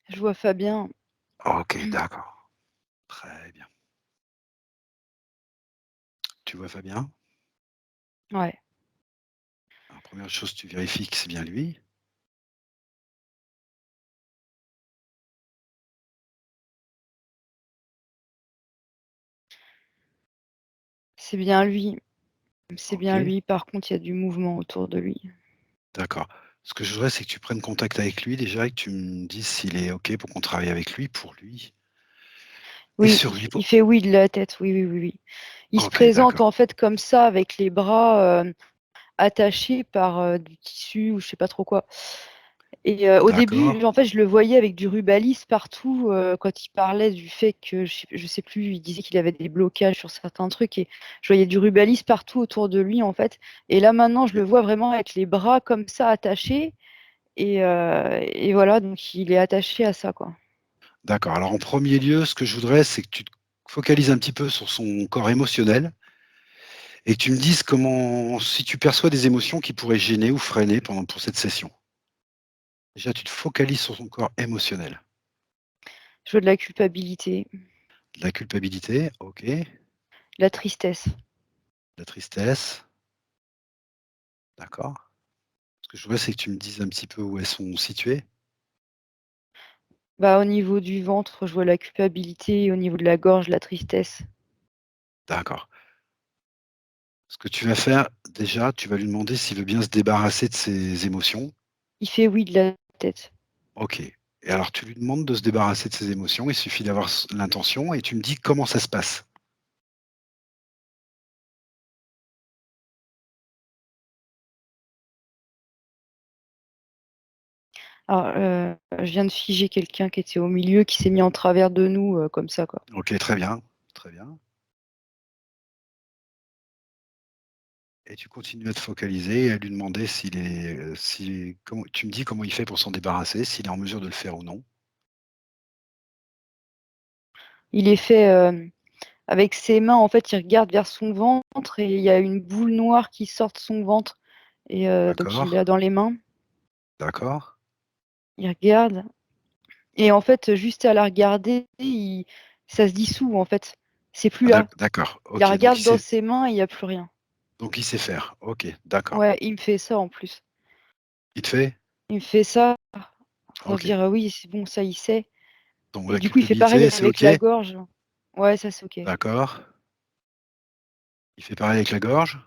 Je vois Fabien. OK, d'accord. Très bien. Tu vois Fabien? Ouais. Alors, première chose, tu vérifies que c'est bien lui. C'est bien lui. C'est bien OK, lui, par contre, il y a du mouvement autour de lui. d'accord. Ce que je voudrais, c'est que tu prennes contact avec lui déjà et que tu me dises s'il est OK pour qu'on travaille avec lui, pour lui et Oui, sur lui il pour fait oui de la tête, oui, oui, oui, oui. Il se OK, présente, d'accord. en fait, comme ça, avec les bras, attachés par, du tissu ou je sais pas trop quoi. Et au D'accord. début, en fait, je le voyais avec du Rubalis partout, quand il parlait du fait que je sais plus, il disait qu'il avait des blocages sur certains trucs et je voyais du Rubalis partout autour de lui, en fait. Et là, maintenant, je OK. le vois vraiment avec les bras comme ça attachés et voilà, donc il est attaché à ça, quoi. D'accord. Alors en premier lieu, ce que je voudrais, c'est que tu te focalises un petit peu sur son corps émotionnel et que tu me dises comment si tu perçois des émotions qui pourraient gêner ou freiner pour cette session. Déjà, tu te focalises sur son corps émotionnel. Je vois de la culpabilité, De la culpabilité, OK, de de la tristesse. la tristesse, d'accord. Ce que je voudrais, c'est que tu me dises un petit peu où elles sont situées. Bah, au niveau du ventre, je vois la culpabilité et au niveau de la gorge, la tristesse. D'accord. Ce que tu vas faire, déjà, tu vas lui demander s'il veut bien se débarrasser de ses émotions. Il fait oui de la tête. OK. Et alors tu lui demandes de se débarrasser de ses émotions, il suffit d'avoir l'intention et tu me dis comment ça se passe. Alors, je viens de figer quelqu'un qui était au milieu, qui s'est mis en travers de nous, comme ça, quoi. OK, très bien, très bien. Et tu continues à te focaliser et à lui demander comment tu me dis comment il fait pour s'en débarrasser, s'il est en mesure de le faire ou non? Il est fait, avec ses mains, en fait, il regarde vers son ventre et il y a une boule noire qui sort de son ventre et donc il D'accord, l'a dans les mains. d'accord. Il regarde et en fait, juste à la regarder, ça se dissout, en fait. C'est plus Ah là. d'accord, Il la OK, regarde dans ses mains et il y a plus rien. donc il sait faire. OK, d'accord. Ouais, il me fait ça, en plus. Il te fait? Il me fait ça pour se OK. dire: «Oui, c'est bon, ça, il sait» Donc et la du coup, il fait pareil culpabilité, c'est avec OK? la gorge. Ouais, ça, c'est OK. D'accord. Il fait pareil avec la gorge?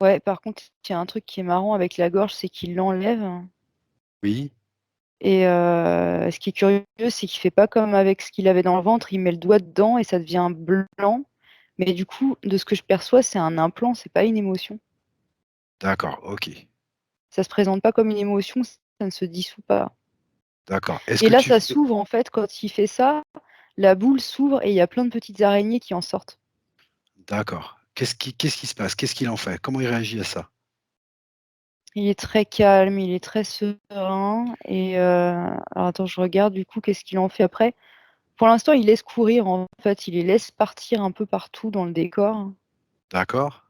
Ouais, par contre, il y a un truc qui est marrant avec la gorge, c'est qu'il l'enlève Oui, et ce qui est curieux, c'est qu'il fait pas comme avec ce qu'il avait dans le ventre, il met le doigt dedans et ça devient blanc. Mais du coup, de ce que je perçois, c'est un implant, c'est pas une émotion. d'accord, OK, Ça se présente pas comme une émotion, ça ne se dissout pas. d'accord. Est-ce Et que là, tu ça s'ouvre en fait quand il fait ça, la boule s'ouvre et il y a plein de petites araignées qui en sortent. d'accord. Qu'est-ce qui se passe? Qu'est-ce qu'il en fait? Comment il réagit à ça? Il est très calme, il est très serein et alors attends, je regarde du coup qu'est-ce qu'il en fait après. Pour l'instant, il laisse courir en fait, il les laisse partir un peu partout dans le décor. D'accord.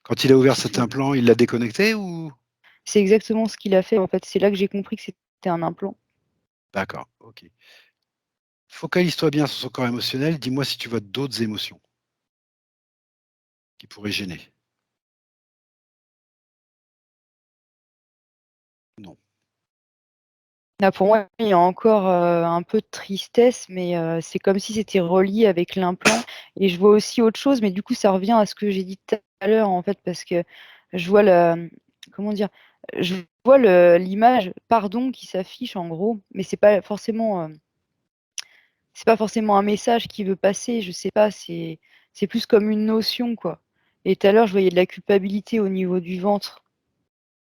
Quand il a ouvert C'est cet tout. implant, il l'a déconnecté ou? C'est exactement ce qu'il a fait en fait. C'est là que j'ai compris que c'était un implant. D'accord, OK. Focalise-toi bien sur son corps émotionnel, dis-moi si tu vois d'autres émotions qui pourraient gêner. Non. Là, pour moi, il y a encore, un peu de tristesse, mais c'est comme si c'était relié avec l'implant et je vois aussi autre chose, mais du coup, ça revient à ce que j'ai dit tout à l'heure, en fait, parce que je vois comment dire? Je vois l'image «pardon» qui s'affiche en gros, mais c'est pas forcément un message qui veut passer, je sais pas, c'est plus comme une notion, quoi. Et tout à l'heure, je voyais de la culpabilité au niveau du ventre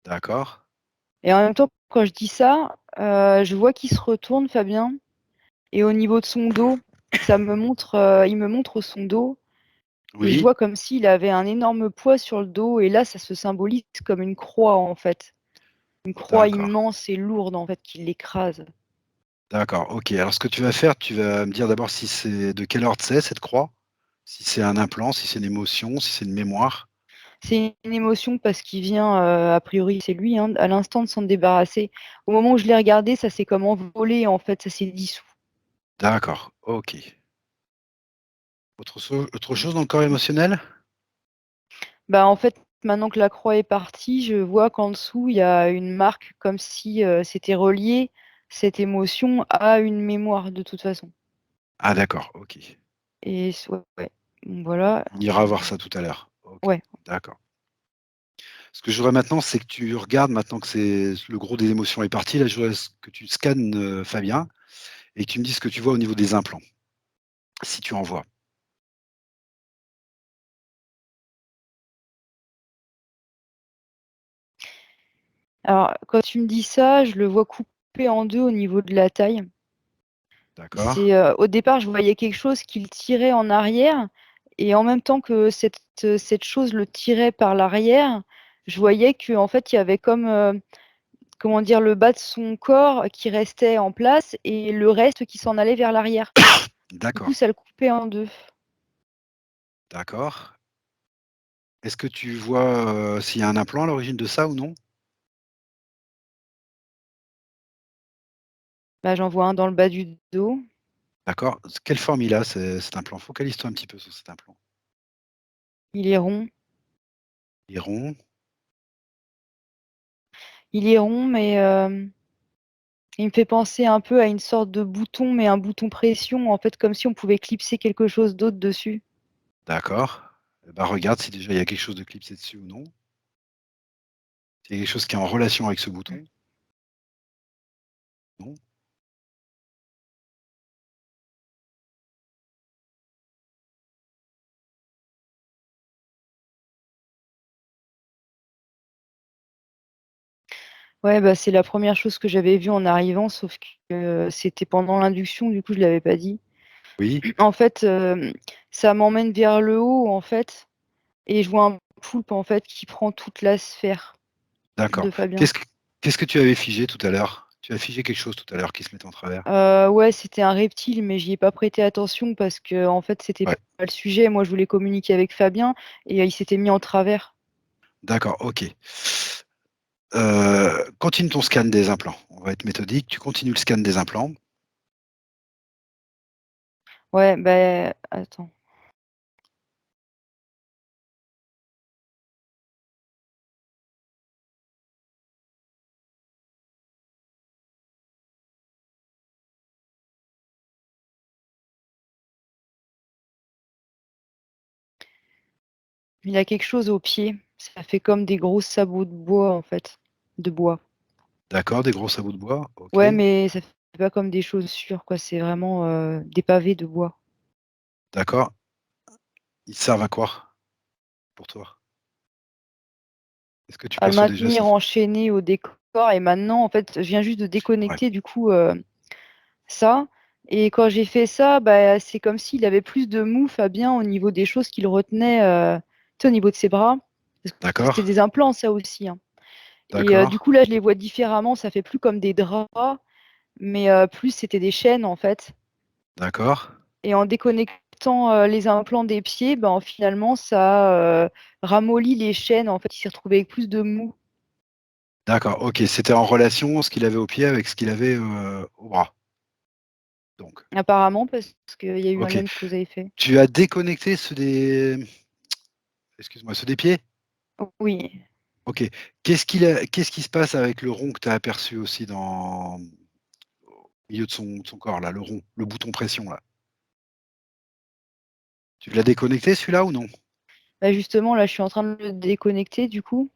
D'accord. et en même temps, quand je dis ça, je vois qu'il se retourne Fabien et au niveau de son dos, il me montre son dos et je Oui, vois comme s'il avait un énorme poids sur le dos et là, ça se symbolise comme une croix, en fait. Une croix d'accord. immense et lourde, en fait, qui l'écrase. D'accord, OK. Alors ce que tu vas faire, tu vas me dire d'abord si c'est de quel ordre c'est cette croix? Si c'est un implant, si c'est une émotion, si c'est une mémoire? C'est une émotion parce qu'il vient, a priori, c'est lui, hein, à l'instant de s'en débarrasser. Au moment où je l'ai regardé, ça s'est comme envolé, en fait, ça s'est dissous. D'accord, OK. Autre chose dans le corps émotionnel? Bah, en fait, maintenant que la croix est partie, je vois qu'en dessous, il y a une marque comme si, c'était relié, cette émotion, à une mémoire de toute façon. Ah d'accord, OK. Et ouais, donc voilà, On ira voir ça tout à l'heure. OK, ouais. d'accord. Ce que je voudrais maintenant, c'est que tu regardes maintenant que c'est le gros des émotions est parti, là, je voudrais que tu scannes, Fabien et que tu me dises ce que tu vois au niveau des implants, si tu en vois. Alors, quand tu me dis ça, je le vois coupé en 2 au niveau de la taille. D'accord? C'est, au départ, je voyais quelque chose qui le tirait en arrière et en même temps que cette chose le tirait par l'arrière, je voyais qu'en fait, il y avait comme, comment dire? Le bas de son corps qui restait en place et le reste qui s'en allait vers l'arrière. Du coup, D'accord, ça le coupait en 2. d'accord. Est-ce que tu vois, s'il y a un implant à l'origine de ça ou non? Bah, j'en vois un dans le bas du dos. D'accord. Quelle forme il a cet implant? Focalise-toi un petit peu sur cet implant. Il est rond. Il est rond? Il est rond, mais, il me fait penser un peu à une sorte de bouton, mais un bouton pression, en fait, comme si on pouvait clipser quelque chose d'autre dessus. D'accord. Et bah, regarde si déjà il y a quelque chose de clipsé dessus ou non. S'il y a quelque chose qui est en relation avec ce bouton? Non? Ouais, bah, c'est la première chose que j'avais vue en arrivant, sauf que c'était pendant l'induction, du coup, je l'avais pas dit. Oui? En fait, ça m'emmène vers le haut, en fait, et je vois un poulpe, en fait, qui prend toute la sphère D'accord. de Fabien. Qu'est-ce que tu avais figé tout à l'heure? Tu as figé quelque chose tout à l'heure qui se met en travers? Ouais, c'était un reptile, mais j'y ai pas prêté attention parce qu'en fait, c'était Ouais, pas le sujet. Moi, je voulais communiquer avec Fabien et il s'était mis en travers. d'accord, OK. Continue ton scan des implants. On va être méthodique. Tu continues le scan des implants. Ouais, bah, attends. Il a quelque chose au pied. Ça fait comme des gros sabots de bois, en fait, de bois. D'accord, des gros sabots de bois. OK. Ouais, mais ça fait pas comme des chaussures, quoi. C'est vraiment, des pavés de bois. D'accord. Ils servent à quoi pour toi? Est-ce que tu À le perçois déjà maintenir ces enchaîné au décor et maintenant, en fait, je viens juste de ouais, déconnecter, du coup, ça et quand j'ai fait ça, bah, c'est comme s'il avait plus de mou, Fabien, au niveau des choses qui le retenaient, tu sais, au niveau de ses bras. Parce que d'accord, c'était des implants, ça aussi, hein et d'accord, du coup, là, je les vois différemment. Ça fait plus comme des draps, mais plus c'était des chaînes, en fait d'accord, et en déconnectant, les implants des pieds, ben, finalement, ça a, ramolli les chaînes. En fait, il s'est retrouvé avec plus de mou. d'accord. OK, c'était en relation ce qu'il avait au pied avec ce qu'il avait, au bras, donc. Apparemment, parce qu'il y a eu un OK. lien de cause à effet. Tu as déconnecté ceux des excuse-moi, ceux des pieds? Oui. OK. Qu'est-ce qui se passe avec le rond que tu as aperçu aussi dans au milieu de son corps là, le rond, le bouton pression là? Tu l'as déconnecté celui-là ou non? Bah, justement, là, je suis en train de le déconnecter, du coup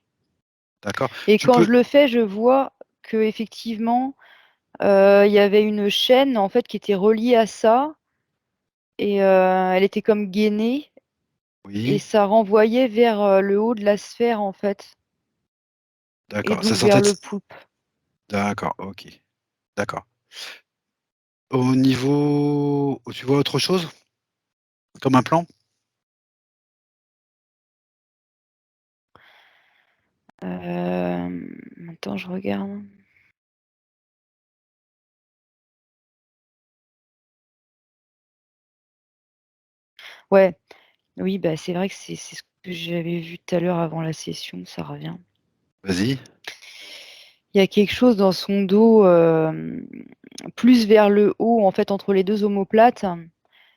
D'accord. et Tu quand peux je le fais, je vois qu'effectivement, il y avait une chaîne, en fait, qui était reliée à ça et elle était comme gainée et oui, ça renvoyait vers, le haut de la sphère, en fait et d'accord, ça donc sortait vers de le poulpe. d'accord, OK, d'accord. Au niveau tu vois autre chose? Comme un plan? Attends, je regarde. Ouais, oui, bah, c'est vrai que c'est ce que j'avais vu tout à l'heure avant la session, ça revient. Vas-y. Il y a quelque chose dans son dos, plus vers le haut, en fait, entre les 2 omoplates.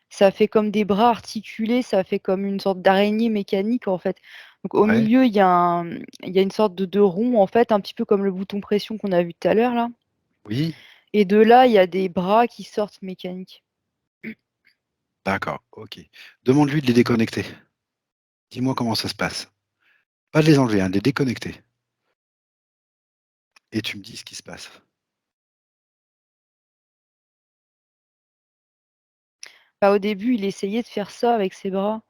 Ça fait comme des bras articulés, ça fait comme une sorte d'araignée mécanique, en fait. Donc au Ouais. milieu, il y a une sorte de rond, en fait, un petit peu comme le bouton pression qu'on a vu tout à l'heure, là. Oui. Et de là, il y a des bras qui sortent mécaniques. D'accord. OK. Demande-lui de les déconnecter. Dis-moi comment ça se passe. Pas de les enlever, hein, de les déconnecter. Et tu me dis ce qui se passe. Bah, au début, il essayait de faire ça avec ses bras.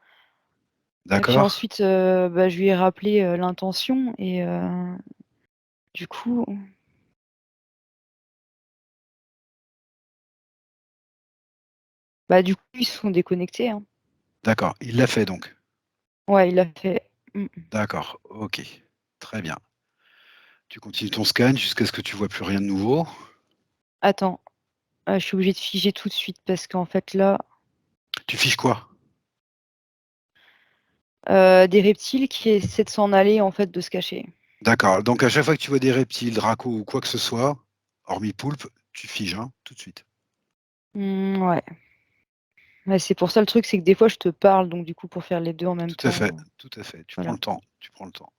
Et puis D'accord? ensuite, bah, je lui ai rappelé, l'intention et du coup du coup, ils se sont déconnectés, hein. D'accord. Il l'a fait donc? Ouais, il l'a fait. Mmh. D'accord. OK. Très bien. Tu continues ton scan jusqu'à ce que tu vois plus rien de nouveau. Attends, je suis obligée de figer tout de suite parce qu'en fait là, Tu fiches quoi? des reptiles qui essaient de s'en aller, en fait, de se cacher. D'accord. Donc à chaque fois que tu vois des reptiles, dracos ou quoi que ce soit, hormis poulpe, tu figes, hein, tout de suite. Ouais. Ouais, c'est pour ça le truc, c'est que des fois je te parle, donc du coup pour faire les 2 en même Tout à temps, fait, tout à fait. Tu prends voilà. le temps, tu prends le temps.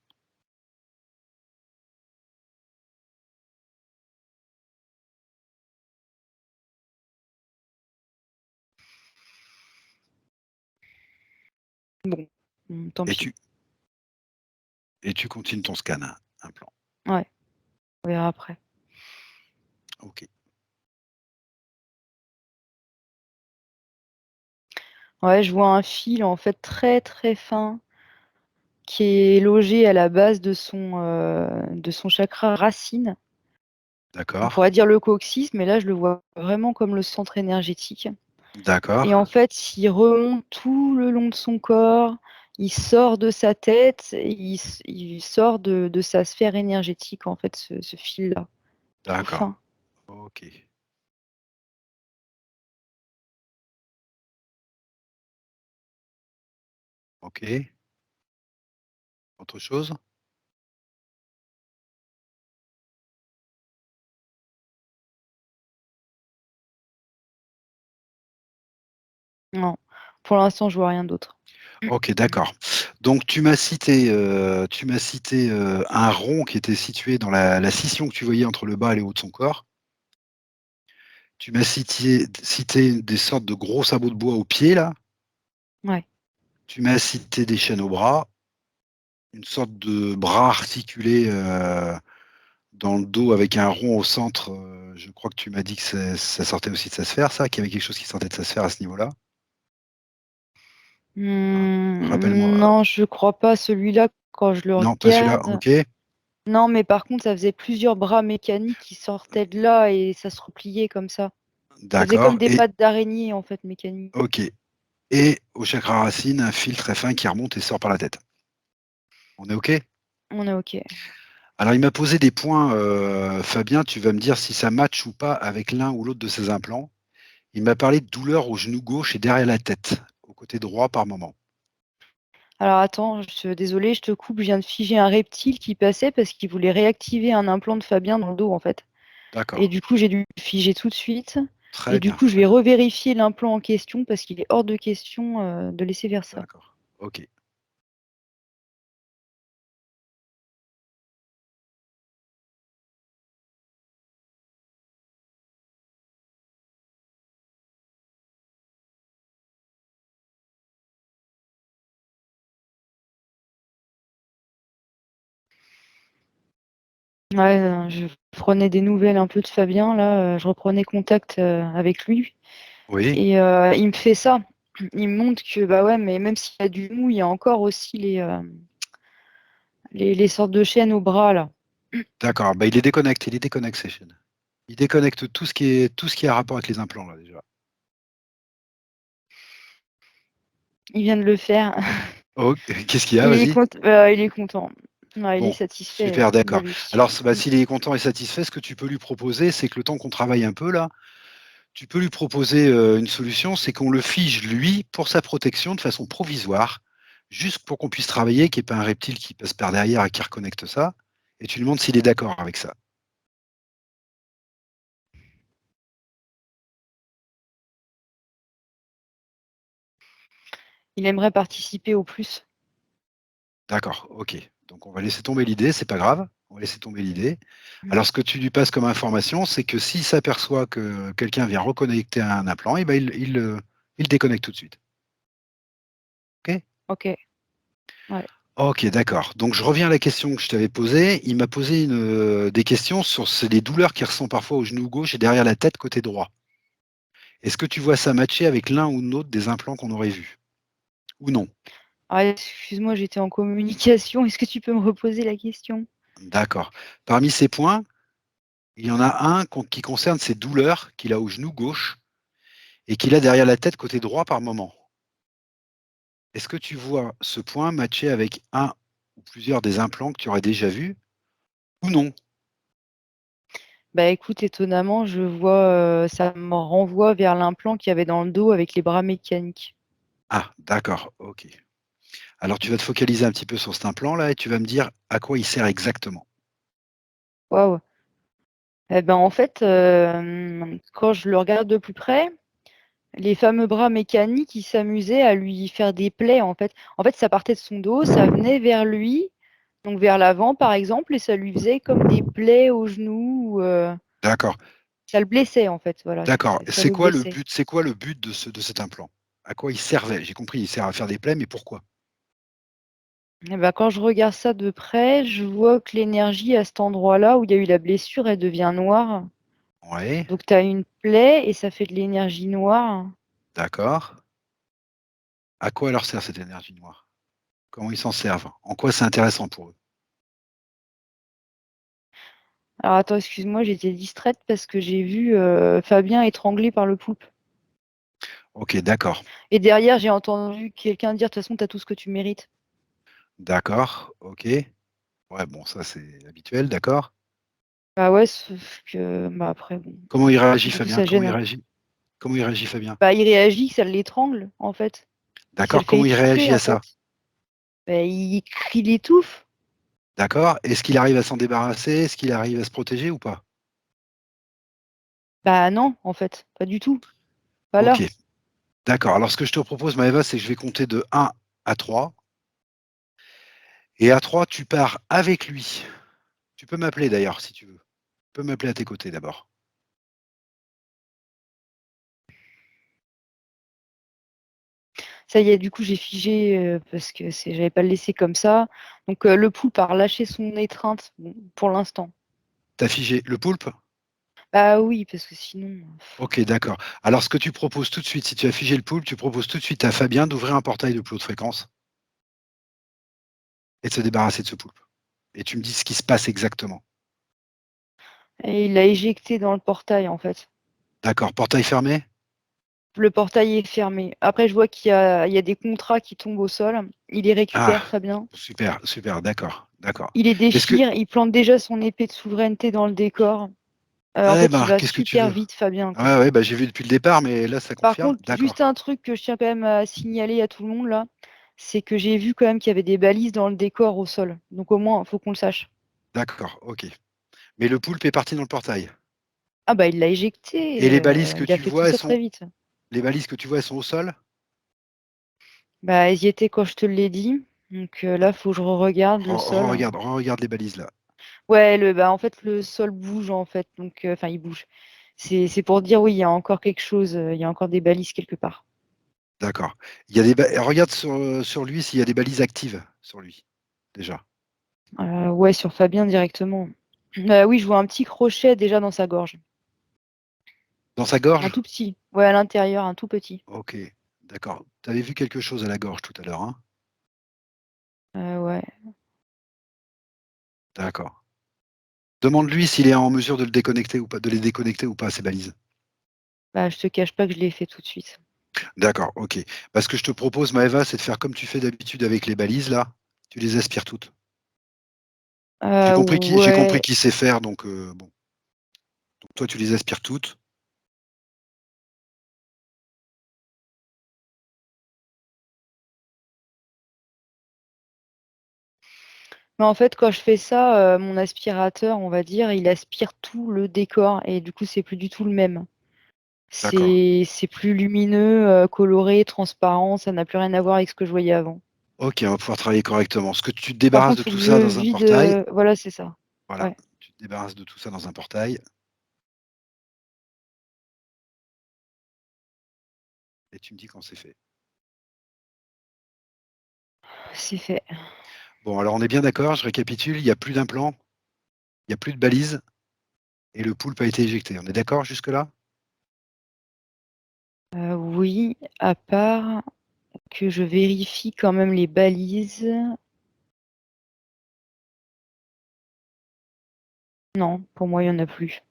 Bon, tant Et pis. tu continues ton scan, hein, implant. Ouais, on verra après. OK. Ouais, je vois un fil, en fait, très, très fin qui est logé à la base de son chakra racine. On D'accord. pourrait dire le coccyx, mais là je le vois vraiment comme le centre énergétique. D'accord. Et en fait, il remonte tout le long de son corps, il sort de sa tête, et il sort de sa sphère énergétique, en fait, ce fil-là, tout D'accord. fin. OK. OK. Autre chose? Non, pour l'instant, je vois rien d'autre. OK, d'accord. Donc tu m'as cité, un rond qui était situé dans la scission que tu voyais entre le bas et le haut de son corps. Tu m'as cité des sortes de gros sabots de bois aux pieds là. Ouais. Tu m'as cité des chaînes aux bras, une sorte de bras articulé, dans le dos avec un rond au centre, je crois que tu m'as dit que ça sortait aussi de sa sphère ça, qu'il y avait quelque chose qui sortait de sa sphère à ce niveau-là? Rappelle-moi, Non, je crois pas. Celui-là, quand je le non pas celui-là, regarde, OK, non, mais par contre, ça faisait plusieurs bras mécaniques qui sortaient de là et ça se repliait comme ça. Ça faisait d'accord comme des et pattes d'araignée, en fait, mécaniques. OK et au chakra racine, un fil très fin qui remonte et sort par la tête. On est OK? On est OK. Alors il m'a posé des points, Fabien, tu vas me dire si ça match ou pas avec l'un ou l'autre de ces implants. Il m'a parlé de douleur au genou gauche et derrière la tête, au côté droit par moment. Alors attends, désolée, je te coupe, je viens de figer un reptile qui passait parce qu'il voulait réactiver un implant de Fabien dans le dos, en fait. Et D'accord, du coup, j'ai dû le figer tout de suite. Et très du bien, coup, je très vais bien. revérifier l'implant en question parce qu'il est hors de question de laisser faire ça. D'accord, OK. Ouais, je prenais des nouvelles un peu de Fabien, là, je reprenais contact avec lui. Oui, Et il me fait ça. Il me montre que, bah ouais, mais même s'il y a du mou, il y a encore aussi les sortes de chaînes au bras, là. d'accord, bah, il les déconnecte ces chaînes. Il déconnecte tout ce qui a rapport avec les implants là déjà. Il vient de le faire. Oh, qu'est-ce qu'il y a? Vas-y. Il est content. Ouais, il est Bon, satisfait, super, il a d'accord. réussi. Alors s'il est content et satisfait, ce que tu peux lui proposer, c'est que le temps qu'on travaille un peu là, tu peux lui proposer, une solution, c'est qu'on le fige lui pour sa protection de façon provisoire, juste pour qu'on puisse travailler, qu'il y ait pas un reptile qui passe par derrière et qui reconnecte ça, et tu lui demandes s'il est d'accord avec ça. Il aimerait participer au plus. D'accord, OK. Donc on va laisser tomber l'idée, c'est pas grave, on va laisser tomber l'idée. Mmh. Alors ce que tu lui passes comme information, c'est que s'il s'aperçoit que quelqu'un vient reconnecter à un implant, et ben il déconnecte tout de suite. OK? OK, ouais. OK, d'accord. Donc je reviens à la question que je t'avais posée. Il m'a posé des questions sur c'est les douleurs qu'il ressent parfois au genou gauche et derrière la tête côté droit. Est-ce que tu vois ça matcher avec l'un ou l'autre des implants qu'on aurait vus? Ou non? Ah, excuse-moi, j'étais en communication. Est-ce que tu peux me reposer la question? D'accord. Parmi ces points, il y en a un qui concerne ces douleurs qu'il a au genou gauche et qu'il a derrière la tête côté droit par moment. Est-ce que tu vois ce point matcher avec un ou plusieurs des implants que tu aurais déjà vus ou non? Bah, écoute, étonnamment, je vois, ça me renvoie vers l'implant qu'il y avait dans le dos avec les bras mécaniques. Ah, d'accord, OK. Alors tu vas te focaliser un petit peu sur cet implant-là et tu vas me dire à quoi il sert exactement. Waouh! Et ben, en fait, quand je le regarde de plus près, les fameux bras mécaniques, ils s'amusaient à lui faire des plaies, en fait. En fait, ça partait de son dos, ça venait vers lui, donc vers l'avant, par exemple, et ça lui faisait comme des plaies au genou, D'accord, ça le blessait, en fait, voilà, d'accord. ça le blessait. C'est quoi le but de cet implant? À quoi il servait? J'ai compris, il sert à faire des plaies, mais pourquoi? Et bah, quand je regarde ça de près, je vois que l'énergie à cet endroit-là où il y a eu la blessure, elle devient noire. Ouais, Donc tu as une plaie et ça fait de l'énergie noire. d'accord. À quoi leur sert cette énergie noire? Comment ils s'en servent? En quoi c'est intéressant pour eux? Alors attends, excuse-moi, j'étais distraite parce que j'ai vu, Fabien étranglé par le poulpe OK, d'accord, et derrière, j'ai entendu quelqu'un dire: «De toute façon, tu as tout ce que tu mérites». d'accord, OK. Ouais, bon, ça c'est habituel, d'accord. Bah ouais, sauf que, bah, après bon, Comment il réagit du coup, Fabien? ça gêne un peu. Comment il réagit Fabien? Bah, il réagit que ça l'étrangle, en fait, que ça le D'accord, fait comment il étouffer, réagit à en ça? fait. Bah, il étouffe. D'accord. Est-ce qu'il arrive à s'en débarrasser? Est-ce qu'il arrive à se protéger ou pas? Bah non, en fait, pas du tout, pas OK, là. d'accord. Alors ce que je te propose Maëva, c'est que je vais compter de 1 à 3 et à 3 tu pars avec lui. Tu peux m'appeler d'ailleurs si tu veux. Tu peux m'appeler à tes côtés d'abord. Ça y est, du coup, j'ai figé, parce que j'allais pas le laisser comme ça. Donc, le poulpe a relâché son étreinte, bon, pour l'instant. Tu as figé le poulpe? Bah oui, parce que sinon, OK, d'accord. Alors ce que tu proposes tout de suite, si tu as figé le poulpe, tu proposes tout de suite à Fabien d'ouvrir un portail de plus haute fréquence et de se débarrasser de ce poulpe et tu me dis ce qui se passe exactement. et il l'a éjecté dans le portail, en fait. D'accord, portail fermé? Le portail est fermé. Après, je vois qu'il y a des contrats qui tombent au sol. Il les Ah, récupère, Fabien. super, super, d'accord, d'accord. Il les Est-ce que déchire, il plante déjà son épée de souveraineté dans le décor. En eh fait, il ben, va qu'est-ce que tu super veux? vite, Fabien, quoi. Ouais, ouais, bah, j'ai vu depuis le départ, mais là, ça Par confirme? contre, juste D'accord, un truc que je tiens quand même à signaler à tout le monde là, c'est que j'ai vu quand même qu'il y avait des balises dans le décor au sol. Donc au moins, il faut qu'on le sache. d'accord, OK. Mais le poulpe est parti dans le portail Ah bah, il l'a et éjecté, les balises que il a tu fait tout vois, ça très vite. elles sont au sol? Bah, elles y étaient quand je te l'ai dit. Donc là, faut que je regarde le sol. Regarde les balises là. Ouais, en fait, le sol bouge en fait, donc enfin, il bouge. C'est pour dire oui, il y a encore quelque chose, il y a encore des balises quelque part. D'accord. Il y a des ba regarde sur lui s'il y a des balises actives sur lui, déjà. Ouais, sur Fabien directement. Oui, je vois un petit crochet déjà dans sa gorge. Dans sa Un gorge? tout petit. Ouais, à l'intérieur, un tout petit. OK, d'accord. Tu avais vu quelque chose à la gorge tout à l'heure, hein? Ouais. D'accord. Demande-lui s'il est en mesure de le déconnecter ou pas de les déconnecter ou pas, ces balises. Bah, je te cache pas que je l'ai fait tout de suite. D'accord, OK. Bah, ce que je te propose, Maëva, c'est de faire comme tu fais d'habitude avec les balises là, tu les aspires toutes. J'ai compris Ouais. qui sait faire donc bon. Donc toi, tu les aspires toutes. Mais en fait, quand je fais ça, mon aspirateur, on va dire, il aspire tout le décor et du coup, c'est plus du tout le même. D'accord. C'est plus lumineux, coloré, transparent, ça n'a plus rien à voir avec ce que je voyais avant. Ok, on va pouvoir travailler correctement. Ce que tu te Par débarrasses contre, de il faut tout que ça je dans un vide. portail. Voilà, c'est ça. Voilà. Ouais, Tu te débarrasses de tout ça dans un portail et tu me dis quand c'est fait. c'est fait. Bon, alors on est bien d'accord, je récapitule, il n'y a plus d'implant, il n'y a plus de balise et le poulpe a été éjecté. On est d'accord jusque-là? Oui, à part que je vérifie quand même les balises. Non, pour moi, il n'y en a plus.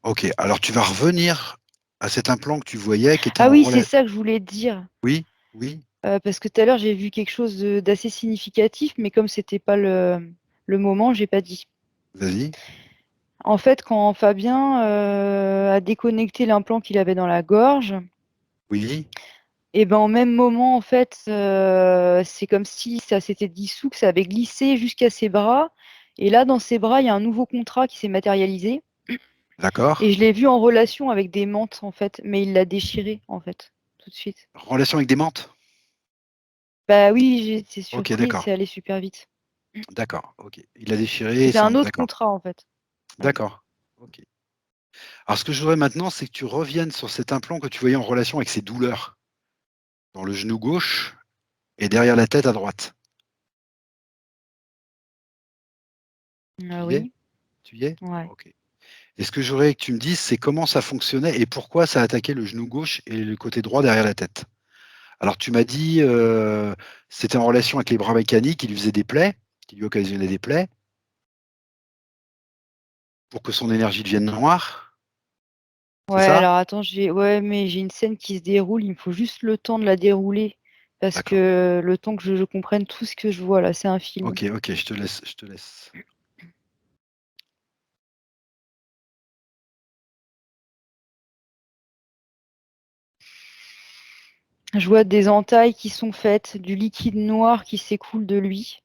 Ok, alors tu vas revenir à cet implant que tu voyais qui était Ah en oui, c'est relais. ça que je voulais te dire. Oui, oui, Parce que tout à l'heure, j'ai vu quelque chose d'assez significatif, mais comme c'était pas le moment, j'ai pas dit. vas-y. En fait, quand Fabien a déconnecté l'implant qu'il avait dans la gorge, Oui, et ben au même moment, en fait, c'est comme si ça s'était dissous, que ça avait glissé jusqu'à ses bras. Et là, dans ses bras, il y a un nouveau contrat qui s'est matérialisé. Et d'accord. je l'ai vu en relation avec des menthes, en fait, mais il l'a déchiré, en fait, tout de suite. Relation avec des menthes? Bah oui, j'étais Ok, surprise, d'accord. c'est allé super vite. D'accord, ok. Il a déchiré, C'était un autre d'accord. contrat, en fait. Ouais. D'accord. Ok. Alors ce que je voudrais maintenant, c'est que tu reviennes sur cet implant que tu voyais en relation avec ces douleurs dans le genou gauche et derrière la tête à droite. Ah Tu y es? oui, Tu y es? ouais. Ok. Et ce que je voudrais que tu me dises, c'est comment ça fonctionnait et pourquoi ça attaquait le genou gauche et le côté droit derrière la tête. Alors tu m'as dit, c'était en relation avec les bras mécaniques, qui lui faisaient des plaies, qui lui occasionnaient des plaies, pour que son énergie devienne noire, c'est Ouais, ça? alors attends, ouais, mais j'ai une scène qui se déroule, il me faut juste le temps de la dérouler. Parce D'accord. que le temps que je comprenne tout ce que je vois là, c'est un film. Ok, ok, je te laisse, je te laisse. Je vois des entailles qui sont faites, du liquide noir qui s'écoule de lui.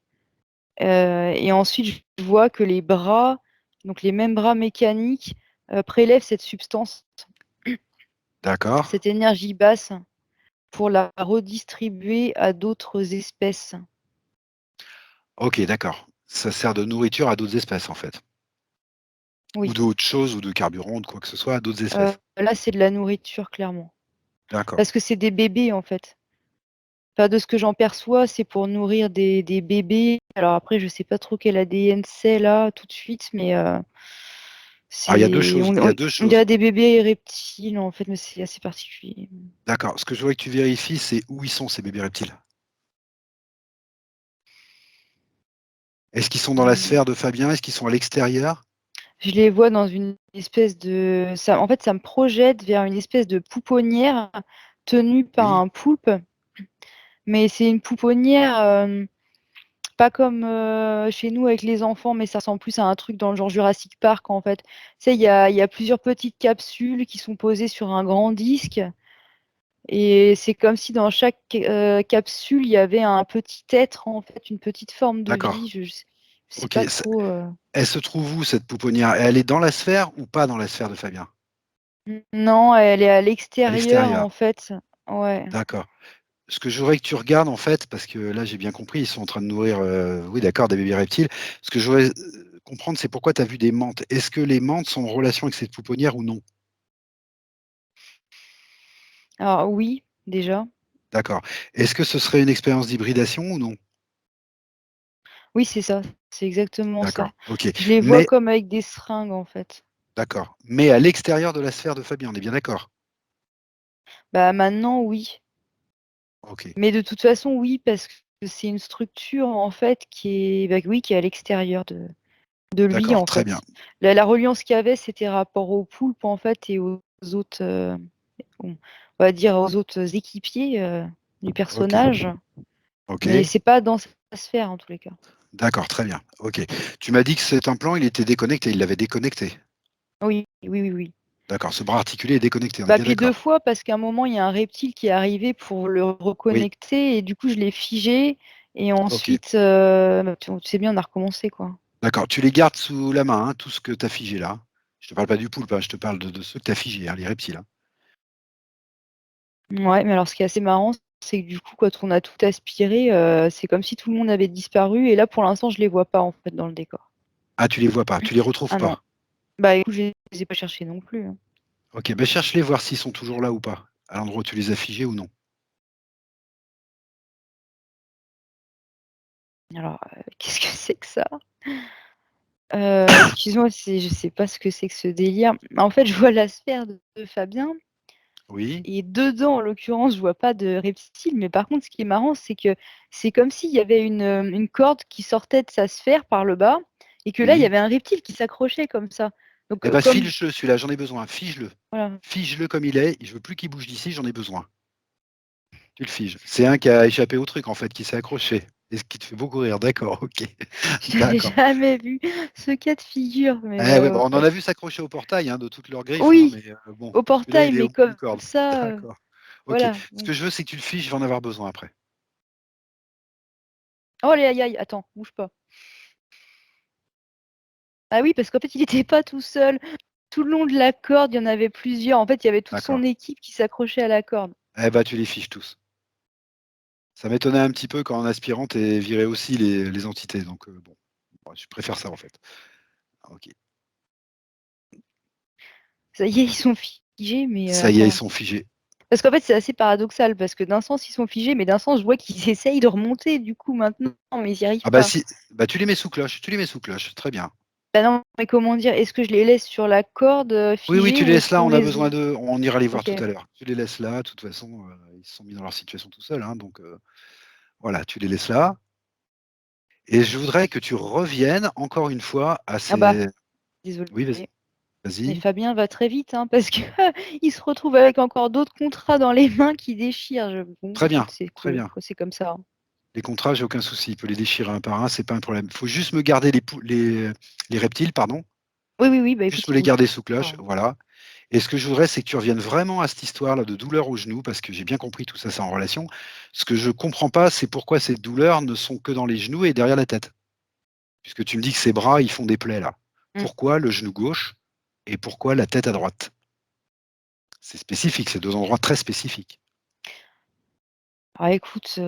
Et ensuite, je vois que les bras, donc les mêmes bras mécaniques, prélèvent cette substance, D'accord. cette énergie basse, pour la redistribuer à d'autres espèces. Ok, d'accord. Ça sert de nourriture à d'autres espèces, en fait. Ou Oui. d'autres choses, ou de carburant, ou de quoi que ce soit, à d'autres espèces. Là, c'est de la nourriture, clairement. D'accord. Parce que c'est des bébés, en fait. Enfin, de ce que j'en perçois, c'est pour nourrir des bébés. Alors après, je sais pas trop quel ADN c'est là, tout de suite, mais Alors, il y a deux c'est, choses. Il y a deux on choses. dirait des bébés reptiles, en fait, mais c'est assez particulier. D'accord. Ce que je voudrais que tu vérifies, c'est où ils sont, ces bébés reptiles. Est-ce qu'ils sont dans la Hmm. sphère de Fabien? Est-ce qu'ils sont à l'extérieur? Je les vois dans une espèce de... en fait, ça me projette vers une espèce de pouponnière tenue par Oui. un poulpe, mais c'est une pouponnière pas comme chez nous avec les enfants, mais ça ressemble plus à un truc dans le genre Jurassic Park, en fait. Tu sais, il y a plusieurs petites capsules qui sont posées sur un grand disque, et c'est comme si dans chaque capsule, il y avait un petit être, en fait, une petite forme de vie. D'accord. Je sais Ok. pas trop. Elle se trouve où, cette pouponnière? Elle est dans la sphère ou pas dans la sphère de Fabien? Non, elle est à À l'extérieur, l'extérieur. en fait. Ouais. D'accord. Ce que je voudrais que tu regardes, en fait, parce que là, j'ai bien compris, ils sont en train de nourrir, oui, d'accord, des bébés reptiles. Ce que je voudrais comprendre, c'est pourquoi tu as vu des mantes. Est-ce que les mantes sont en relation avec cette pouponnière ou non? Alors oui, déjà. D'accord. Est-ce que ce serait une expérience d'hybridation ou non? Oui, c'est ça. C'est exactement ça. D'accord. Ok. Je les vois Mais, comme avec des seringues, en fait. d'accord. Mais à l'extérieur de la sphère de Fabien, on est bien d'accord? Bah maintenant, oui. Ok. Mais de toute façon, oui, parce que c'est une structure en fait qui est, bah, oui, qui est à l'extérieur de lui D'accord. en Très bien. fait. La reliance qu'il y avait, c'était rapport aux poulpes en fait et aux autres, on va dire aux autres équipiers du Ok. personnage. Ok. Mais c'est pas dans sa sphère en tous les cas. D'accord. Très bien. Ok. Tu m'as dit que cet implant, il était déconnecté. Il l'avait déconnecté. Oui, oui, oui, oui. D'accord. Ce bras articulé est déconnecté. On est Bah bien puis deux d'accord? fois parce qu'à un moment il y a un reptile qui est arrivé pour le Oui. reconnecter et du coup je l'ai figé Et Ok. ensuite, tu sais bien, on a recommencé, quoi. D'accord. Tu les gardes sous la main, hein, tout ce que tu as figé là. Je te parle pas du poulpe, hein, je te parle de ceux que tu as figés, hein, les reptiles. Hein. Ouais, mais alors ce qui est assez marrant, c'est que du coup, quand on a tout aspiré, c'est comme si tout le monde avait disparu. Et là, pour l'instant, je les vois pas en fait dans le décor. Ah, tu les vois pas, tu les retrouves Ah non. pas. Bah écoute, je les ai pas cherchés non plus, hein. Ok, ben cherche-les, voir s'ils sont toujours là ou pas, à l'endroit où tu les as figés ou non. Alors, qu'est-ce que c'est que ça? Excuse-moi, je sais pas ce que c'est que ce délire. En fait, je vois la sphère de Fabien. Oui, Et dedans, en l'occurrence, je vois pas de reptile, mais par contre, ce qui est marrant, c'est que c'est comme s'il y avait une corde qui sortait de sa sphère par le bas, et que là, il y oui. avait un reptile qui s'accrochait comme ça. Donc, Eh ben comme fige-le celui-là, j'en ai besoin. Fige-le. voilà. Fige-le comme il est. Je veux plus qu'il bouge d'ici, j'en ai besoin. Tu le figes. C'est un qui a échappé au truc en fait, qui s'est accroché. Et ce qui te fait beaucoup rire, d'accord, ok. J'avais D'accord. jamais vu ce cas de figure, mais Eh ouais, bon, on en ouais. a vu s'accrocher au portail hein, de toutes leurs griffes, hein, Oui, mais bon, au celui-là, portail, il est mais au bout d'une comme corde. ça, D'accord. Ok. voilà. Ce que je veux, c'est que tu le figes, je vais en avoir besoin après. Oh, aïe, aïe, aïe, attends, bouge pas. Ah oui, parce qu'en fait, il n'était pas tout seul. Tout le long de la corde, il y en avait plusieurs. En fait, il y avait toute D'accord. son équipe qui s'accrochait à la corde. Eh ben, tu les figes tous. Ça m'étonnait un petit peu quand en aspirant, tu viré aussi les entités. Donc, bon, je préfère ça en fait. Ok. Ça y est, ils sont figés, mais Ça y est, ils enfin. sont figés. Parce qu'en fait, c'est assez paradoxal, parce que d'un sens, ils sont figés, mais d'un sens, je vois qu'ils essayent de remonter, du coup, maintenant, mais ils n'y arrivent Ah bah pas. si, bah tu les mets sous cloche, tu les mets sous cloche, très bien. Bah non, mais comment dire, est-ce que je les laisse sur la corde Oui, oui, figée tu les ou laisses est-ce là, qu'on on a les... besoin d'eux, on ira les voir Ok. tout à l'heure. Tu les laisses là, de toute façon, ils se sont mis dans leur situation tout seuls, hein, donc voilà, tu les laisses là. Et je voudrais que tu reviennes encore une fois à Ah bah, ces... désolé. Oui, vas-y. Mais Vas-y. Fabien va très vite, hein, parce que il se retrouve avec encore d'autres contrats dans les mains qui déchirent. Bon, Très bien, écoute, c'est très cool, bien. c'est comme ça, hein. Les contrats, j'ai aucun souci, il peut les déchirer un par un, c'est pas un problème. Il faut juste me garder les reptiles, pardon, Oui, oui, oui, bah juste écoute, me il les bouge garder sous cloche, pas. voilà. Et ce que je voudrais, c'est que tu reviennes vraiment à cette histoire-là de douleur au genou, parce que j'ai bien compris tout ça, c'est en relation. Ce que je comprends pas, c'est pourquoi ces douleurs ne sont que dans les genoux et derrière la tête. Puisque tu me dis que ses bras, ils font des plaies là. Mm. Pourquoi le genou gauche et pourquoi la tête à droite? C'est spécifique, c'est deux endroits très spécifiques. Ah, écoute,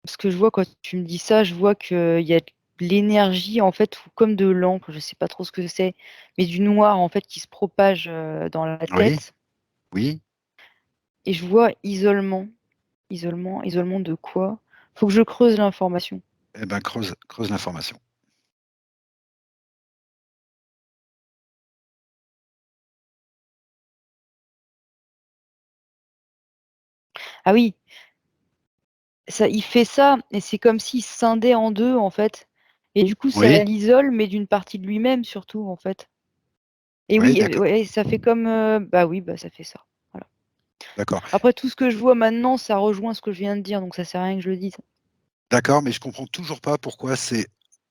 ce que je vois quand tu me dis ça, je vois qu'il y a de l'énergie, en fait, ou comme de l'encre, je sais pas trop ce que c'est, mais du noir, en fait, qui se propage dans la Oui, tête. oui. Et je vois isolement. Isolement, isolement de quoi? Faut que je creuse l'information. Eh ben creuse l'information. Ah oui, ça, il fait ça, et c'est comme s'il se scindait en deux, en fait. Et du coup, ça Oui, l'isole, mais d'une partie de lui-même, surtout, en fait. Et oui, oui, d'accord, ouais, ça fait comme. Bah oui, bah ça fait ça. Voilà. d'accord. Après, tout ce que je vois maintenant, ça rejoint ce que je viens de dire, donc ça sert à rien que je le dise. D'accord, mais je comprends toujours pas pourquoi c'est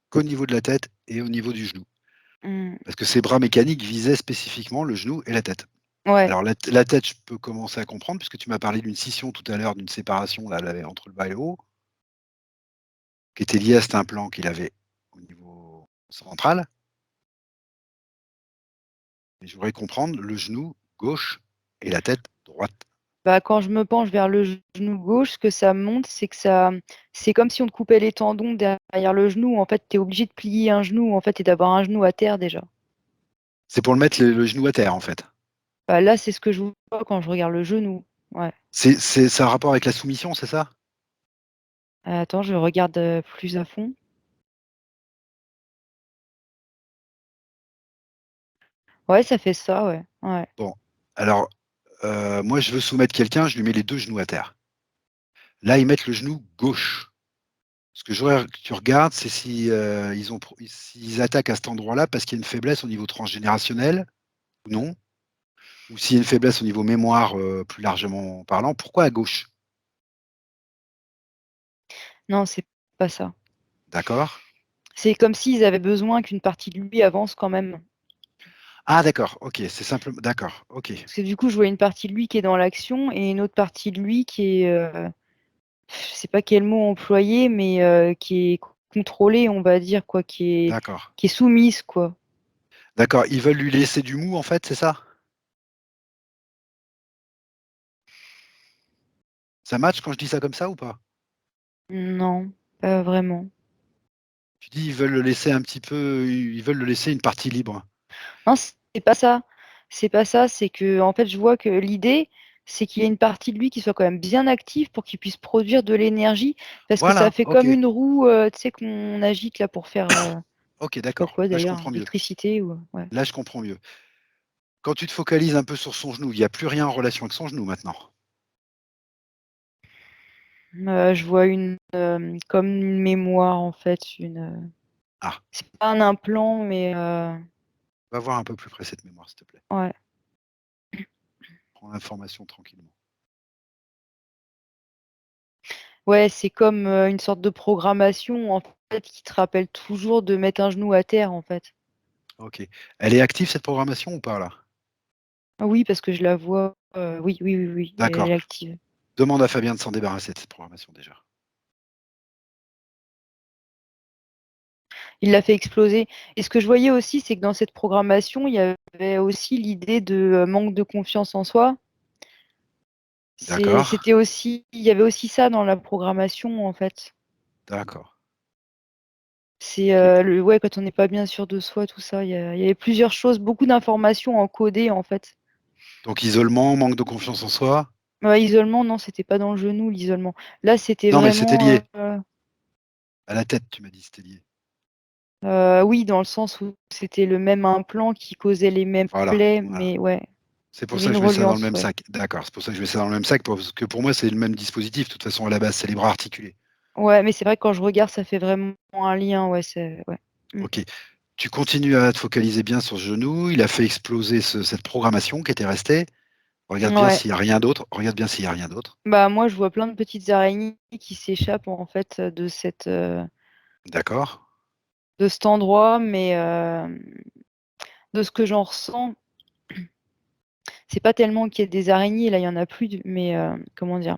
qu'au niveau de la tête et au niveau du genou. Hmm. Parce que ces bras mécaniques visaient spécifiquement le genou et la tête. Ouais. Alors la tête, je peux commencer à comprendre, puisque tu m'as parlé d'une scission tout à l'heure, d'une séparation là, entre le bas et le haut, qui était liée à cet implant qu'il avait au niveau central. Et je voudrais comprendre le genou gauche et la tête droite. Bah, quand je me penche vers le genou gauche, ce que ça montre, c'est que ça, c'est comme si on te coupait les tendons derrière le genou. En fait, tu es obligé de plier un genou, en fait, et d'avoir un genou à terre déjà. C'est pour le mettre le genou à terre, en fait. Bah, là, c'est ce que je vois quand je regarde le genou. Ouais. C'est un rapport avec la soumission, c'est ça? Attends, je regarde plus à fond. Ouais, ça fait ça, ouais. Ouais. Bon, alors, moi, je veux soumettre quelqu'un, je lui mets les deux genoux à terre. Là, ils mettent le genou gauche. Ce que je voudrais que tu regardes, c'est si, s'ils attaquent à cet endroit-là parce qu'il y a une faiblesse au niveau transgénérationnel ou non, ou s'il y a une faiblesse au niveau mémoire, plus largement parlant. Pourquoi à gauche? Non, c'est pas ça. D'accord? C'est comme s'ils avaient besoin qu'une partie de lui avance quand même. Ah d'accord, OK, c'est simplement d'accord, OK. Parce que du coup, je vois une partie de lui qui est dans l'action et une autre partie de lui qui est. je sais pas quel mot employer, mais qui est contrôlée, on va dire, quoi, D'accord. qui est soumise, quoi. D'accord, ils veulent lui laisser du mou, en fait, c'est ça? Ça match quand je dis ça comme ça ou pas? Non, pas vraiment. Tu dis: «Ils veulent le laisser un petit peu ils veulent le laisser une partie libre». Non, c'est pas ça. C'est pas ça, c'est que en fait, je vois que l'idée, c'est qu'il y ait une partie de lui qui soit quand même bien active pour qu'il puisse produire de l'énergie, parce que ça Voilà, fait OK. comme une roue, tu sais, qu'on agite là pour faire, OK, je sais pas d'accord. quoi Là, je d'ailleurs, comprends mieux. l'électricité ou ouais. Là, je comprends mieux. Quand tu te focalises un peu sur son genou, il y a plus rien en relation avec son genou maintenant? Je vois comme une mémoire en fait, Ah, c'est pas un implant mais va voir un peu plus près cette mémoire, s'il te plaît. ouais. Prends l'information tranquillement. Ouais, c'est comme, une sorte de programmation en fait qui te rappelle toujours de mettre un genou à terre en fait. OK. Elle est active cette programmation ou pas là? Oui, parce que je la vois, oui, oui, oui, oui, elle D'accord. est active. Demande à Fabien de s'en débarrasser de cette programmation déjà. Il l'a fait exploser et ce que je voyais aussi, c'est que dans cette programmation, il y avait aussi l'idée de, manque de confiance en soi. D'accord, C'était aussi il y avait aussi ça dans la programmation, en fait. d'accord. C'est, OK. ouais, quand on n'est pas bien sûr de soi, tout ça, il y avait plusieurs choses, beaucoup d'informations encodées, en fait. Donc isolement, manque de confiance en soi? Ouais, isolement, non, c'était pas dans le genou, l'isolement. Là, c'était Non, mais c'était lié. vraiment, À la tête, tu m'as dit, c'était lié. oui, dans le sens où c'était le même implant qui causait les mêmes Voilà, plaies, voilà. mais ouais, C'est il y pour avait ça une que je mets ça dans le reliance, même ouais. sac. D'accord, c'est pour ça que je mets ça dans le même sac, parce que pour moi, c'est le même dispositif. De toute façon, à la base, c'est les bras articulés. Ouais, mais c'est vrai que quand je regarde, ça fait vraiment un lien, ouais, c'est ouais. Mmh. OK. Tu continues à te focaliser bien sur ce genou. Il a fait exploser cette programmation qui était restée. Regarde bien Ouais. s'il y a rien d'autre. Regarde bien s'il y a rien d'autre. Bah, moi, je vois plein de petites araignées qui s'échappent, en fait, D'accord. de cet endroit, mais de ce que j'en ressens, c'est pas tellement qu'il y ait des araignées, là, il y en a plus mais comment dire?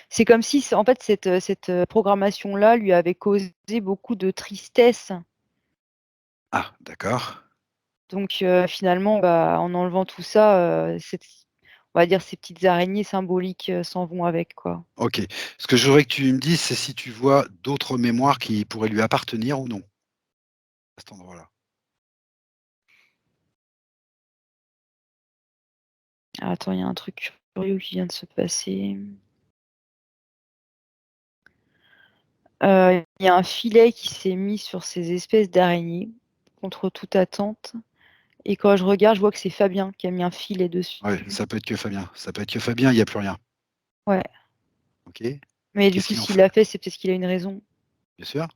C'est comme si c en fait, cette programmation-là lui avait causé beaucoup de tristesse. Ah, d'accord. Donc finalement, bah, en enlevant tout ça, on va dire ces petites araignées symboliques, s'en vont avec, quoi. OK. Ce que je voudrais que tu me dises, c'est si tu vois d'autres mémoires qui pourraient lui appartenir ou non, à cet endroit-là? Ah, attends, il y a un truc curieux qui vient de se passer. Il y a un filet qui s'est mis sur ces espèces d'araignées, contre toute attente et quand je regarde, je vois que c'est Fabien qui a mis un filet Ouais, dessus. ça peut être que Fabien. Ça peut être que Fabien, il y a plus rien. Ouais, OK. Et mais du qu'est-ce coup, qu'il en s'il fait? l'a fait, c'est peut-être qu'il a une raison. Bien sûr.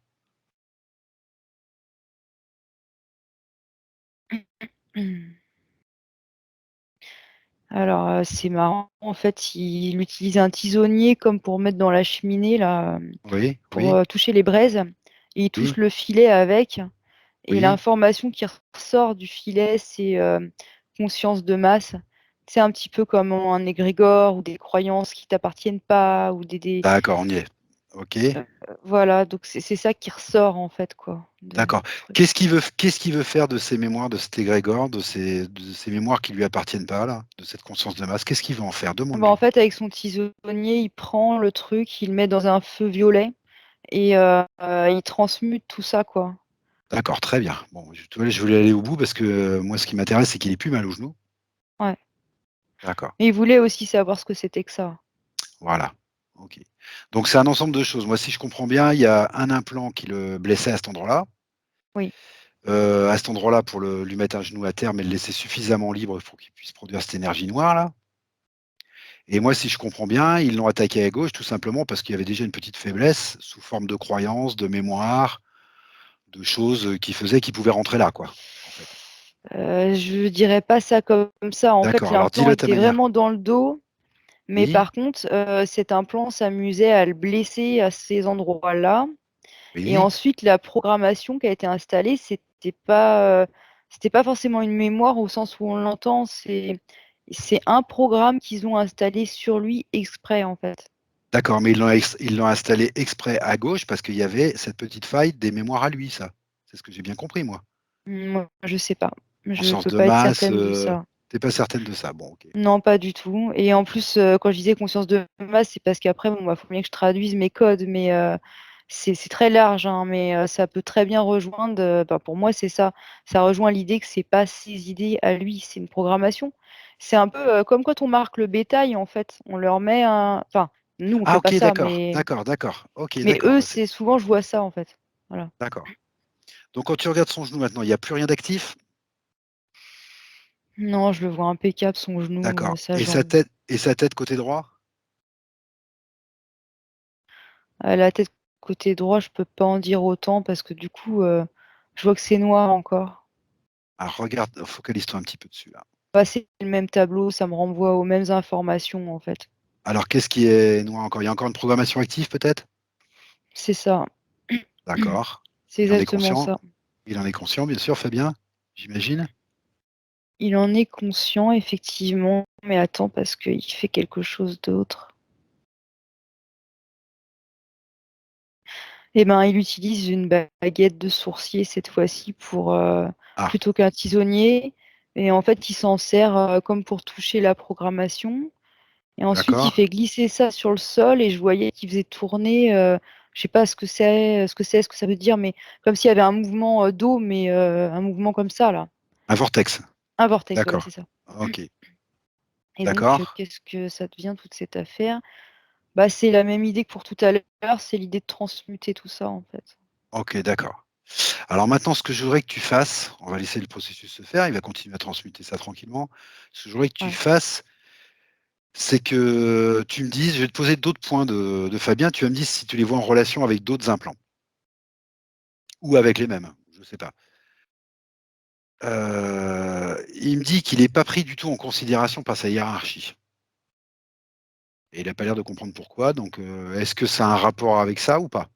Alors, c'est marrant, en fait, il utilise un tisonnier comme pour mettre dans la cheminée là, Oui, pour, oui, toucher les braises et il touche oui, le filet avec et oui. l'information qui ressort du filet, c'est, conscience de masse. C'est un petit peu comme un égrégore ou des croyances qui t'appartiennent pas ou des D'accord, on y est. OK. voilà, donc c'est ça qui ressort en fait quoi, D'accord. du truc. Qu'est-ce qu'il veut faire de ces mémoires, de cet égrégore, de ces mémoires qui lui appartiennent pas là, de cette conscience de masse? Qu'est-ce qu'il veut en faire? Bah, en Demande-lui. fait, avec son tisonnier, il prend le truc, il le met dans un feu violet et il transmute tout ça, quoi. D'accord, très bien. Bon, tu vois, je voulais aller au bout parce que, moi, ce qui m'intéresse, c'est qu'il ait plus mal au genou. Ouais. D'accord, Mais il voulait aussi savoir ce que c'était que ça. voilà. OK. Donc c'est un ensemble de choses. Moi, si je comprends bien, il y a un implant qui le blessait à cet endroit-là. Oui. À cet endroit-là pour lui mettre un genou à terre, mais le laisser suffisamment libre pour qu'il puisse produire cette énergie noire-là. Et moi, si je comprends bien, ils l'ont attaqué à gauche tout simplement parce qu'il y avait déjà une petite faiblesse sous forme de croyances, de mémoire, de choses, qui faisaient qu'il pouvait rentrer là, quoi, en fait. Je dirais pas ça comme ça. En fait, D'accord, alors l'implant dis-le à ta était manière. vraiment dans le dos, mais Oui, par contre, cet implant s'amusait à le blesser à ces endroits-là et oui, ensuite la programmation qui a été installée, c'était pas forcément une mémoire au sens où on l'entend, c'est un programme qu'ils ont installé sur lui exprès, en fait. D'accord, mais ils l'ont installé exprès à gauche parce qu'il y avait cette petite faille des mémoires à lui, ça. C'est ce que j'ai bien compris, moi. Moi, je sais pas. Je Conscience peux de pas être masse, certaine de ça. t'es pas certaine de ça. Bon, ok. Non, pas du tout. Et en plus, quand je disais conscience de masse, c'est parce qu'après, bon, bah, faut bien que je traduise mes codes, mais c'est très large, hein, mais ça peut très bien rejoindre, bah, pour moi, c'est ça. Ça rejoint l'idée que c'est pas ses idées à lui, c'est une programmation. C'est un peu comme quand on marque le bétail, en fait. On leur met un. Enfin, nous, on Ah, fait pas ok, ça, d'accord, d'accord, d'accord. Ok, mais d'accord. eux, Bah, c'est souvent, je vois ça, en fait. Voilà. d'accord. Donc, quand tu regardes son genou maintenant, il n'y a plus rien d'actif? Non, je le vois impeccable, son genou, D'accord. sa jambe. Et sa tête côté droit? La tête côté droit, je peux pas en dire autant parce que du coup, je vois que c'est noir encore. Ah, regarde, focalise-toi un petit peu dessus, là. Bah, c'est le même tableau, ça me renvoie aux mêmes informations en fait. Alors, qu'est-ce qui est noir encore? Il y a encore une programmation active, peut-être? C'est ça. D'accord. C'est Il en est exactement conscient? ça. Il en est conscient, bien sûr, Fabien, j'imagine. Il en est conscient, effectivement, mais attends, parce qu'il fait quelque chose d'autre. Eh ben, il utilise une baguette de sourcier cette fois-ci pour Ah, plutôt qu'un tisonnier. Et en fait, il s'en sert comme pour toucher la programmation. Et ensuite, il d'accord. fait glisser ça sur le sol et je voyais qu'il faisait tourner, je sais pas ce que ça veut dire, mais comme s'il y avait un mouvement d'eau, mais un mouvement comme ça, là. Un vortex. Un vortex, voilà, c'est D'accord. ça. Ok. Et donc, D'accord. qu'est-ce que ça devient toute cette affaire? Bah, c'est la même idée que pour tout à l'heure, c'est l'idée de transmuter tout ça, en fait. Ok, d'accord. Alors maintenant, ce que je voudrais que tu fasses, on va laisser le processus se faire, il va continuer à transmuter ça tranquillement. Ce que je voudrais que tu Ouais. fasses, c'est que tu me dises, je vais te poser d'autres points de Fabien, tu vas me dire si tu les vois en relation avec d'autres implants ou avec les mêmes, je ne sais pas. Il me dit qu'il n'est pas pris du tout en considération par sa hiérarchie. Et il n'a pas l'air de comprendre pourquoi. Donc, est-ce que ça a un rapport avec ça ou pas?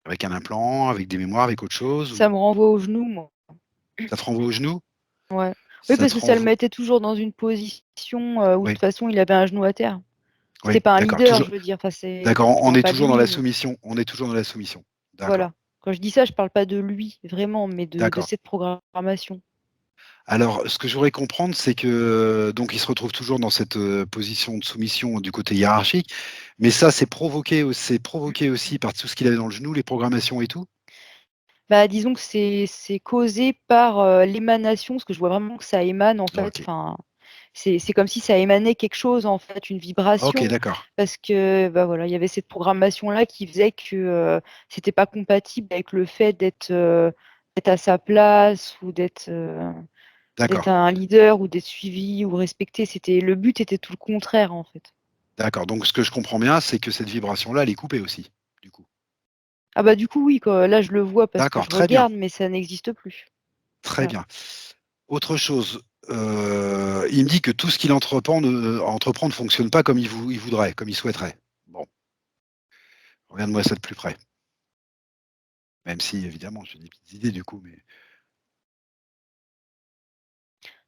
Avec un implant, avec des mémoires, avec autre chose Ça ou me renvoie au genou, moi. ça te renvoie au genou? Ouais. Oui, Ça parce te que ça le renvoie. mettait toujours dans une position où, de Oui, toute façon, il avait un genou à terre. C'était oui, pas un d'accord. leader, Toujours. je veux dire. Enfin, c'est. D'accord, Je on parle est pas de toujours dans lui, la mais. soumission. On est toujours dans la soumission. D'accord, Voilà. Quand je dis ça, je parle pas de lui, vraiment, mais de d'accord. cette programmation. Alors, ce que je voudrais comprendre, c'est que donc il se retrouve toujours dans cette position de soumission du côté hiérarchique, mais ça, c'est provoqué aussi par tout ce qu'il avait dans le genou, les programmations et tout. Bah, disons que c'est causé par l'émanation, parce que je vois vraiment que ça émane, en fait. Ok, Enfin, c'est comme si ça émanait quelque chose, en fait, une ok, vibration, d'accord, parce que bah, voilà, il y avait cette programmation-là qui faisait que c'était pas compatible avec le fait d'être à sa place ou d'être d'accord, un leader ou d'être suivi ou respecté. Le but était tout le contraire, en fait. d'accord. Donc, ce que je comprends bien, c'est que cette vibration-là, elle est coupée aussi, du coup. Ah bah du coup, oui, quoi. Là, je le vois parce que D'accord, je très bien, regarde, mais ça n'existe plus. très Voilà. bien. Autre chose, il me dit que tout ce qu'il entreprend ne fonctionne pas comme il voudrait, comme il souhaiterait. Bon, regarde-moi ça de plus près. Même si, évidemment, j'ai des petites idées du coup, mais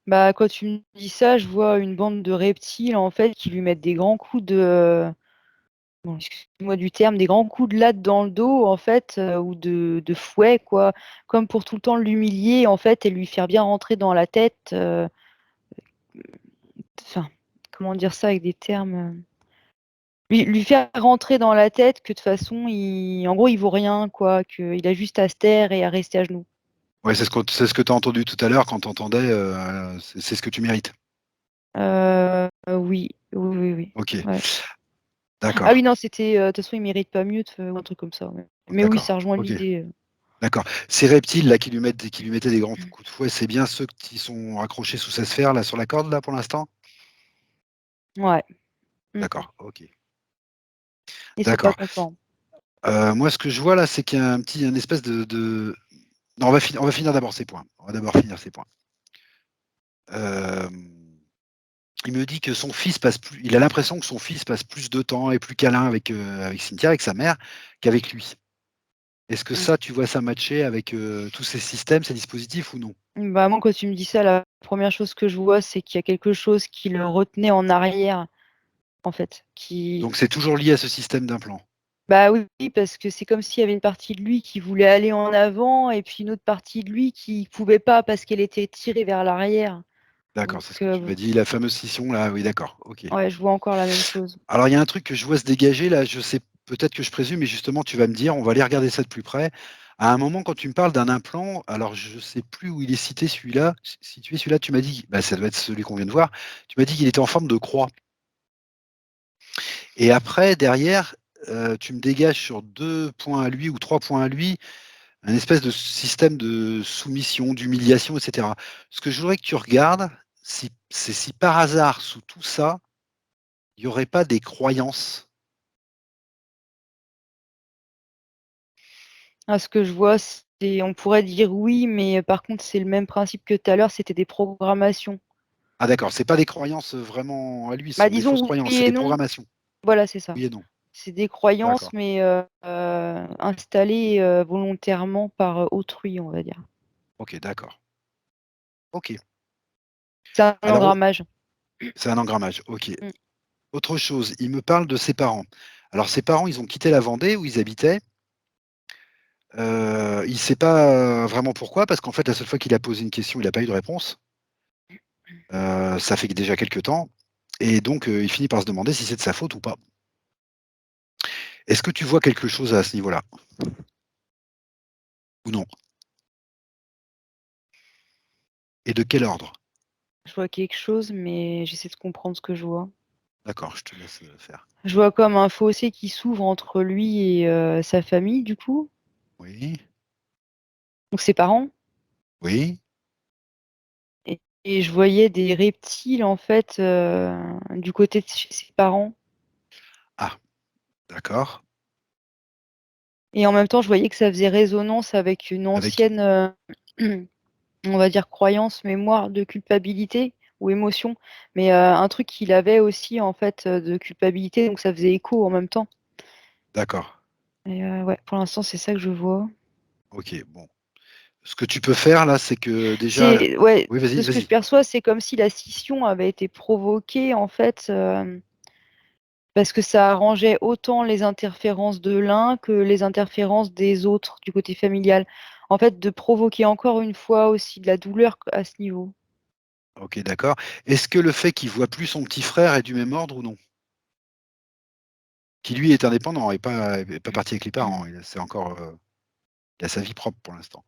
Bah, quand tu me dis ça, je vois une bande de reptiles, en fait, qui lui mettent des grands coups de, bon, excuse-moi du terme, des grands coups de latte dans le dos, en fait, ou de fouet, quoi, comme pour tout le temps l'humilier, en fait, et lui faire bien rentrer dans la tête. Enfin, comment dire ça avec des termes lui faire rentrer dans la tête que de toute façon, en gros, il vaut rien, quoi, qu'il a juste à se taire et à rester à genoux. ouais, c'est ce que tu as entendu tout à l'heure quand tu entendais, c'est ce que tu mérites. Oui, oui, oui, oui. Ok, Ouais. Ah d'accord, oui, non, c'était, de toute façon, il mérite pas mieux, ou un truc comme ça. Ouais. Mais oui, ça d'accord, rejoint ok, l'idée. d'accord. Ces reptiles là qui lui mettaient des grands coups de fouet, c'est bien ceux qui sont accrochés sous sa sphère là sur la corde là pour l'instant? Ouais. Mm. D'accord, ok, Ils sont pas d'accord. contents. Moi, ce que je vois là, c'est qu'il y a un espèce Non, on va finir d'abord ces points. On va d'abord finir ces points. Euh, il me dit que son fils passe plus. Il a l'impression que son fils passe plus de temps et plus câlin avec Cynthia, avec sa mère, qu'avec lui. Est-ce que Mm. ça, tu vois ça matcher avec tous ces systèmes, ces dispositifs ou non? Bah, moi, quand tu me dis ça, la première chose que je vois, c'est qu'il y a quelque chose qui le retenait en arrière. en fait, Donc c'est toujours lié à ce système d'implant? Bah oui, parce que c'est comme s'il y avait une partie de lui qui voulait aller en avant et puis une autre partie de lui qui pouvait pas parce qu'elle était tirée vers l'arrière. D'accord, Donc, c'est ce que tu m'as dit, la fameuse scission là, oui d'accord, OK. ouais, je vois encore la même chose. Alors il y a un truc que je vois se dégager là, je sais peut-être que je présume, mais justement tu vas me dire, on va aller regarder ça de plus près. À un moment quand tu me parles d'un implant, alors je sais plus où il est cité celui-là, situé celui-là, tu m'as dit, bah, ça doit être celui qu'on vient de voir, tu m'as dit qu'il était en forme de croix et après derrière, tu me dégages sur 2 points à lui ou 3 points à lui, un espèce de système de soumission, d'humiliation et cetera. Ce que je voudrais que tu regardes, c'est si par hasard sous tout ça, il y aurait pas des croyances. Ah, ce que je vois, c'est on pourrait dire oui, mais par contre, c'est le même principe que tout à l'heure, c'était des programmations. Ah d'accord, c'est pas des croyances, vraiment à lui, ce Bah, sont des fausses disons croyances, oui c'est et des non. programmations. Voilà, c'est ça. Oui et non. C'est des croyances, D'accord, mais installées volontairement par autrui, on va dire. OK, d'accord. OK. C'est un Alors, engrammage. c'est un engrammage, OK. Mm. Autre chose, il me parle de ses parents. Alors ses parents, ils ont quitté la Vendée où ils habitaient. Il sait pas vraiment pourquoi, parce qu'en fait, la seule fois qu'il a posé une question, il a pas eu de réponse. Ça fait déjà quelque temps et donc il finit par se demander si c'est de sa faute ou pas. Est-ce que tu vois quelque chose à ce niveau-là? Ou non? Et de quel ordre? Je vois quelque chose, mais j'essaie de comprendre ce que je vois. D'accord, je te laisse, faire. Je vois comme un fossé qui s'ouvre entre lui et sa famille, du coup. Oui, Donc ses parents. oui, Et je voyais des reptiles, en fait, du côté de chez ses parents. ah, d'accord. Et en même temps, je voyais que ça faisait résonance avec une Avec ancienne, on va dire, croyance, mémoire de culpabilité ou émotion. Mais un truc qu'il avait aussi, en fait, de culpabilité. Donc ça faisait écho en même temps. d'accord, Et ouais, pour l'instant, c'est ça que je vois. OK, bon. Ce que tu peux faire là, c'est que déjà C'est ouais, oui, de vas-y, ce que je vas-y. perçois, c'est comme si la scission avait été provoquée, en fait, parce que ça arrangeait autant les interférences de l'un que les interférences des autres du côté familial. En fait, de provoquer encore une fois aussi de la douleur à ce niveau. OK, d'accord. Est-ce que le fait qu'il voit plus son petit frère est du même ordre ou non? Qui lui est indépendant et pas parti avec les parents, c'est encore, il a sa vie propre pour l'instant.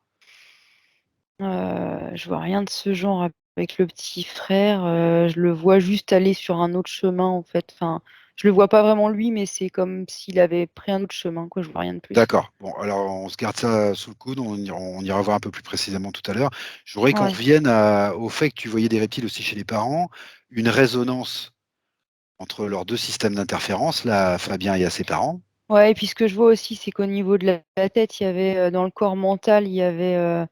Je vois rien de ce genre avec le petit frère, je le vois juste aller sur un autre chemin, en fait. Enfin, je le vois pas vraiment lui, mais c'est comme s'il avait pris un autre chemin, quoi, je vois rien de plus. D'accord. Bon, alors on se garde ça sous le coude, on ira voir un peu plus précisément tout à l'heure. Je voudrais qu'on Ouais. revienne au fait que tu voyais des reptiles aussi chez les parents, une résonance entre leurs 2 systèmes d'interférence, là, Fabien et à ses parents. Ouais, et puis ce que je vois aussi, c'est qu'au niveau de la tête, il y avait, dans le corps mental, il y avait,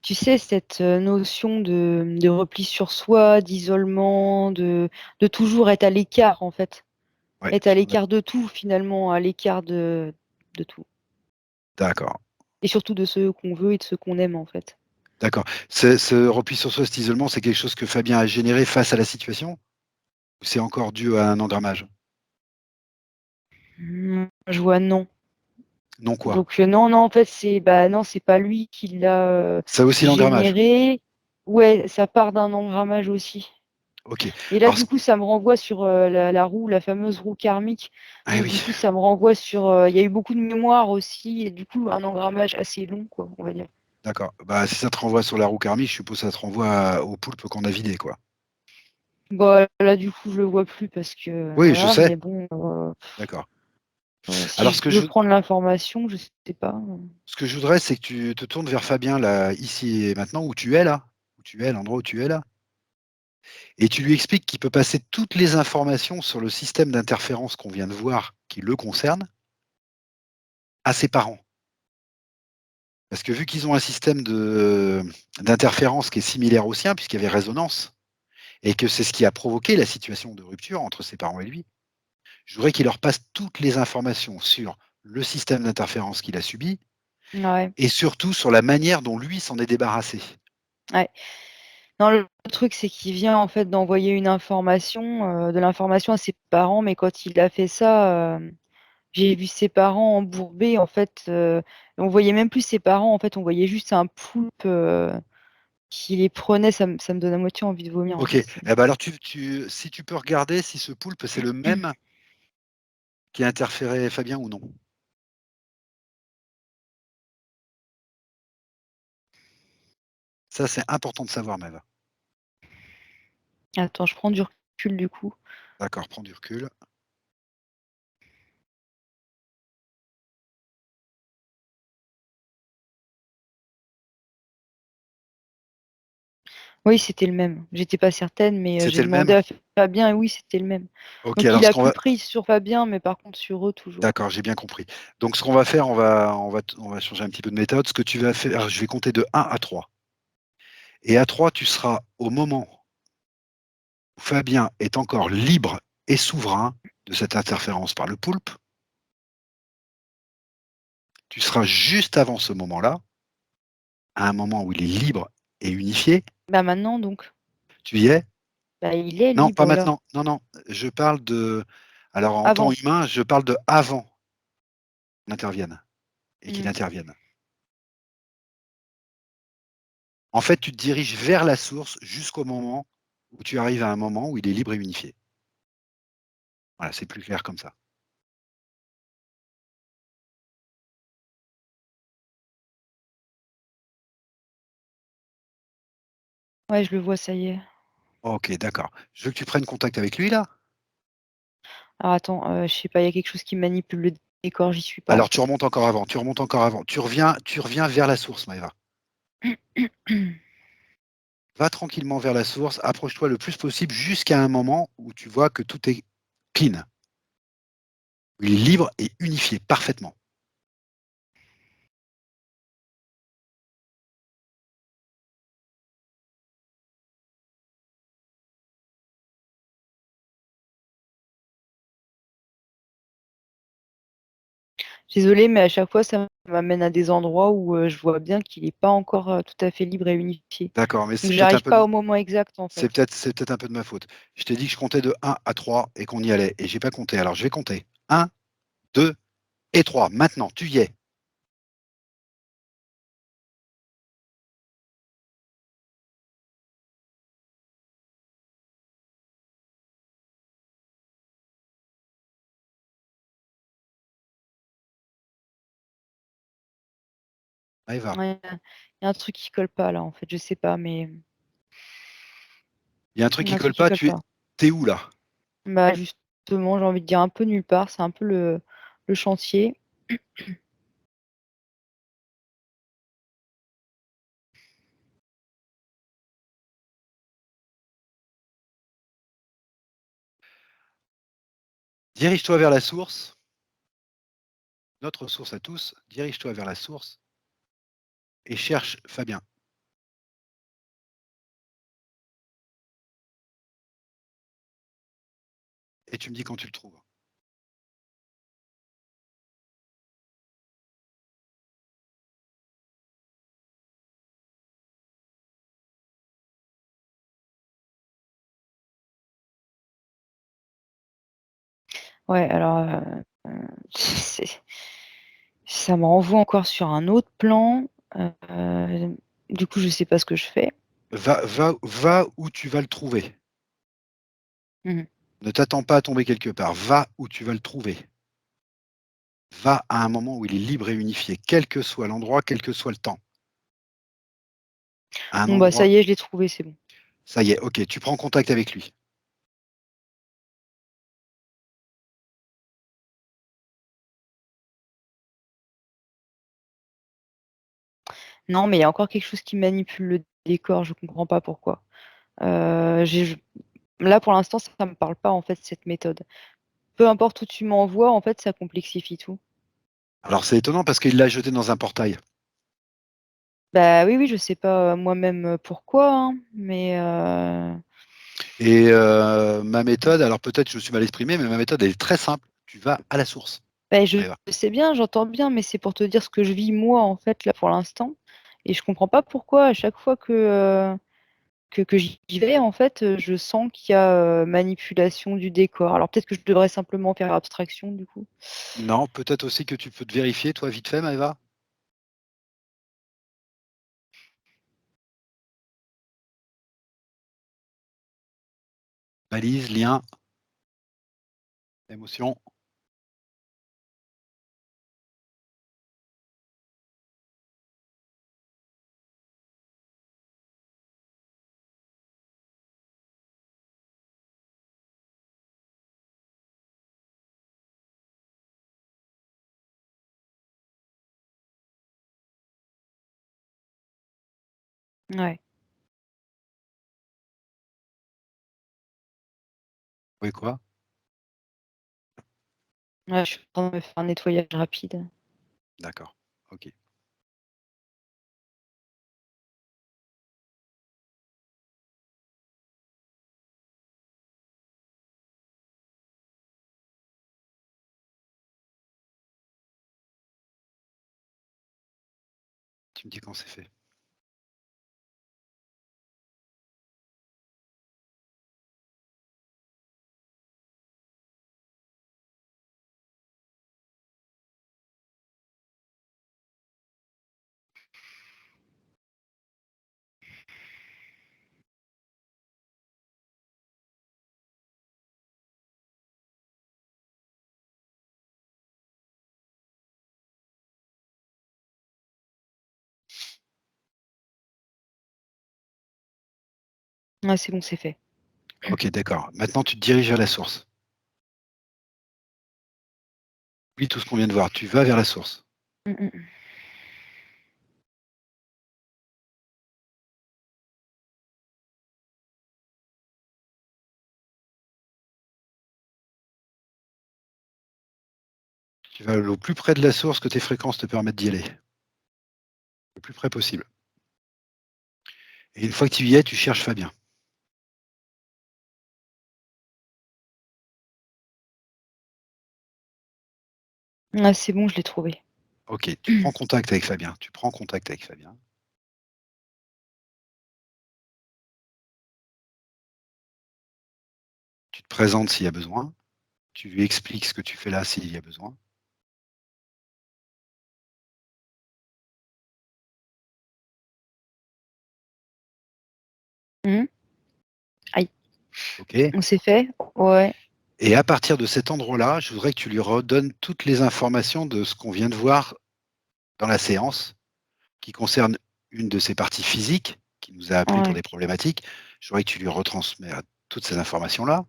tu sais, cette, notion de repli sur soi, d'isolement, de toujours être à l'écart, en fait. Ouais, Être à l'écart de tout finalement, à l'écart de tout. d'accord, Et surtout de ceux qu'on veut et de ceux qu'on aime, en fait. d'accord. Ce repli sur soi, cet isolement, c'est quelque chose que Fabien a généré face à la situation? Ou c'est encore dû à un engrammage? Je vois non. Non quoi? Donc non, non, en fait, c'est bah, non, c'est pas lui qui l'a, Ça aussi l'engrammage? généré. Ouais, ça part d'un engrammage aussi. OK. Et là, Alors du coup, ça me renvoie sur, la roue, la fameuse roue karmique. ah Donc oui, du coup, ça me renvoie sur, il y a eu beaucoup de mémoire aussi et du coup, un engrammage assez long, quoi, on va dire. d'accord. Bah, si ça te renvoie sur la roue karmique, je suppose que ça te renvoie au poulpe qu'on a vidé, quoi. Bah, là, du coup, je le vois plus parce que, Oui, je voilà, sais, mais bon, d'accord. si Alors je veux prendre l'information, je sais pas. ce que je voudrais, c'est que tu te tournes vers Fabien, là, ici et maintenant, où tu es là, où tu es, l'endroit où tu es là, et tu lui expliques qu'il peut passer toutes les informations sur le système d'interférence qu'on vient de voir, qui le concerne, à ses parents. Parce que vu qu'ils ont un système d'interférence qui est similaire au sien, puisqu'il y avait résonance, et que c'est ce qui a provoqué la situation de rupture entre ses parents et lui, je voudrais qu'il leur passe toutes les informations sur le système d'interférence qu'il a subi Ouais, et surtout sur la manière dont lui s'en est débarrassé. ouais. Non, le truc, c'est qu'il vient en fait d'envoyer une information, de l'information à ses parents, mais quand il a fait ça, j'ai vu ses parents embourbés, en fait, on voyait même plus ses parents, en fait, on voyait juste un poulpe qui les prenait, ça me donne à moitié envie de vomir, en Ok. fait. Eh ben alors, si tu peux regarder si ce poulpe, c'est le même qui a interféré Fabien ou non. Ça, c'est important de savoir, Maëva. Attends, je prends du recul du coup. D'accord, prends du recul. Oui, c'était le même. J'étais pas certaine, mais j'ai C'était le demandé même? à Fabien et oui, c'était le même. Ok, Donc alors il ce a qu'on plus va. pris sur Fabien, mais par contre sur eux toujours. D'accord, j'ai bien compris. Donc, ce qu'on va faire, on va changer un petit peu de méthode. Ce que tu vas faire, je vais compter de 1 à 3. Et à 3, tu seras au moment où Fabien est encore libre et souverain de cette interférence par le poulpe. Tu seras juste avant ce moment-là, à un moment où il est libre et unifié. Bah maintenant donc. Tu y es? Bah il est Non, pas libre là. maintenant. Non, non. Je parle de. Alors, en temps Avant. humain, je parle de avant qu'il intervienne et qu'il Mm. intervienne. En fait, tu te diriges vers la source jusqu'au moment où tu arrives à un moment où il est libre et unifié. Voilà, c'est plus clair comme ça. Ouais, je le vois, ça y est. Ok, d'accord. Je veux que tu prennes contact avec lui là. Alors attends, je sais pas, il y a quelque chose qui manipule le décor, j'y suis pas en Alors tu fait. remontes encore avant, tu remontes encore avant. Tu reviens vers la source, Maëva. Va tranquillement vers la source, approche-toi le plus possible jusqu'à un moment où tu vois que tout est clean. Où il est libre et unifié parfaitement. Désolée, mais à chaque fois, ça m'amène à des endroits où je vois bien qu'il n'est pas encore tout à fait libre et unifié. D'accord, mais Donc c'est peut-être un j'arrive peu pas de... au moment exact en c'est fait. peut-être c'est peut-être un peu de ma faute. Je t'ai dit que je comptais de 1 à 3 et qu'on y allait. Et j'ai pas compté. Alors je vais compter. 1, 2 et 3. Maintenant, tu y es. Maëva. Ouais, il y a un truc qui colle pas là en fait, je sais pas, mais Il y a un truc il y a qui un colle truc qui pas. colle pas. T'es où là? Bah justement, j'ai envie de dire un peu nulle part, c'est un peu le chantier. Dirige-toi vers la source. Notre source à tous. Dirige-toi vers la source et cherche Fabien. Et tu me dis quand tu le trouves. Ouais, alors c'est- ça me renvoie encore sur un autre plan. Du coup, je sais pas ce que je fais. Va où tu vas le trouver. Mhm. Ne t'attends pas à tomber quelque part. Va où tu vas le trouver. Va à un moment où il est libre et unifié, quel que soit l'endroit, quel que soit le temps. À un Bon bah endroit, ça y est, je l'ai trouvé, c'est bon. ça y est, ok, tu prends contact avec lui. Non, mais il y a encore quelque chose qui manipule le décor, je comprends pas pourquoi. Je- Là, pour l'instant, ça me parle pas, en fait, cette méthode. Peu importe où tu m'envoies, en fait, ça complexifie tout. Alors c'est étonnant parce qu'il l'a jeté dans un portail. Bah oui, oui, je sais pas moi-même pourquoi, hein, mais Et ma méthode, alors peut-être je me suis mal exprimé, mais ma méthode elle est très simple. Tu vas à la source. bah, Maëva. je sais bien, j'entends bien, mais c'est pour te dire ce que je vis moi, en fait, là, pour l'instant. Et je comprends pas pourquoi, à chaque fois que j'y vais, en fait, je sens qu'il y a manipulation du décor. Alors peut-être que je devrais simplement faire abstraction du coup. Non, peut-être aussi que tu peux te vérifier, toi, vite fait, Maëva? Balise, lien, émotion. Ouais. Oui, quoi? Ouais, je suis en train de me faire un nettoyage rapide. D'accord. OK. Tu me dis quand c'est fait. Ouais, c'est bon, c'est fait. OK, d'accord. Maintenant, tu te diriges vers la source. Oublie tout ce qu'on vient de voir. Tu vas vers la source. Mmh mh. Tu vas au plus près de la source que tes fréquences te permettent d'y aller. Le plus près possible. Et une fois que tu y es, tu cherches Fabien. Ouais, c'est bon, je l'ai trouvé. OK, tu prends contact avec Fabien. Tu prends contact avec Fabien. Tu te présentes s'il y a besoin. Tu lui expliques ce que tu fais là s'il y a besoin. Mmh. Aïe, OK? c'est fait? Ouais. Et à partir de cet endroit-là, je voudrais que tu lui redonnes toutes les informations de ce qu'on vient de voir dans la séance, qui concerne une de ses parties physiques, qui nous a appelé pour Ouais. des problématiques. Je voudrais que tu lui retransmets toutes ces informations-là.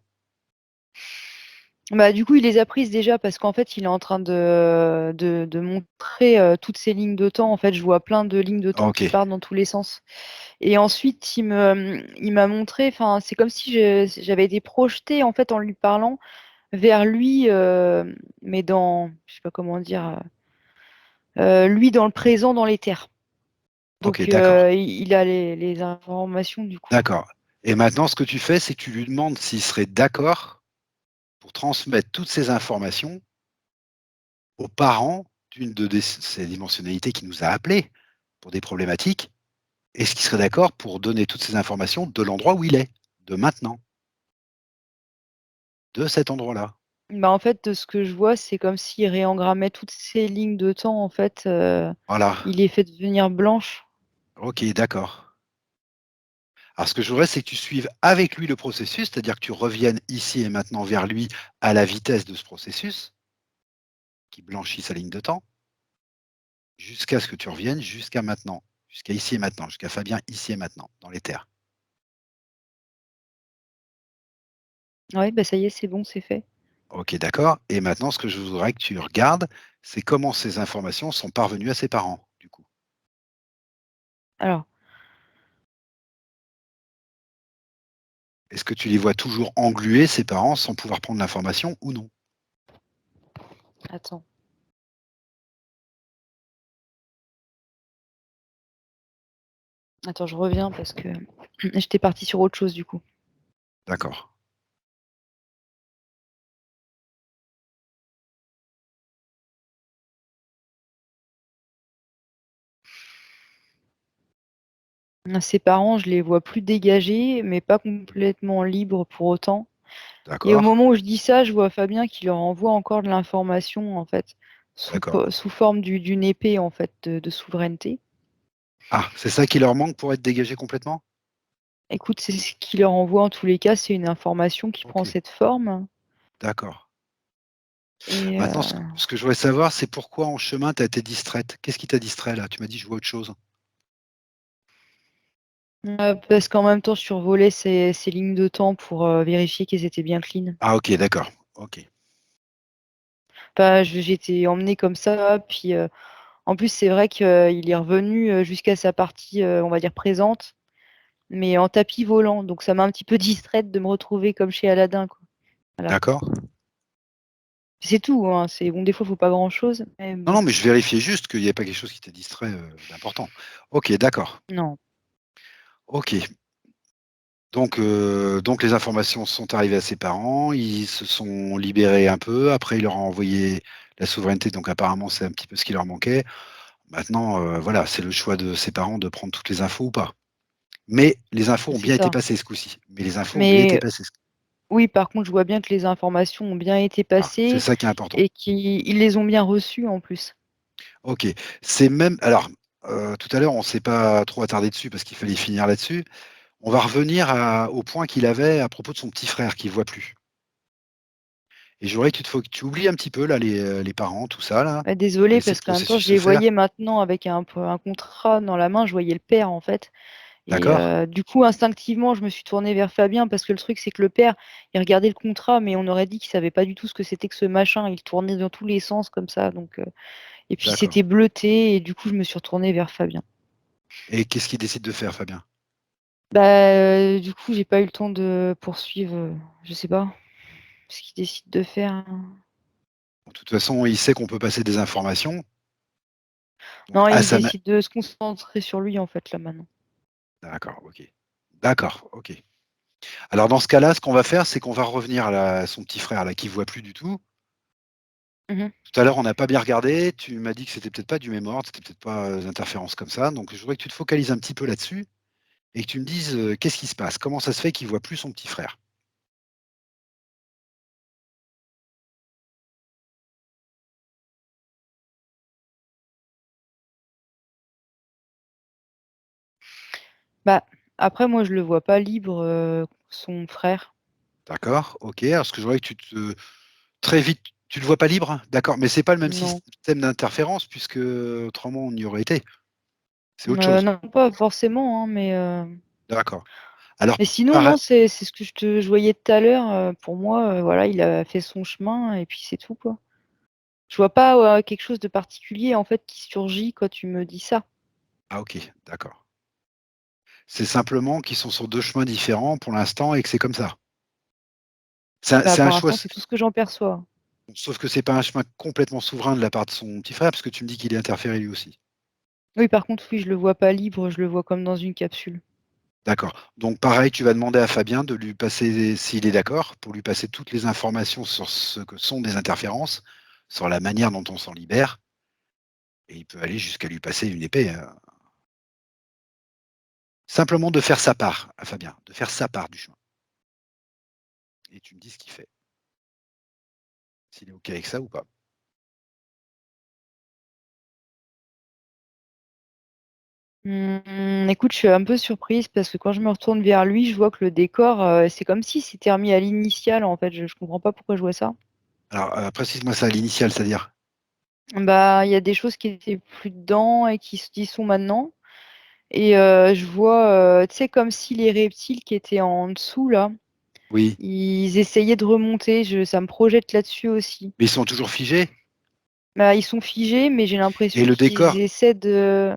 Bah, du coup, il les a prises déjà parce qu'en fait, il est en train de montrer, toutes ces lignes de temps. En fait, je vois plein de lignes de temps qui OK, partent dans tous les sens et ensuite il m'a montré, enfin, c'est comme si j'avais été projetée, en fait, en lui parlant vers lui, mais dans je sais pas comment dire, lui dans le présent, dans l'éther. OK, Donc d'accord, il a les informations du coup. d'accord. Et maintenant, ce que tu fais, c'est que tu lui demandes s'il serait d'accord pour transmettre toutes ces informations aux parents d'une de ces dimensionnalités qui nous a appelés pour des problématiques. Est-ce qu'il serait d'accord pour donner toutes ces informations de l'endroit où il est, de maintenant, de cet endroit-là? Bah, en fait, de ce que je vois, c'est comme s'il réengrammait toutes ces lignes de temps, en fait, Voilà. il les fait devenir blanches. OK, d'accord. Alors ce que je voudrais, c'est que tu suives avec lui le processus, c'est-à-dire que tu reviennes ici et maintenant vers lui à la vitesse de ce processus, qui blanchit sa ligne de temps, jusqu'à ce que tu reviennes jusqu'à maintenant, jusqu'à ici et maintenant, jusqu'à Fabien ici et maintenant, dans les terres. Ouais, bah, ça y est, c'est bon, c'est fait. OK, d'accord. Et maintenant, ce que je voudrais que tu regardes, c'est comment ces informations sont parvenues à ses parents, du coup. Alors, Est-ce que tu les vois toujours englués, ses parents, sans pouvoir prendre l'information ou non? attends. Attends, je reviens parce que j'étais partie sur autre chose, du coup. D'accord. Ses parents, je les vois plus dégagés, mais pas complètement libres pour autant. Et au D'accord, moment où je dis ça, je vois Fabien qui leur envoie encore de l'information, en fait, d'accord. sous forme d'une épée, en fait, de souveraineté. Ah, c'est ça qui leur manque pour être dégagé complètement? Écoute, c'est ce qu'il leur envoie en tous les cas, c'est une information qui prend OK, cette forme. d'accord. Et Maintenant, ce que je voudrais savoir, c'est pourquoi en chemin, tu as été distraite? Qu'est-ce qui t'a distrait là? Tu m'as dit: «Je vois autre chose». parce qu'en même temps, je survolais ces lignes de temps pour vérifier qu'elles étaient bien clean. Ah OK, d'accord. OK, Bah, j'étais emmenée comme ça, puis en plus, c'est vrai qu'il est revenu jusqu'à sa partie, on va dire, présente, mais en tapis volant. Donc ça m'a un petit peu distraite de me retrouver comme chez Aladdin, quoi. Voilà. d'accord. C'est tout, hein. C'est bon, des fois, il faut pas grand-chose, mais Non, bon, non, mais je vérifiais juste qu'il y avait pas quelque chose qui t'a distrait, d'important. OK, d'accord. non. OK. Donc les informations sont arrivées à ses parents, ils se sont libérés un peu, après il leur a envoyé la souveraineté, donc apparemment c'est un petit peu ce qui leur manquait. Maintenant, voilà, c'est le choix de ses parents de prendre toutes les infos ou pas. Mais les infos ont C'est bien été ça. passées ce coup-ci. Mais les infos ont bien été Mais passées. oui, par contre, je vois bien que les informations ont bien été Ah, c'est passées ça qui est important. et qu'ils les ont bien reçues en plus. OK. C'est même alors, tout à l'heure, on s'est pas trop attardé dessus parce qu'il fallait finir là-dessus. On va revenir au point qu'il avait à propos de son petit frère qu'il voit plus. Et je voudrais que tu oublies un petit peu là les parents, tout ça là. Bah, On va désolée, laisser le parce qu'en même temps, processus je se les faire. voyais maintenant avec un contrat dans la main, je voyais le père en fait. Et D'accord? du coup, instinctivement, je me suis tournée vers Fabien parce que le truc, c'est que le père, il regardait le contrat, mais on aurait dit qu'il savait pas du tout ce que c'était que ce machin. Il tournait dans tous les sens comme ça. Donc, et puis D'accord. c'était bleuté, et du coup, je me suis retournée vers Fabien. Et qu'est-ce qu'il décide de faire, Fabien? Bah, du coup, j'ai pas eu le temps de poursuivre, je sais pas ce qu'il décide de faire, hein. De toute façon, il sait qu'on peut passer des informations, donc Non, à il sa ma décide de se concentrer sur lui, en fait, là, maintenant. d'accord, OK. D'accord, OK. Alors dans ce cas-là, ce qu'on va faire, c'est qu'on va revenir à son petit frère là, qui voit plus du tout. Mmh. Tout à l'heure, on n'a pas bien regardé, tu m'as dit que c'était peut-être pas du même ordre, c'était peut-être pas, des interférences comme ça, donc je voudrais que tu te focalises un petit peu là-dessus et que tu me dises, qu'est-ce qui se passe? Comment ça se fait qu'il voit plus son petit frère? Bah, après, moi, je le vois pas libre, son frère. D'accord, OK. Alors ce que je voudrais que tu te très vite, tu le vois pas libre? D'accord, mais c'est pas le même Non. système d'interférence puisque, autrement on y aurait été. C'est autre chose. Non, pas forcément, hein, D'accord. Alors mais sinon, para non, c'est ce que je voyais tout à l'heure, pour moi, voilà, il a fait son chemin et puis c'est tout, quoi. Je vois pas, quelque chose de particulier, en fait, qui surgit quand tu me dis ça. ah OK, d'accord. C'est simplement qu'ils sont sur 2 chemins différents pour l'instant et que c'est comme ça. Bah, C'est un pour choix l'instant, c'est tout ce que j'en perçois. sauf que c'est pas un chemin complètement souverain de la part de son petit frère, parce que tu me dis qu'il est interféré lui aussi. Oui, par contre, oui, je le vois pas libre, je le vois comme dans une capsule. D'accord. Donc pareil, tu vas demander à Fabien de lui passer, s'il est d'accord, pour lui passer toutes les informations sur ce que sont des interférences, sur la manière dont on s'en libère et il peut aller jusqu'à lui passer une épée, simplement de faire sa part à Fabien, de faire sa part du chemin et tu me dis ce qu'il fait, s'il est OK avec ça ou pas. Écoute, je suis un peu surprise parce que quand je me retourne vers lui, je vois que le décor, c'est comme si c'était remis à l'initiale, en fait. Je comprends pas pourquoi je vois ça. Alors, précise-moi ça à l'initiale, c'est-à-dire? Bah, il y a des choses qui étaient plus dedans et qui y sont maintenant. Et je vois, tu sais, comme si les reptiles qui étaient en dessous, là, Oui, ils essayaient de remonter. Ça me projette là-dessus aussi. mais ils sont toujours figés Bah, ils sont figés, mais j'ai et l'impression le qu'ils décor essaient de.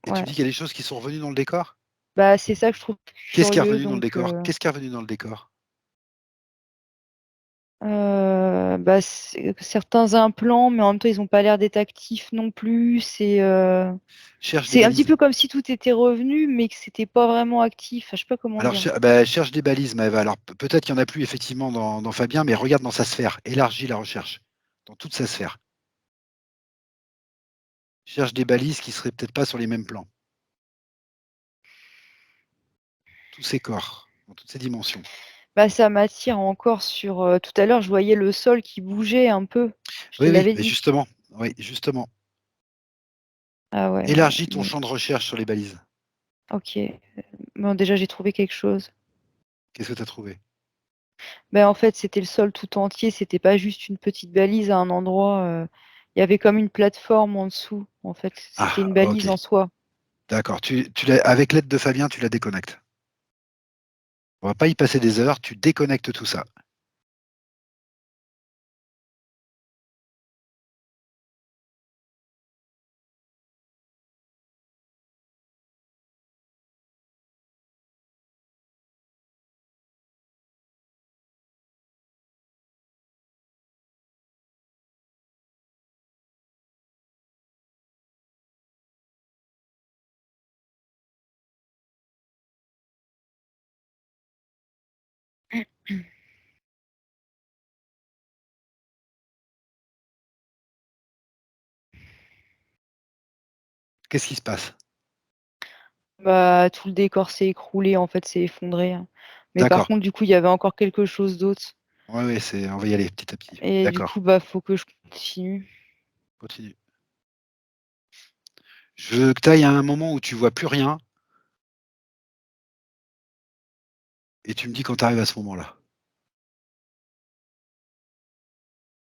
et tu Ouais. me dis qu'il y a des choses qui sont revenues dans le décor? Bah, c'est ça que je trouve Qu'est-ce qui est curieux. revenu dans le Donc, décor? Qu'est-ce qui est revenu dans le décor? bah, certains implants, mais en même temps, ils n'ont pas l'air d'être actifs non plus. Cherche des C'est un petit balises. peu comme si tout était revenu, mais que c'était pas vraiment actif. Je sais pas comment Alors dire. cherche des balises Maëva. Alors peut-être qu'il y en a plus effectivement dans Fabien, mais regarde dans sa sphère, élargis la recherche, dans toute sa sphère. Cherche des balises qui seraient peut-être pas sur les mêmes plans. tous ces corps, dans toutes ces dimensions. Bah, ça m'attire encore sur, tout à l'heure, je voyais le sol qui bougeait un peu. Je te Oui, oui, l'avais mais dit. justement, oui, justement. Ah ouais, Élargis ton mmh, champ de recherche sur les balises. OK. Bon, déjà, j'ai trouvé quelque chose. Qu'est-ce que tu as trouvé? Ben en fait, c'était le sol tout entier, c'était pas juste une petite balise à un endroit, il y avait comme une plateforme en dessous, en fait, c'était Ah, une OK, balise en soi. d'accord. Tu l'as avec l'aide de Fabien, tu la déconnectes. On va pas y passer des heures, tu déconnectes tout ça. Qu'est-ce qui se passe? Bah, tout le décor s'est écroulé, en fait, s'est effondré, hein. Mais par D'accord. contre, du coup, il y avait encore quelque chose d'autre Ouais, ouais, on va y aller petit à petit. et du D'accord, coup, bah, faut que je continue. continue. Je veux que tu ailles à un moment où tu vois plus rien et tu me dis quand tu arrives à ce moment-là.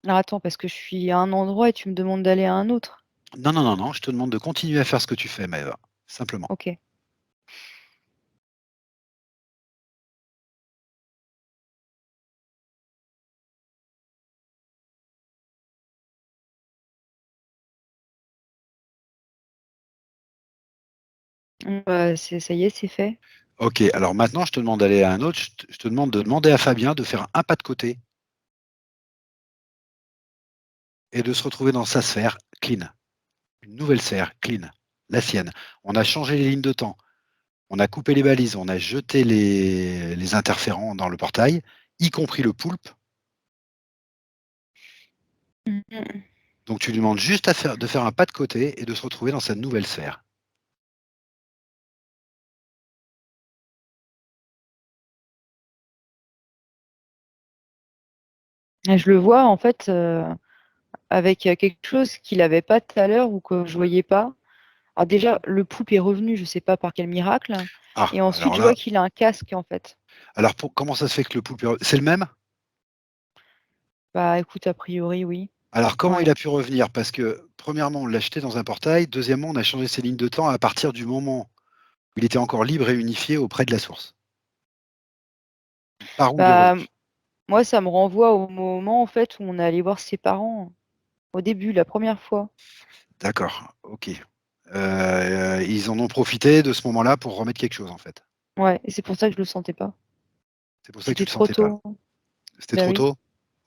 Alors attends, parce que je suis à un endroit et tu me demandes d'aller à un autre? Non, non, non, non, je te demande de continuer à faire ce que tu fais, Maëva, simplement. OK. Bah, c'est ça y est, c'est fait. OK, alors maintenant, je te demande d'aller à un autre. Je te demande de demander à Fabien de faire un pas de côté et de se retrouver dans sa sphère clean. Une nouvelle sphère clean, la sienne. On a changé les lignes de temps, on a coupé les balises, on a jeté les interférents dans le portail, y compris le poulpe. Mmh mh. Donc tu lui demandes juste de faire un pas de côté et de se retrouver dans sa nouvelle sphère. Et je le vois, en fait, avec, quelque chose qu'il avait pas tout à l'heure ou que je voyais pas. Alors déjà, le poulpe est revenu, je sais pas par quel miracle Ah, et ensuite alors je vois là, qu'il a un casque, en fait. alors comment ça se fait que le poulpe c'est le même? Bah, écoute, a priori, oui. Alors comment il Ouais. a pu revenir? Parce que premièrement, on l'a jeté dans un portail, deuxièmement, on a changé ses lignes de temps à partir du moment où il était encore libre et unifié auprès de la source. Par où il est Bah, revenu? moi, ça me renvoie au moment, en fait, où on est allé voir ses parents, au début, la première fois. D'accord, OK. Ils en ont profité de ce moment-là pour remettre quelque chose, en fait. Ouais et c'est pour ça que je le sentais pas. C'est pour ça que tu C'était le trop sentais pas. tôt. C'était Bah trop oui, tôt?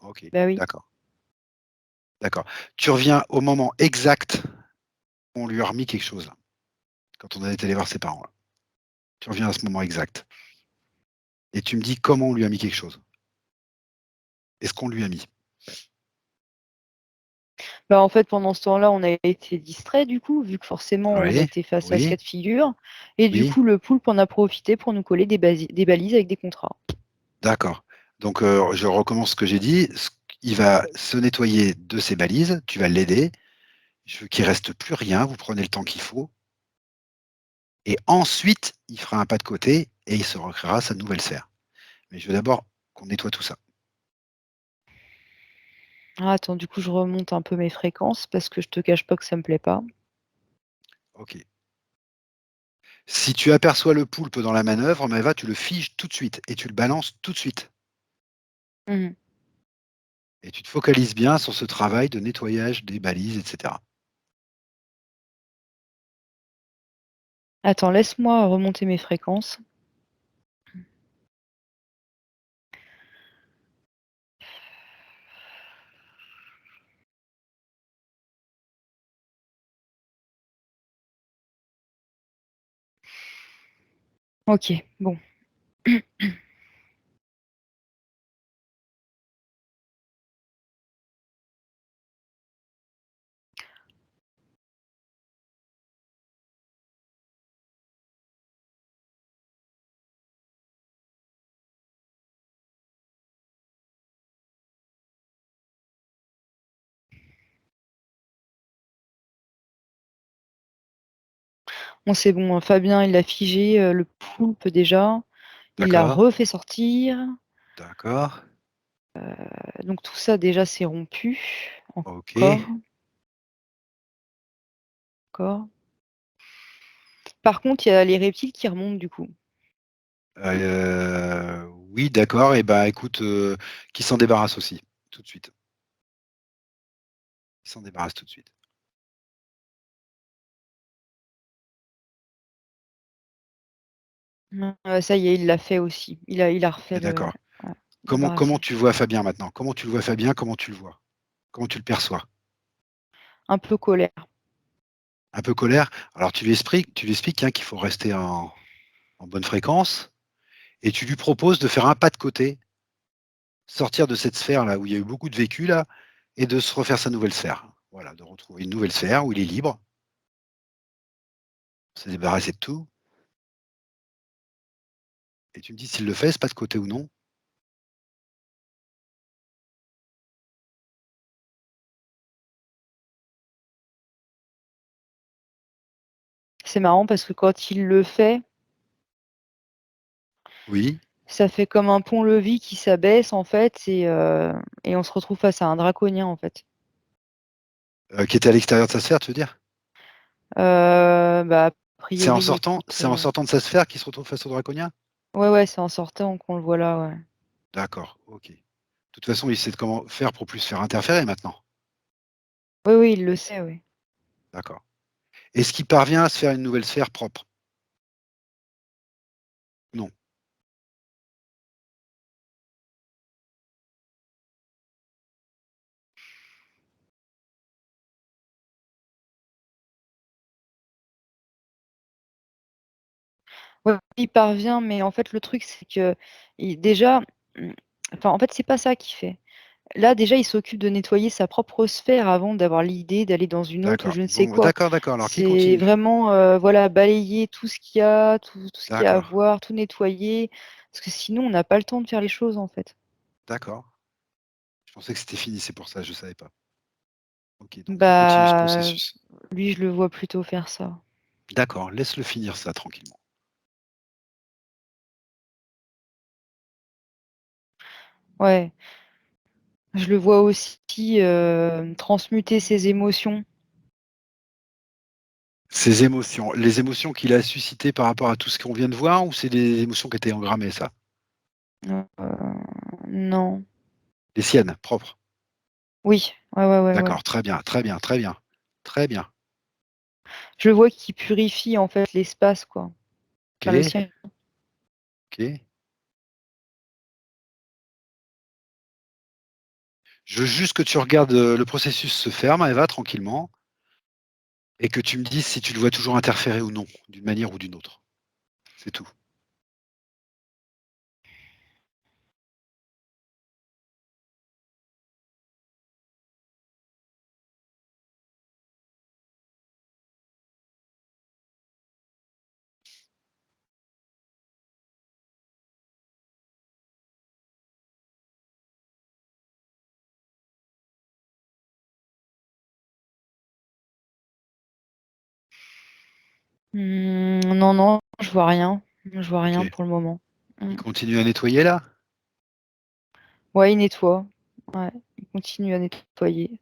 OK, bah oui. d'accord, d'accord. Tu reviens au moment exact où on lui a remis quelque chose, là, quand on est allé voir ses parents, là. Tu reviens à ce moment exact et tu me dis comment on lui a mis quelque chose et ce qu'on lui a mis. Bah, en fait, pendant ce temps-là, on a été distraits, du coup, vu que forcément, on Oui, était face à ce oui, cas de figure et du oui, coup, le poulpe en a profité pour nous coller des balises avec des contrats. d'accord. Donc, je recommence ce que j'ai dit. Il va se nettoyer de ses balises, tu vas l'aider. Je veux qu'il reste plus rien, vous prenez le temps qu'il faut et ensuite, il fera un pas de côté et il se recréera sa nouvelle sphère. Mais je veux d'abord qu'on nettoie tout ça. Ah attends, du coup, je remonte un peu mes fréquences parce que je te cache pas que ça me plaît pas. OK. Si tu aperçois le poulpe dans la manœuvre, Maëva, tu le figes tout de suite et tu le balances tout de suite. Mmh. Et tu te focalises bien sur ce travail de nettoyage des balises, et cetera. Attends, laisse-moi remonter mes fréquences. OK, bon. Bon, c'est bon, Fabien, il a figé le poulpe déjà. Il l'a D'accord. refait sortir. D'accord. Donc tout ça déjà c'est rompu. Ok. Encore. Encore. Par contre, il y a les reptiles qui remontent du coup. Oui, d'accord. Et ben, écoute, qui s'en débarrasse aussi, tout de suite. Qui s'en débarrasse tout de suite. Ça y est, il l'a fait aussi. Il a refait Ok, le. d'accord. Ouais, Comment débarrassé. tu vois Fabien maintenant? Comment tu le vois Fabien? Comment tu le vois? Comment tu le perçois? Un peu colère. Un peu colère. Alors tu lui expliques hein, qu'il faut rester en bonne fréquence et tu lui proposes de faire un pas de côté, sortir de cette sphère là où il y a eu beaucoup de vécu là et de se refaire sa nouvelle sphère. Voilà, de retrouver une nouvelle sphère où il est libre, se débarrasser de tout. Et tu me dis s'il le fait, ce pas de côté ou non. C'est marrant parce que quand il le fait, Oui. ça fait comme un pont-levis qui s'abaisse en fait et on se retrouve face à un draconien en fait. Qui était à l'extérieur de sa sphère, tu veux dire? Bah, a C'est en priori, sortant, écoute. c'est en sortant de sa sphère qu'il se retrouve face au draconien? Ouais, ouais, c'est en sortant qu'on le voit là, ouais. D'accord, ok. De toute façon, il sait comment faire pour plus se faire interférer maintenant. Oui, oui, il le sait, oui. D'accord. Est-ce qu'il parvient à se faire une nouvelle sphère propre? Non. Ouais, il parvient, mais en fait, le truc, c'est que déjà, enfin, en fait, c'est pas ça qu'il fait. Là, déjà, il s'occupe de nettoyer sa propre sphère avant d'avoir l'idée d'aller dans une autre, D'accord. je ne sais Bon, quoi. d'accord, d'accord. Alors, qui C'est continue? vraiment, voilà, balayer tout ce qu'il y a, tout ce qu'il y a à D'accord, voir, tout nettoyer, parce que sinon, on n'a pas le temps de faire les choses, en fait. d'accord. Je pensais que c'était fini, c'est pour ça, je ne savais pas. Ok, donc il continue ce Bah, processus. lui, je le vois plutôt faire ça. D'accord, laisse-le finir ça tranquillement. Ouais, je le vois aussi transmuter ses émotions. Ses émotions, les émotions qu'il a suscitées par rapport à tout ce qu'on vient de voir, ou c'est des émotions qui étaient engrammées, ça? Euh, non. Les siennes, propres. Oui, ouais, ouais, ouais, ouais. D'accord, très bien, très bien, très bien, très bien. Je le vois qui purifie en fait l'espace, quoi. Enfin, le Ok, sien. ok. Je veux juste que tu regardes le processus se ferme, Eva, tranquillement, et que tu me dises si tu le vois toujours interférer ou non, d'une manière ou d'une autre. C'est tout. Non, non, je vois rien. Je vois Ok. rien pour le moment. Il Mm. continue à nettoyer là? Ouais, il nettoie. Ouais, il continue à nettoyer.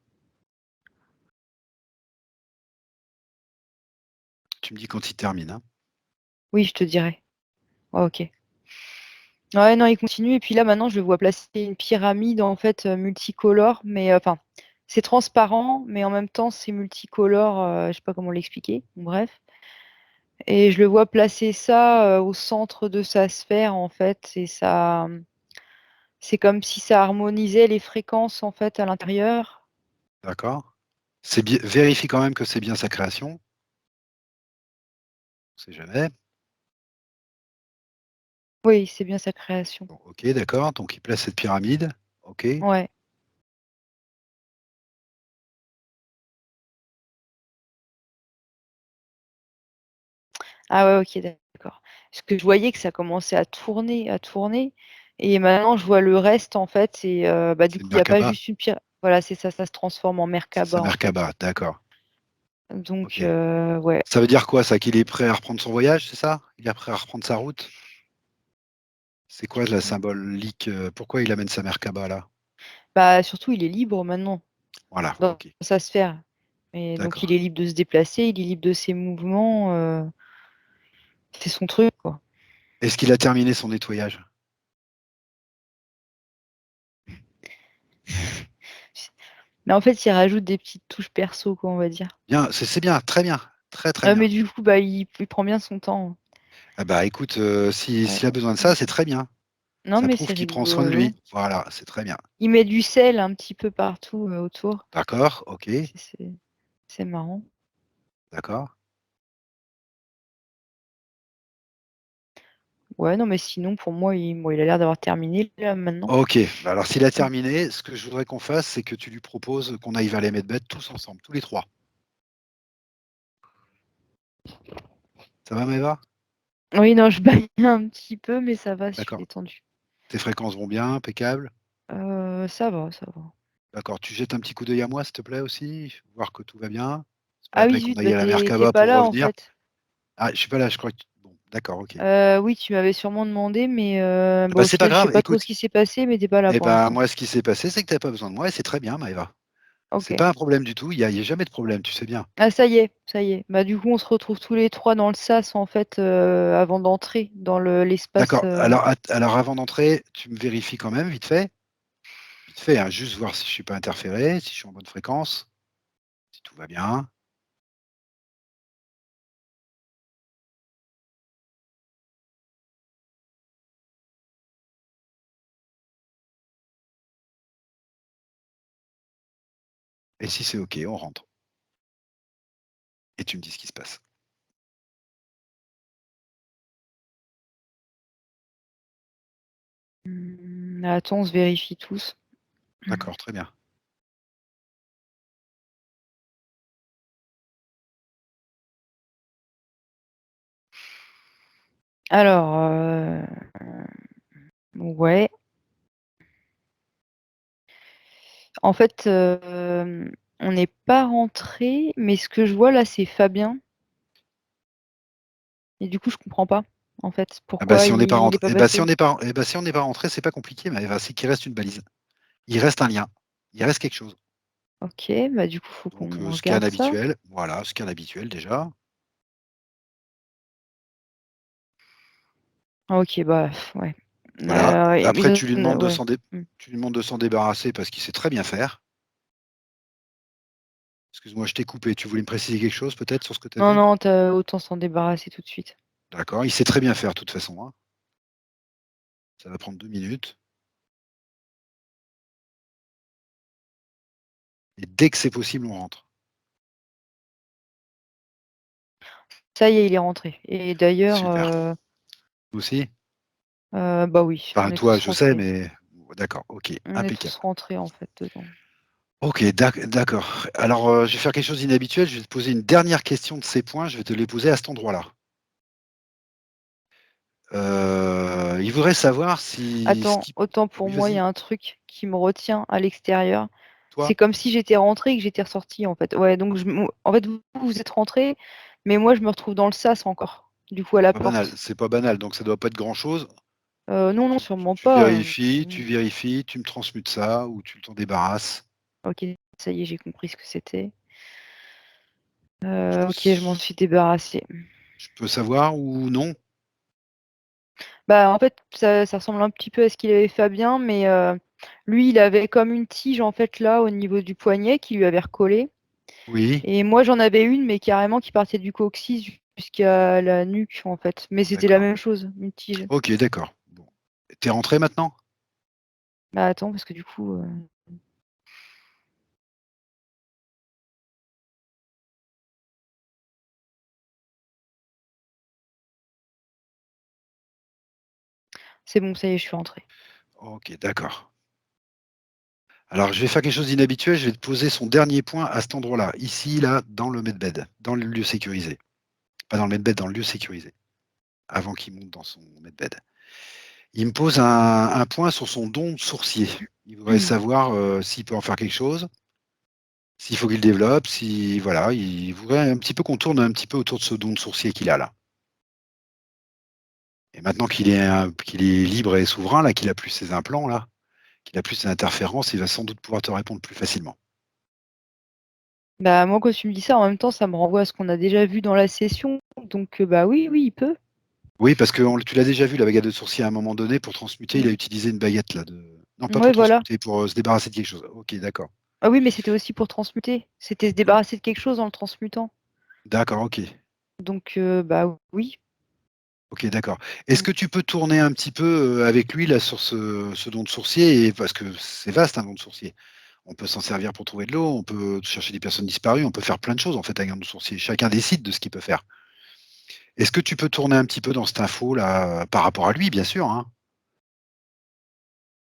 Tu me dis quand il termine, hein. Oui, je te dirai. Ouais, ok. Ouais, non, il continue. Et puis là, maintenant, je le vois placer une pyramide en fait multicolore, mais enfin, c'est transparent, mais en même temps, c'est multicolore. Je sais pas comment l'expliquer. Bon, bref. Et je le vois placer ça au centre de sa sphère, en fait. Et ça, c'est comme si ça harmonisait les fréquences, en fait, à l'intérieur. D'accord? C'est bien, vérifie quand même que c'est bien sa création. On sait jamais. Oui, c'est bien sa création. Bon, ok, d'accord. Donc il place cette pyramide. Ok. Ouais. Ah ouais, ok, d'accord. Parce que je voyais que ça commençait à tourner, à tourner. Et maintenant, je vois le reste, en fait. Et bah, du C'est coup, une il n'y a pas Merkaba. juste une pierre. Voilà, c'est ça, ça se transforme en C'est sa Merkaba, en fait. Merkaba, d'accord. Donc, Ok. ouais. Ça veut dire quoi, ça? Qu'il est prêt à reprendre son voyage, c'est ça? Il est prêt à reprendre sa route? C'est quoi la symbolique? Pourquoi il amène sa Merkaba là? Bah, surtout, il est libre maintenant Voilà, dans ok, sa sphère. Et donc, il d'accord. est libre de se déplacer, il est libre de ses mouvements. C'est son truc, quoi. Est-ce qu'il a terminé son nettoyage? Mais en fait, il rajoute des petites touches perso, quoi, on va dire. Bien, c'est bien, très bien, très très bien. Mais du coup, bah, il prend bien son temps. Ah bah écoute, Ouais. s'il a besoin de ça, c'est très bien. Non, Ça mais prouve c'est qu'il prend soin de rigolo. lui. Voilà, c'est très bien. Il met du sel un petit peu partout autour. D'accord, ok, C'est c'est- c'est marrant. d'accord. Ouais, non, mais sinon, pour moi, bon, il a l'air d'avoir terminé là maintenant. Ok, bah alors s'il a terminé, ce que je voudrais qu'on fasse, c'est que tu lui proposes qu'on aille vers les Medbed tous ensemble, tous les trois. Ça va, Maëva? Oui, non, je baille un petit peu, mais ça va, je suis D'accord. détendue. Tes fréquences vont bien, impeccable. Ça va, ça va. D'accord, tu jettes un petit coup d'œil à moi, s'il te plaît, aussi, voir que tout va bien. C'est pas Ah la oui, peine qu'on zut, aille bah à la t'es Merkaba pas pour là en revenir. fait. Ah, je suis pas là, je crois que... Bon, d'accord, ok. Oui, tu m'avais sûrement demandé, mais Ah bah, bah, au c'est pas final, je sais grave, pas trop ce écoute. qui s'est passé, mais t'es pas là Eh pour ben, l'instant. moi, ce qui s'est passé, c'est que tu n'avais pas besoin de moi et c'est très bien, Maëva. Ok. C'est pas un problème du tout, il y a jamais de problème, tu sais bien. Ah, ça y est, ça y est. Bah, du coup, on se retrouve tous les trois dans le sas, en fait, avant d'entrer dans l'espace. D'accord, alors avant d'entrer, tu me vérifies quand même, vite fait, hein, juste voir si je suis pas interféré, si je suis en bonne fréquence, si tout va bien. Et si c'est ok, on rentre. Et tu me dis ce qui se passe. Attends, on se vérifie tous. D'accord, très bien. Alors, ouais. En fait, on n'est pas rentré, mais ce que je vois là, c'est Fabien. Et du coup, je comprends pas, en fait, Ah bah pourquoi si on n'est pas il n'est rentré, pas eh bah, si on passé. n'est pas, eh bah, si on n'est pas rentré, c'est pas compliqué, Maëva, c'est qu'il reste une balise. Il reste un lien. Il reste quelque chose. Ok, bah du coup, faut Donc qu'on scan regarde ça. habituel, voilà, scan habituel déjà. Ok, bah ouais. Voilà. Après, Ouais. Hmm. tu lui demandes de s'en débarrasser parce qu'il sait très bien faire. Excuse-moi, je t'ai coupé. Tu voulais me préciser quelque chose peut-être sur ce que tu as Non, vu? non, t'as autant s'en débarrasser tout de suite. D'accord, il sait très bien faire de toute façon, hein. Ça va prendre 2 minutes. Et dès que c'est possible, on rentre. Ça y est, il est rentré. Et d'ailleurs, Super. Vous aussi? bah oui, on Enfin, est toi, tous je sais, rentrés. mais d'accord, ok, On est tous impeccable. rentrés en fait dedans. Ok, d'accord. Alors, je vais faire quelque chose d'inhabituel. Je vais te poser une dernière question de ces points. Je vais te les poser à cet endroit-là. Il voudrait savoir si ce Attends, qui... autant pour Oui, moi, il y vas-y. a un truc qui me retient à l'extérieur. Toi? C'est comme si j'étais rentrée et que j'étais ressortie en fait. Ouais, donc en fait, vous êtes rentrés, mais moi, je me retrouve dans le sas encore. Du coup, à la Pas banal. porte. C'est pas banal, donc ça doit pas être grand-chose. Non, non, sûrement Tu pas. vérifies, tu me transmutes ça ou tu t'en débarrasses. Ok, ça y est, j'ai compris ce que c'était. Je peux, Ok, je m'en suis débarrassée. je peux savoir ou non? Bah, en fait, ça ressemble un petit peu à ce qu'il avait Fabien, mais lui, il avait comme une tige en fait là au niveau du poignet qui lui avait recollé. Oui, Et moi, j'en avais une, mais carrément qui partait du coccyx jusqu'à la nuque en fait. Mais c'était la d'accord. même chose, une tige. Ok, d'accord. Bon. T'es rentré maintenant? Bah attends, parce que du coup, c'est bon, ça y est, je suis rentrée. Ok, d'accord. Alors, je vais faire quelque chose d'inhabituel. Je vais te poser son dernier point à cet endroit-là. Ici, là, dans le medbed, dans le lieu sécurisé. Pas dans le medbed, dans le lieu sécurisé. Avant qu'il monte dans son medbed. Il me pose un point sur son don sourcier. Il voudrait savoir s'il peut en faire quelque chose. S'il faut qu'il développe, si voilà, il voudrait un petit peu qu'on tourne un petit peu autour de ce don de sourcier qu'il a là. Et maintenant qu'il est libre et souverain là, qu'il a plus ses implants là, qu'il a plus ses interférences, il va sans doute pouvoir te répondre plus facilement. Bah, moi, quand tu me dis ça, en même temps, ça me renvoie à ce qu'on a déjà vu dans la session. Donc, bah oui, oui, il peut. Oui, parce que tu l'as déjà vu, la baguette de sourcier à un moment donné, pour transmuter, il a Mm. utilisé une baguette là de. Non, pas pour Ouais, voilà. transmuter, pour se débarrasser de quelque chose. Ok, d'accord. Ah oui, mais c'était aussi pour transmuter. C'était se Hein. débarrasser de quelque chose en le transmutant. D'accord, ok. Donc, bah oui. Ok, d'accord. Est-ce Mm. que tu peux tourner un petit peu avec lui là sur ce don de sourcier parce que c'est vaste un don de sourcier. On peut s'en servir pour trouver de l'eau, on peut chercher des personnes disparues, on peut faire plein de choses en fait avec un don de sourcier. Chacun décide de ce qu'il peut faire. Est-ce que tu peux tourner un petit peu dans cette info là par rapport à lui, bien sûr, hein?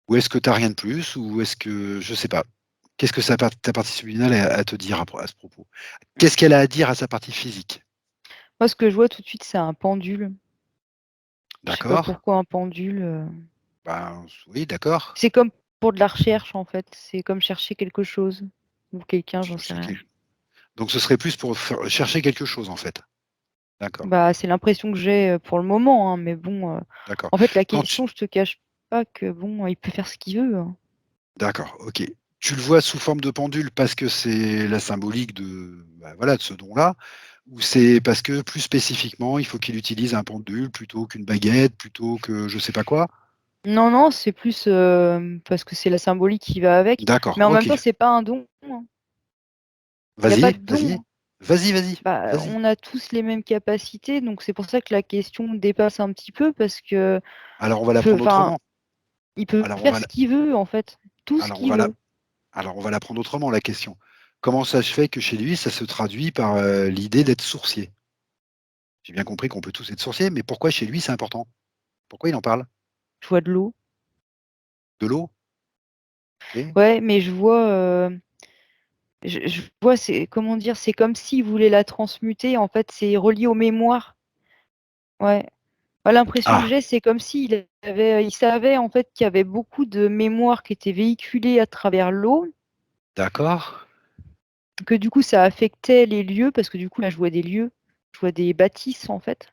Ou est-ce que tu as rien de plus? Ou est-ce que je sais pas. Qu'est-ce que ta partie subliminale a à te dire à ce propos? Qu'est-ce qu'elle a à dire à sa partie physique? Moi, ce que je vois tout de suite, c'est un pendule. Je sais pas D'accord? pourquoi un pendule. Ben, oui, d'accord. C'est comme pour de la recherche, en fait. C'est comme chercher quelque chose. Ou quelqu'un, j'en sais Chercher rien. donc ce serait plus pour chercher quelque chose en fait. D'accord, Bah, c'est l'impression que j'ai pour le moment, hein, mais bon. d'accord. En fait, la Quand tu question, je te cache pas que bon, il peut faire ce qu'il veut, hein. d'accord, OK. Tu le vois sous forme de pendule parce que c'est la symbolique de, bah, voilà, de ce don-là? Ou c'est parce que plus spécifiquement, il faut qu'il utilise un pendule plutôt qu'une baguette, plutôt que je sais pas quoi? Non, non, c'est plus parce que c'est la symbolique qui va avec. D'accord, Mais en même OK. temps, c'est pas un don, hein. Il n'y a pas Vas-y, de vas-y. don. Vas-y, vas-y, Bah, vas-y. on a tous les mêmes capacités, donc c'est pour ça que la question dépasse un petit peu parce que, Alors on va la prendre enfin, autrement. il peut Alors on faire va ce la qu'il veut en fait, tout ce alors on qu'il va la veut. alors on va la prendre autrement la question. Comment ça se fait que chez lui, ça se traduit par, l'idée d'être sourcier? J'ai bien compris qu'on peut tous être sourciers, mais pourquoi chez lui c'est important? Pourquoi il en parle? Je vois de l'eau. De l'eau? OK. Ouais, mais je vois, je vois, c'est comment dire, c'est comme s'il voulait la transmuter. En fait, c'est relié aux mémoires. Ouais. Bah, l'impression que Ah, j'ai, c'est comme il savait en fait qu'il y avait beaucoup de mémoires qui étaient véhiculées à travers l'eau, d'accord. que du coup ça affectait les lieux, parce que du coup là je vois des lieux, je vois des bâtisses en fait.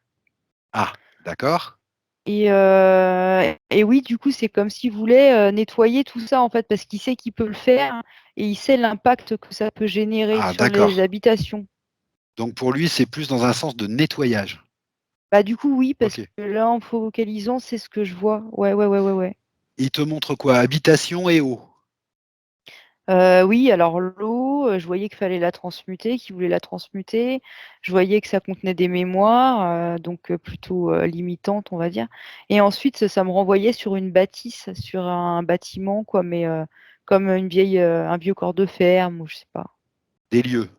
Ah, d'accord. Et oui, du coup, c'est comme s'il voulait nettoyer tout ça en fait, parce qu'il sait qu'il peut le faire et il sait l'impact que ça peut générer Ah, sur les d'accord. habitations. Donc pour lui, c'est plus dans un sens de nettoyage. Bah du coup, oui, parce OK. que là, en focalisant, c'est ce que je vois. Ouais, ouais, ouais, ouais, ouais. Il te montre quoi? Habitation et eau? Oui, alors l'eau, je voyais qu'il fallait la transmuter, qu'il voulait la transmuter. Je voyais que ça contenait des mémoires, donc plutôt limitantes, on va dire. Et ensuite, ça me renvoyait sur une bâtisse, sur un bâtiment, quoi, mais comme un vieux corps de ferme, ou je sais pas. Des lieux?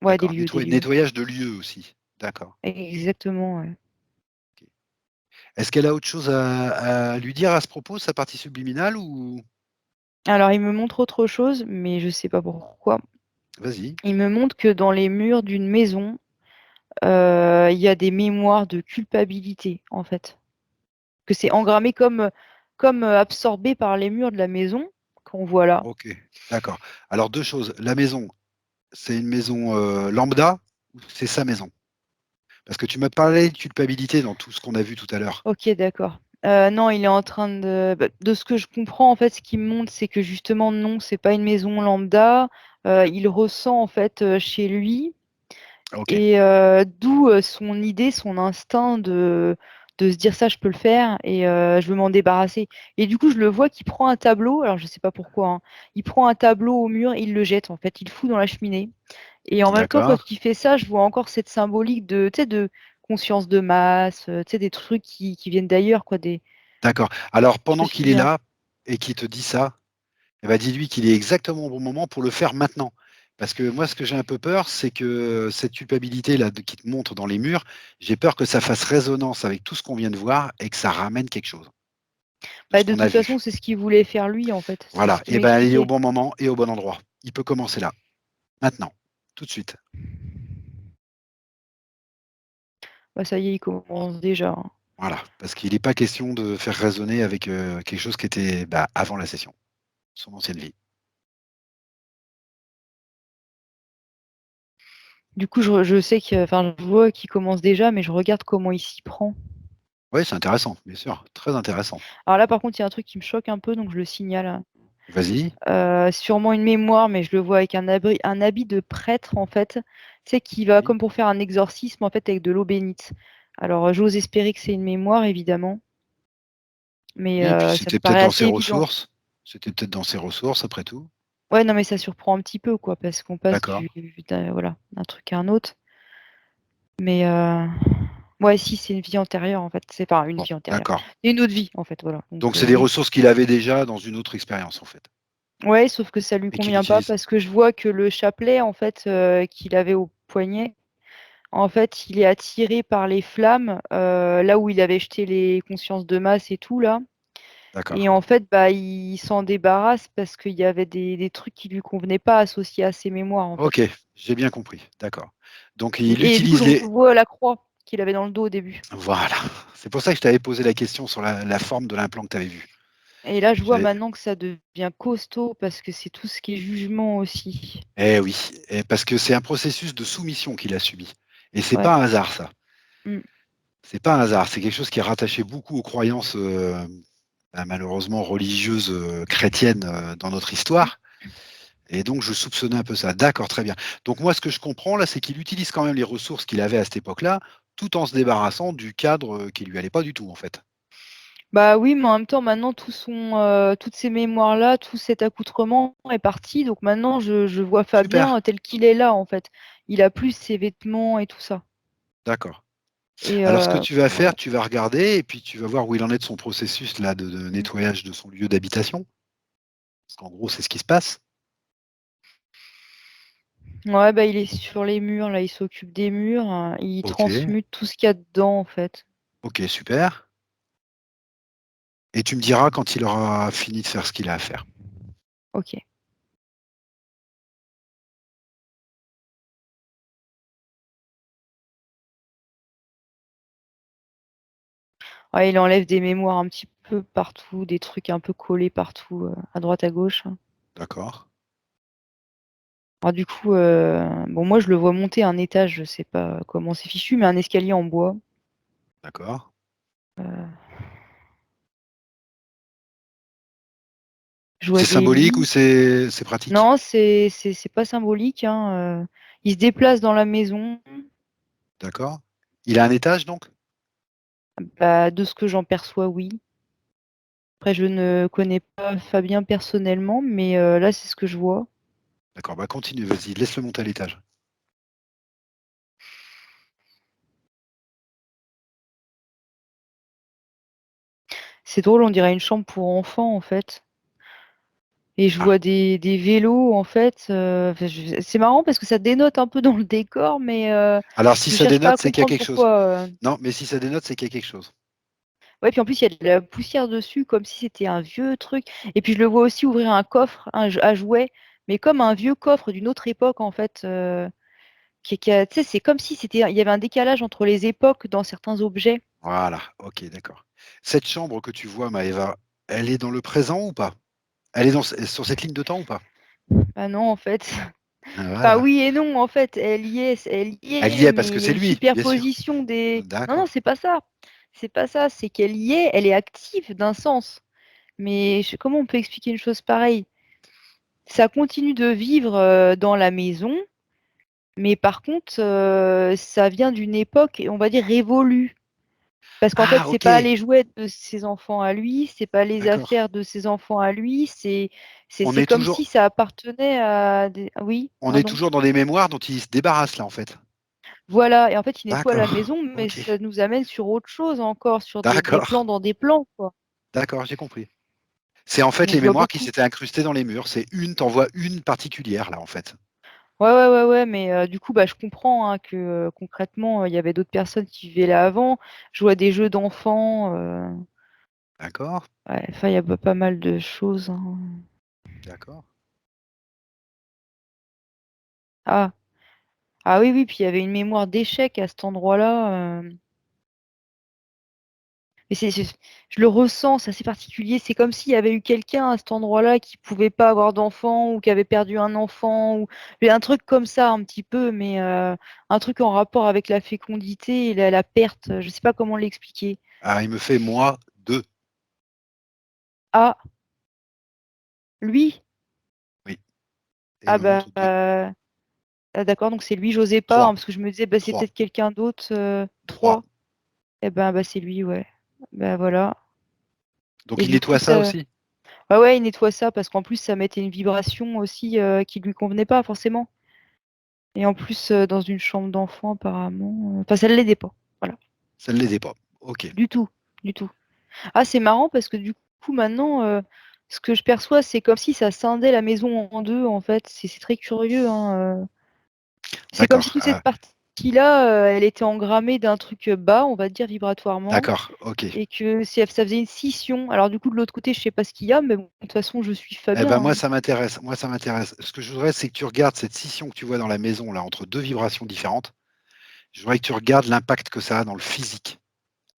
Ouais, des D'accord. lieux, des lieux. Nettoyage de lieux aussi? D'accord. Exactement, ouais. OK. Est-ce qu'elle a autre chose à lui dire à ce propos, sa partie subliminale ou? Alors, il me montre autre chose, mais je sais pas pourquoi. Vas-y. Il me montre que dans les murs d'une maison, il y a des mémoires de culpabilité, en fait. Que c'est engrammé comme absorbé par les murs de la maison qu'on voit là. OK, d'accord. Alors 2 choses, la maison, c'est une maison, lambda ou c'est sa maison? Parce que tu m'as parlé de culpabilité dans tout ce qu'on a vu tout à l'heure. Ok, d'accord. Non, il est en train de ce que je comprends, en fait, ce qui me montre, c'est que justement, non, c'est pas une maison lambda. Il ressent, en fait, chez lui. OK, Et d'où son idée, son instinct de se dire ça, je peux le faire et je veux m'en débarrasser. Et du coup, je le vois qui prend un tableau, alors je sais pas pourquoi, hein. Il prend un tableau au mur et il le jette, en fait, il le fout dans la cheminée. Et en même temps, d'accord, quand il fait ça, je vois encore cette symbolique de, tu sais, de conscience de masse, tu sais, des trucs qui viennent d'ailleurs, quoi. d'accord. Alors Je sais pas pendant si tu qu'il veux est dire. là et qu'il te dit ça, eh bah, dis-lui qu'il est exactement au bon moment pour le faire maintenant. Parce que moi, ce que j'ai un peu peur, c'est que cette culpabilité-là de qui te montre dans les murs, j'ai peur que ça fasse résonance avec tout ce qu'on vient de voir et que ça ramène quelque chose, de Bah, ce de qu'on a toute façon, vu. c'est ce qu'il voulait faire lui, en fait. C'est ce Voilà, qu'il et ben, il est au m'expliquait. bon moment et au bon endroit. Il peut commencer là, maintenant, tout de suite. Bah, ça y est, il commence déjà, hein. Voilà, parce qu'il n'est pas question de faire résonner avec, quelque chose qui était, bah, avant la session, son ancienne vie. Du coup, je sais que, enfin, je vois qu'il commence déjà, mais je regarde comment il s'y prend. Oui, c'est intéressant, bien sûr, très intéressant. Alors là, par contre, il y a un truc qui me choque un peu, donc je le signale. Vas-y. Sûrement une mémoire, mais je le vois avec un habit de prêtre, en fait. Tu sais, qui va Oui, comme pour faire un exorcisme, en fait, avec de l'eau bénite. Alors, j'ose espérer que c'est une mémoire, évidemment, mais oui, et puis ça me c'était peut-être paraît dans assez ses évident. ressources. C'était peut-être dans ses ressources, après tout. Ouais, non, mais ça surprend un petit peu, quoi, parce qu'on passe D'accord. voilà, d'un truc à un autre. Mais ouais, si, c'est une vie antérieure, en fait. C'est pas une Bon, vie antérieure. d'accord. C'est une autre vie, en fait, voilà. Donc Donc, c'est des oui. ressources qu'il avait déjà dans une autre expérience, en fait, Ouais, sauf que ça lui et qu'il convient pas utilise. parce que je vois que le chapelet, en fait, qu'il avait au poignet, en fait, il est attiré par les flammes, là où il avait jeté les consciences de masse et tout, là. Et D'accord. en fait, bah, il s'en débarrasse parce qu'il y avait des trucs qui lui convenaient pas associés à ses mémoires, en Ok, fait. j'ai bien compris. D'accord. Donc il Et du coup, utilise je les. vois la croix qu'il avait dans le dos au début. Voilà. C'est pour ça que je t'avais posé la question sur la forme de l'implant que tu avais vu. Et là, je vois J'ai- maintenant que ça devient costaud parce que c'est tout ce qui est jugement aussi. Eh oui, parce que c'est un processus de soumission qu'il a subi. Et c'est Ouais. pas un hasard, ça. Mm. C'est pas un hasard. C'est quelque chose qui est rattaché beaucoup aux croyances, malheureusement religieuses chrétiennes dans notre histoire. Et donc, je soupçonnais un peu ça. D'accord, très bien. Donc, moi, ce que je comprends là, c'est qu'il utilise quand même les ressources qu'il avait à cette époque-là, tout en se débarrassant du cadre qui lui allait pas du tout, en fait. Bah oui, mais en même temps, maintenant, toutes ces mémoires-là, tout cet accoutrement est parti. Donc maintenant, je vois Super. Fabien tel qu'il est là, en fait. Il a plus ses vêtements et tout ça. D'accord. Et Alors, ce que tu vas voilà. faire, tu vas regarder et puis tu vas voir où il en est de son processus là de Mm. nettoyage de son lieu d'habitation. Parce qu'en gros, c'est ce qui se passe. Ouais, bah il est sur les murs, là, il s'occupe des murs. Il Ok. transmute tout ce qu'il y a dedans, en fait. Ok, super. Et tu me diras quand il aura fini de faire ce qu'il a à faire. Ok. Ouais, il enlève des mémoires un petit peu partout, des trucs un peu collés partout, à droite, à gauche. D'accord. Alors du coup, bon, moi je le vois monter un étage, je sais pas comment c'est fichu, mais un escalier en bois. D'accord. Je vois C'est des symbolique ou lits. c'est pratique? Non, c'est pas symbolique, hein. Il se déplace dans la maison. D'accord. Il a un étage donc? Bah, de ce que j'en perçois, oui. Après, je ne connais pas Fabien personnellement, mais là, c'est ce que je vois. D'accord, bah continue, vas-y, laisse-le monter à l'étage. C'est drôle, on dirait une chambre pour enfants, en fait. Et je Ah. vois des vélos, en fait. Enfin, c'est marrant parce que ça dénote un peu dans le décor, mais Alors si je ça cherche pas dénote, à c'est qu'il y a comprendre quelque chose. pourquoi. Non, mais si ça dénote, c'est qu'il y a quelque chose. Ouais, puis en plus, il y a de la poussière dessus, comme si c'était un vieux truc. Et puis, je le vois aussi ouvrir un coffre à jouets, mais comme un vieux coffre d'une autre époque, en fait. Tu sais, c'est comme si il y avait un décalage entre les époques dans certains objets. Voilà, ok, d'accord. Cette chambre que tu vois, Maëva, elle est dans le présent ou pas? Elle est sur cette ligne de temps ou pas? Ah non, en fait. Ah, Enfin, voilà. oui et non, en fait. Elle y Elle y est, est parce mais que il y a c'est une lui, bien sûr. superposition des. Non, non, D'accord. c'est pas ça. C'est pas ça. C'est qu'elle y est, elle est active d'un sens. Mais comment on peut expliquer une chose pareille? Ça continue de vivre dans la maison. Mais par contre, ça vient d'une époque, on va dire, révolue. Parce qu'en fait, Ah, c'est ok, pas les jouets de ses enfants à lui, c'est pas les d'accord. affaires de ses enfants à lui, On c'est est comme si toujours, ça appartenait à des. Ah oui, on est pardon. toujours dans des mémoires dont il se débarrasse là, en fait. Voilà, et en fait, il nettoie la D'accord. maison, mais Ok. ça nous amène sur autre chose encore, sur des D'accord. plans dans des plans, quoi. D'accord, j'ai compris. C'est en fait Donc les je vois mémoires qui beaucoup. s'étaient incrustées dans les murs. T'en vois une particulière là, en fait. Ouais, mais du coup, bah, je comprends hein, que concrètement, il y avait d'autres personnes qui vivaient là avant. Je vois des jeux d'enfants. D'accord. Ouais, enfin, il y a pas mal de choses, hein. D'accord. Ah, ah oui, puis il y avait une mémoire d'échec à cet endroit-là. Mais je le ressens, c'est assez particulier. C'est comme s'il y avait eu quelqu'un à cet endroit-là qui pouvait pas avoir d'enfant ou qui avait perdu un enfant ou mais un truc comme ça un petit peu, mais un truc en rapport avec la fécondité et la perte. Je sais pas comment l'expliquer. Ah, il me fait moi 2. Ah, lui? Oui, et il Ah me montre 2. ah, d'accord, donc c'est lui. J'osais pas 3. hein, parce que je me disais bah, c'est 3. peut-être quelqu'un d'autre. 3. 3. Eh ben bah c'est lui, ouais. Bah voilà. Donc Et il du coup nettoie ça ça. aussi? Bah ouais, il nettoie ça parce qu'en plus ça mettait une vibration aussi qui lui convenait pas forcément. Et en plus dans une chambre d'enfant apparemment. Enfin ça ne l'aidait pas. Voilà. Ça ne l'aidait pas. Ok. Du tout. Du tout. Ah c'est marrant parce que du coup maintenant ce que je perçois c'est comme si ça scindait la maison en deux en fait. C'est très curieux, hein. C'est comme si D'accord. toute cette partie-là elle était engrammée d'un truc bas, on va dire vibratoirement. D'accord. Ok. Et que ça faisait une scission. Alors du coup de l'autre côté je sais pas ce qu'il y a, mais bon, de toute façon je suis Eh Fabien, ben moi hein. ça m'intéresse. Moi ça m'intéresse. Ce que je voudrais, c'est que tu regardes cette scission que tu vois dans la maison là entre deux vibrations différentes. Je voudrais que tu regardes l'impact que ça a dans le physique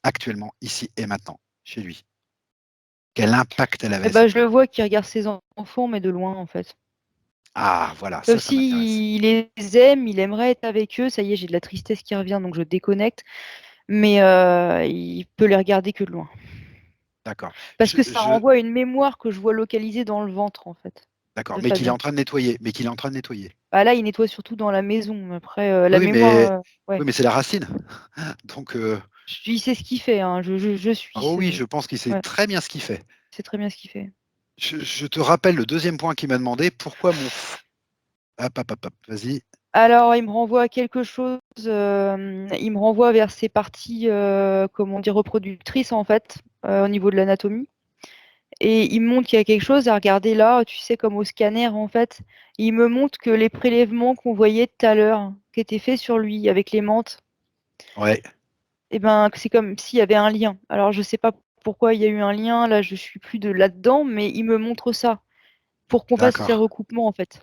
actuellement, ici et maintenant, chez lui. Quel impact elle Eh avait ben, cette je le maison? vois qui regarde ses enfants, mais de loin, en fait. Ah voilà, Comme ça m'intéresse. s'il les aime, il aimerait être avec eux. Ça y est, j'ai de la tristesse qui revient, donc je déconnecte. Mais il peut les regarder que de loin. D'accord. Parce que ça renvoie à une mémoire que je vois localisée dans le ventre, en fait, D'accord, de mais qu'il est Fabien. en train de nettoyer. Mais qu'il est en train de nettoyer. Bah, là, il nettoie surtout dans la maison. Après, la Oui, mémoire, oui, ouais. mais c'est la racine. Donc, Il sait ce qu'il fait, hein. Je suis. oh oui, je pense qu'il sait Ouais, très bien ce qu'il fait. c'est très bien ce qu'il fait. Je te rappelle le deuxième point qu'il m'a demandé. Pourquoi hop, hop, hop, hop, vas-y. Alors, il me renvoie à quelque chose. Il me renvoie vers ses parties, comment dire, reproductrices, en fait, au niveau de l'anatomie. Et il me montre qu'il y a quelque chose à regarder là, tu sais, comme au scanner, en fait. Il me montre que les prélèvements qu'on voyait tout à l'heure, qui étaient faits sur lui avec les menthes, Ouais, eh ben, que c'est comme s'il y avait un lien. Alors, je sais pas pourquoi il y a eu un lien, là, je suis plus de là-dedans, mais il me montre ça, pour qu'on fasse ces d'accord. recoupements, en fait.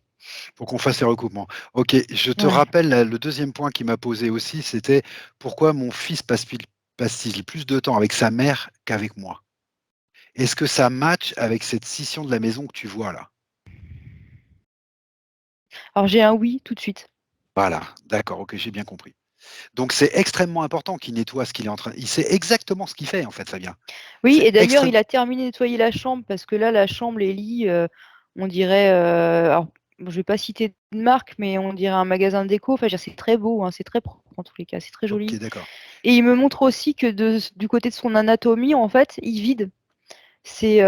Pour qu'on fasse les recoupements. Ok, je te Ouais. rappelle, le deuxième point qu'il m'a posé aussi, c'était pourquoi mon fils passe-t-il plus de temps avec sa mère qu'avec moi? Est-ce que ça match avec cette scission de la maison que tu vois là? Alors, j'ai un oui tout de suite. Voilà, d'accord, ok, j'ai bien compris. Donc c'est extrêmement important qu'il nettoie ce qu'il est en train. Il sait exactement ce qu'il fait en fait, Fabien. Oui, C'est et d'ailleurs, extrême. il a terminé de nettoyer la chambre parce que là, la chambre, les lits, on dirait. Alors, bon, je vais pas citer de marque, mais on dirait un magasin de déco. Enfin, je veux dire, c'est très beau, hein, c'est très propre en tous les cas, c'est très Ok, joli. d'accord. Et il me montre aussi que du côté de son anatomie, en fait, il vide. C'est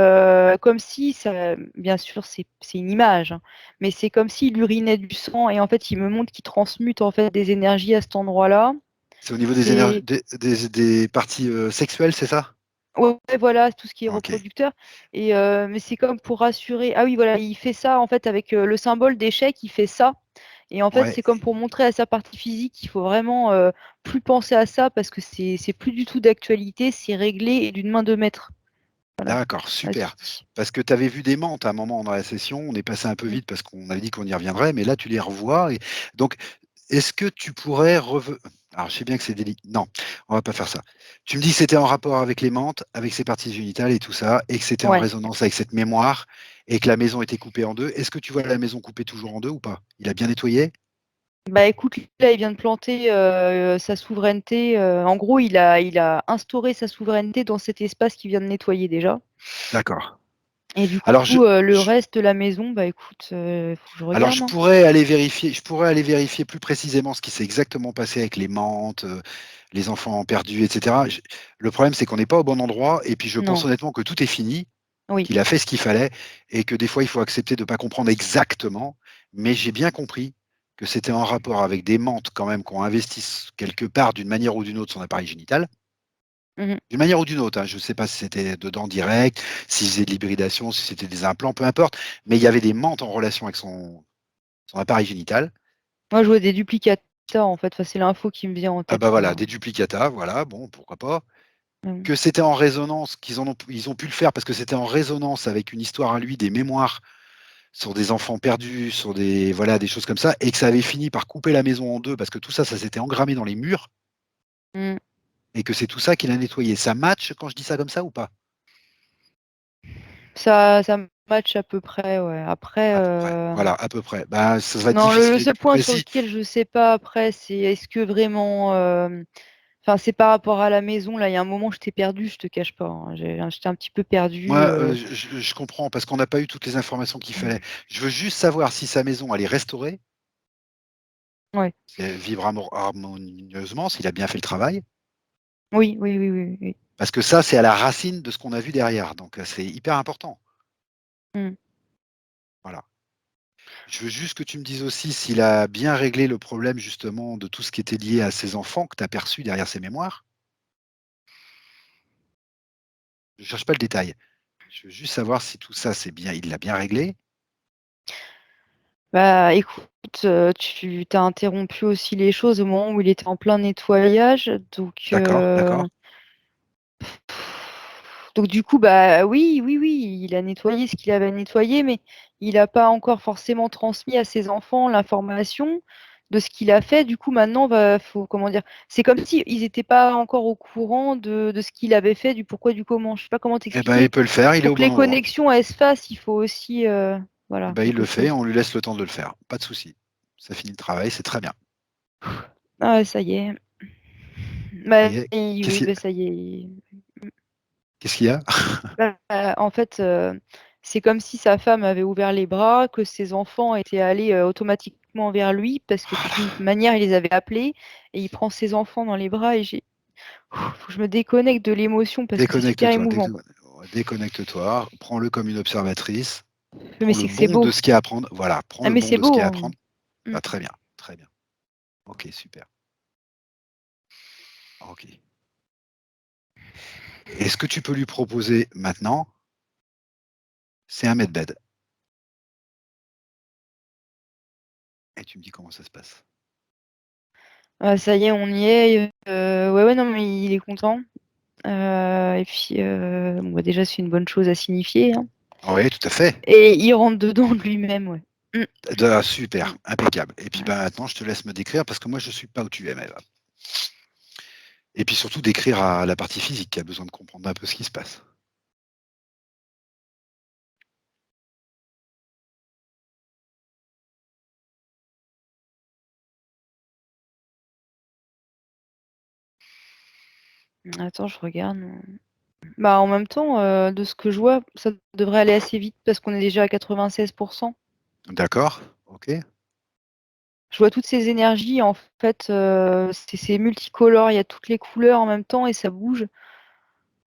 comme si, ça, bien sûr, c'est une image, hein, mais c'est comme s'il urinait du sang et en fait, il me montre qu'il transmute en fait des énergies à cet endroit-là. C'est au niveau des énergies, C'est des parties sexuelles, c'est ça? Ouais, voilà, tout ce qui est Ok. reproducteur. Et mais c'est comme pour rassurer. Ah oui, voilà, il fait ça en fait avec le symbole d'échec, il fait ça. Et en fait, Ouais, c'est comme pour montrer à sa partie physique qu'il faut vraiment plus penser à ça parce que c'est plus du tout d'actualité, c'est réglé et d'une main de maître. Voilà, d'accord, à ce super. qu'il dit. Parce que tu avais vu des menthes à un moment dans la session, on est passé un peu Mm. vite parce qu'on avait dit qu'on y reviendrait, mais là tu les revois. Donc, est-ce que tu pourrais alors je sais bien que c'est délicat. Non, on va pas faire ça. Tu me dis que c'était en rapport avec les menthes, avec ses parties génitales et tout ça, et que c'était en Ouais. résonance avec cette mémoire, et que la maison était coupée en deux. Est-ce que tu vois la maison coupée toujours en deux ou pas? Il a bien nettoyé? Bah écoute, là, il vient de planter sa souveraineté. En gros, il a instauré sa souveraineté dans cet espace qu'il vient de nettoyer déjà. D'accord. Et du Alors coup, le reste de la maison, bah écoute, faut que je Alors regarde, hein. je pourrais aller vérifier plus précisément ce qui s'est exactement passé avec les menthes, les enfants perdus, et cetera. Le problème, c'est qu'on n'est pas au bon endroit et puis je pense Non, honnêtement que tout est fini, oui. qu'il a fait ce qu'il fallait et que des fois, il faut accepter de ne pas comprendre exactement. Mais j'ai bien compris que c'était en rapport avec des menthes quand même qui ont investi quelque part d'une manière ou d'une autre son appareil génital. Mmh. D'une manière ou d'une autre, hein. Je ne sais pas si c'était dedans direct, s'ils faisaient de l'hybridation, si c'était des implants, peu importe. Mais il y avait des menthes en relation avec son appareil génital. Moi, je vois des duplicata, en fait. Enfin, c'est l'info qui me vient en Ah bah tête, voilà, là. des duplicata, voilà, bon, pourquoi pas. Mmh. Que c'était en résonance, ils ont pu le faire parce que c'était en résonance avec une histoire à lui, des mémoires sur des enfants perdus, sur des, voilà, des choses comme ça, et que ça avait fini par couper la maison en deux parce que tout ça, ça s'était engrammé dans les murs. Mmh. et que c'est tout ça qu'il a nettoyé. Ça match quand je dis ça comme ça ou pas? Ça match à peu près, ouais. Après, À peu près. Voilà, à peu près. Bah, ça va être non, difficile le d'être seul plus point sur précis. lequel je sais pas après, c'est est-ce que vraiment, enfin, c'est par rapport à la maison. Là, il y a un moment, je t'ai perdu, je te cache pas, hein. J'étais un petit peu perdue. Moi, je comprends parce qu'on n'a pas eu toutes les informations qu'il fallait. Je veux juste savoir si sa maison, elle est restaurée, Ouais. si elle vivre harmonieusement, s'il a bien fait le travail. Oui, oui, oui, oui, oui. Parce que ça, c'est à la racine de ce qu'on a vu derrière. Donc, c'est hyper important. Mm. Voilà. Je veux juste que tu me dises aussi s'il a bien réglé le problème justement de tout ce qui était lié à ses enfants que tu as perçu derrière ses mémoires. Je cherche pas le détail. Je veux juste savoir si tout ça, c'est bien, il l'a bien réglé. Bah, écoute, tu t'as interrompu aussi les choses au moment où il était en plein nettoyage, donc D'accord, d'accord. du coup, bah oui, oui, oui, il a nettoyé ce qu'il avait à nettoyer, mais il n'a pas encore forcément transmis à ses enfants l'information de ce qu'il a fait. Du coup, maintenant, faut, comment dire, c'est comme si ils n'étaient pas encore au courant de ce qu'il avait fait, du pourquoi, du comment. Je sais pas comment Eh ben, il t'expliquer. peut le faire, il est Pour au que bon les endroit. connexions elles se fassent, il faut aussi, Eh voilà, ben, il quelque le fait, chose. on lui laisse le temps de le faire. Pas de souci. Ça finit le travail, c'est très bien. Ah, ouais, ça y est. Ça Bah, y est. oui, bah, ça y est. Qu'est-ce qu'il y a? Bah, en fait, c'est comme si sa femme avait ouvert les bras, que ses enfants étaient allés automatiquement vers lui, parce que de toute manière, il les avait appelés, et il prend ses enfants dans les bras, et faut que je me déconnecte de l'émotion, parce que c'est super Déconnecte-toi, émouvant, quoi. déconnecte-toi, prends-le comme une observatrice, Mais prends le c'est que c'est bon beau. de ce qu'il y a à apprendre. Voilà, prends Ah, le mais bon c'est de ce qu'il beau, y a à hein. apprendre. Mm. Ah, très bien, très bien. Ok, super. Ok. Et ce que tu peux lui proposer maintenant, c'est un medbed. Et tu me dis comment ça se passe. Ah, ça y est, on y est. Ouais, ouais, non, mais il est content. Et puis, bon, bah, déjà, c'est une bonne chose à signifier, hein. Oui, tout à fait. Et il rentre dedans de lui-même, ouais. Mm. Ah, super, Mm. impeccable. Et puis Ouais. ben, maintenant, je te laisse me décrire parce que moi, je ne suis pas où tu es, Maëva. Et puis surtout décrire à la partie physique qui a besoin de comprendre un peu ce qui se passe. Attends, je regarde. Bah, en même temps, de ce que je vois, ça devrait aller assez vite parce qu'on est déjà à 96%. D'accord? Ok? Je vois toutes ces énergies, en fait, c'est multicolore, il y a toutes les couleurs en même temps et ça bouge.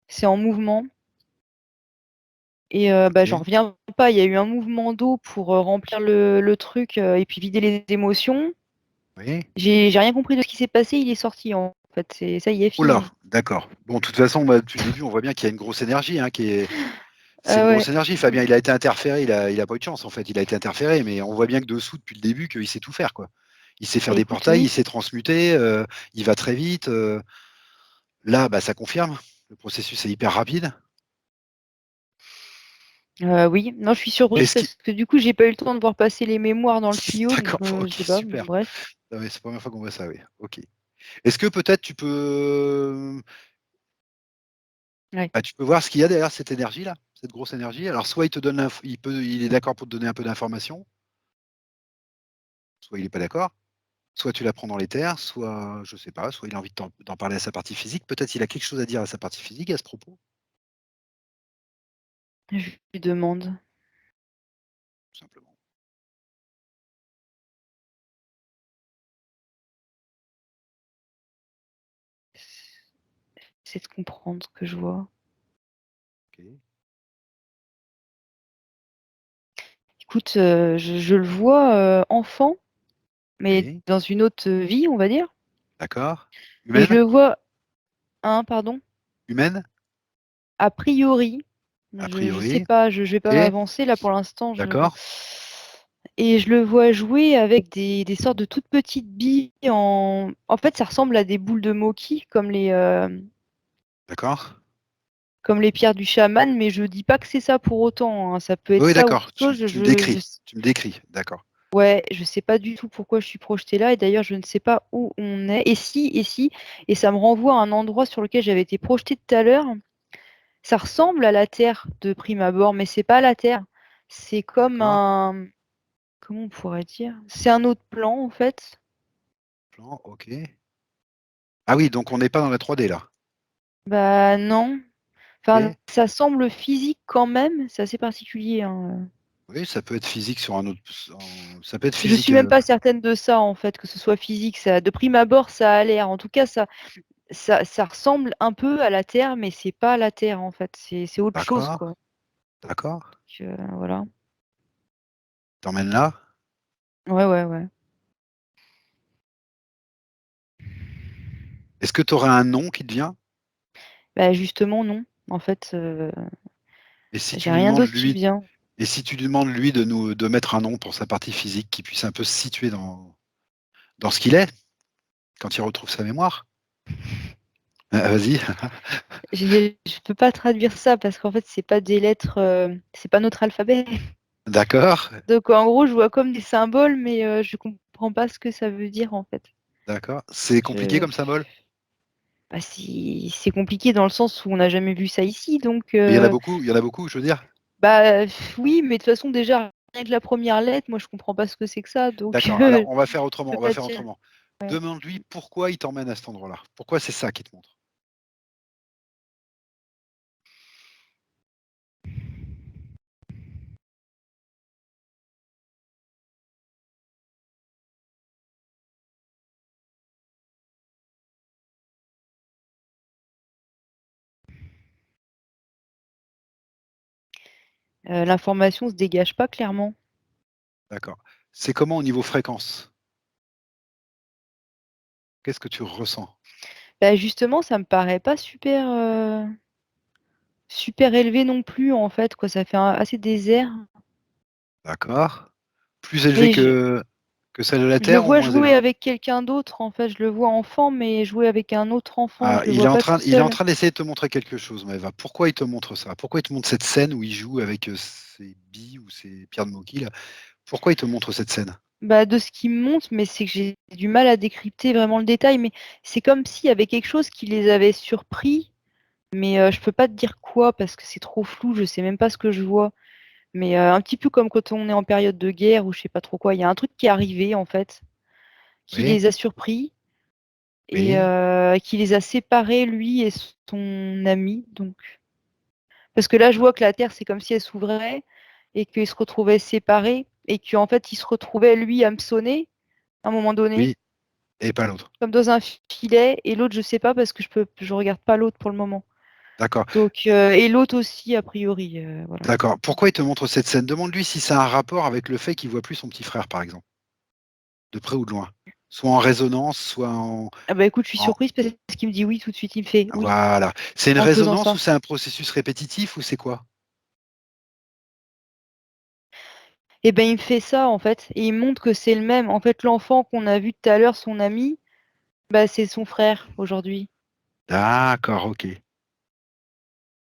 C'est en mouvement. Et bah, j'en Ok? reviens pas. Il y a eu un mouvement d'eau pour remplir le truc et puis vider les émotions. Oui? J'ai rien compris de ce qui s'est passé. Il est sorti, en fait. Ça y est, Oh là, fini. d'accord. Bon, de toute façon, moi, depuis le début, on voit bien qu'il y a une grosse énergie, hein, c'est Ah une ouais. grosse énergie, Mm. Fabien. Il a été interféré, il a pas eu de chance, en fait. Il a été interféré, mais on voit bien que dessous, depuis le début, qu'il sait tout faire, quoi. Il sait faire des Écoute, portails, il oui. sait transmuter, il va très vite. Là, bah, ça confirme. Le processus est hyper rapide. Oui. Non, je suis surprise Est-ce qu'il... parce que du coup, j'ai pas eu le temps de voir passer les mémoires dans le tuyau. Donc, D'accord, je ok, sais pas. super. Bref. Ah ouais, c'est la première fois qu'on voit ça, oui. Ok. Est-ce que peut-être Ouais. tu peux voir ce qu'il y a derrière cette énergie-là, cette grosse énergie? Alors, soit il te donne il est d'accord pour te donner un peu d'informations, soit il n'est pas d'accord. Soit tu la prends dans les terres, soit, je sais pas, soit il a envie d'en parler à sa partie physique. Peut-être il a quelque chose à dire à sa partie physique à ce propos, Je lui demande. tout simplement. C'est de comprendre ce que je vois. Ok, Écoute, je le vois enfant, mais oui, dans une autre vie, on va dire. d'accord. Et je Humaine? le vois, hein, pardon, Humaine? a priori. A Je sais priori. pas, je vais pas Ok, m'avancer là pour l'instant. d'accord, Et je le vois jouer avec des sortes de toutes petites billes en fait, ça ressemble à des boules de Moki, d'accord. comme les pierres du chaman, mais je dis pas que c'est ça pour autant, hein. Ça peut être Oui, ça ou autre d'accord. chose. Tu me décris, d'accord. Ouais, je sais pas du tout pourquoi je suis projetée là, et d'ailleurs, je ne sais pas où on est. Et ça me renvoie à un endroit sur lequel j'avais été projetée tout à l'heure. Ça ressemble à la Terre de prime abord, mais c'est pas la Terre. C'est comme D'accord. un... Comment on pourrait dire? C'est un autre plan, en fait. Plan, ok. Ah oui, donc on n'est pas dans la 3D là. Bah non. Enfin, Ok. ça semble physique quand même. C'est assez particulier, hein. Oui, ça peut être physique sur un autre. Ça peut être Je physique. suis même pas certaine de ça, en fait, que ce soit physique. Ça, de prime abord, ça a l'air. En tout cas, ça ressemble un peu à la Terre, mais c'est pas la Terre, en fait. C'est autre chose, D'accord. quoi. D'accord. Voilà. T'emmènes là. Ouais, ouais, ouais. Est-ce que tu aurais un nom qui te vient? Bah justement, non. En fait, Et si tu j'ai lui rien demandes d'autre qui lui, vient. et si tu lui demandes lui de mettre un nom pour sa partie physique qui puisse un peu se situer dans ce qu'il est quand il retrouve sa mémoire? Vas-y. Je peux pas traduire ça parce qu'en fait, c'est pas des lettres, c'est pas notre alphabet. D'accord. Donc en gros, je vois comme des symboles, mais je comprends pas ce que ça veut dire en fait. D'accord. C'est compliqué Je... comme symbole? Bah, c'est compliqué dans le sens où on n'a jamais vu ça ici, donc Mais il y en a beaucoup, il y en a beaucoup, je veux dire. bah oui, mais de toute façon déjà rien que la première lettre, moi je comprends pas ce que c'est que ça, donc D'accord. Alors, je on va faire autrement. peux On va pas faire dire. autrement. Ouais. Demande-lui pourquoi il t'emmène à cet endroit-là. Pourquoi c'est ça qu'il te montre? L'information se dégage pas clairement. D'accord. C'est comment au niveau fréquence? Qu'est-ce que tu ressens? Bah justement, ça me paraît pas super élevé non plus en fait, quoi. Ça fait assez désert. D'accord. Plus élevé Mais que celle de la je le Terre ou vois moins jouer élevé? avec quelqu'un d'autre en fait. Je le vois enfant, mais jouer avec un autre enfant. Ah, Je le vois pas tout il est en seul. train d'essayer de te montrer quelque chose, Maëva. Pourquoi il te montre ça? Pourquoi il te montre cette scène où il joue avec ses billes ou ses pierres de Moki là? Pourquoi il te montre cette scène? Bah, de ce qu'il me montre, mais c'est que j'ai du mal à décrypter vraiment le détail. Mais c'est comme s'il y avait quelque chose qui les avait surpris. Mais je peux pas te dire quoi parce que c'est trop flou. Je sais même pas ce que je vois. Mais un petit peu comme quand on est en période de guerre ou je sais pas trop quoi. Il y a un truc qui est arrivé en fait, qui Oui, les a surpris et oui, qui les a séparés, lui et son ami. Donc, parce que là, je vois que la Terre, c'est comme si elle s'ouvrait et qu'ils se retrouvaient séparés et qu'en fait, il se retrouvait, lui, hameçonné à un moment donné, oui, et pas l'autre. comme dans un filet, et l'autre, je sais pas parce que je regarde pas l'autre pour le moment. D'accord, Donc, et l'autre aussi, a priori, voilà. d'accord. Pourquoi il te montre cette scène? Demande-lui si ça a un rapport avec le fait qu'il voit plus son petit frère, par exemple, de près ou de loin. Soit en résonance, soit Ah bah écoute, je suis en- surprise parce qu'il me dit oui tout de suite, il me fait oui Voilà. C'est une en faisant résonance ou ça. c'est un processus répétitif ou c'est quoi? Et ben il me fait ça en fait, et il me montre que c'est le même. En fait, l'enfant qu'on a vu tout à l'heure, son ami, bah c'est son frère aujourd'hui. D'accord, ok.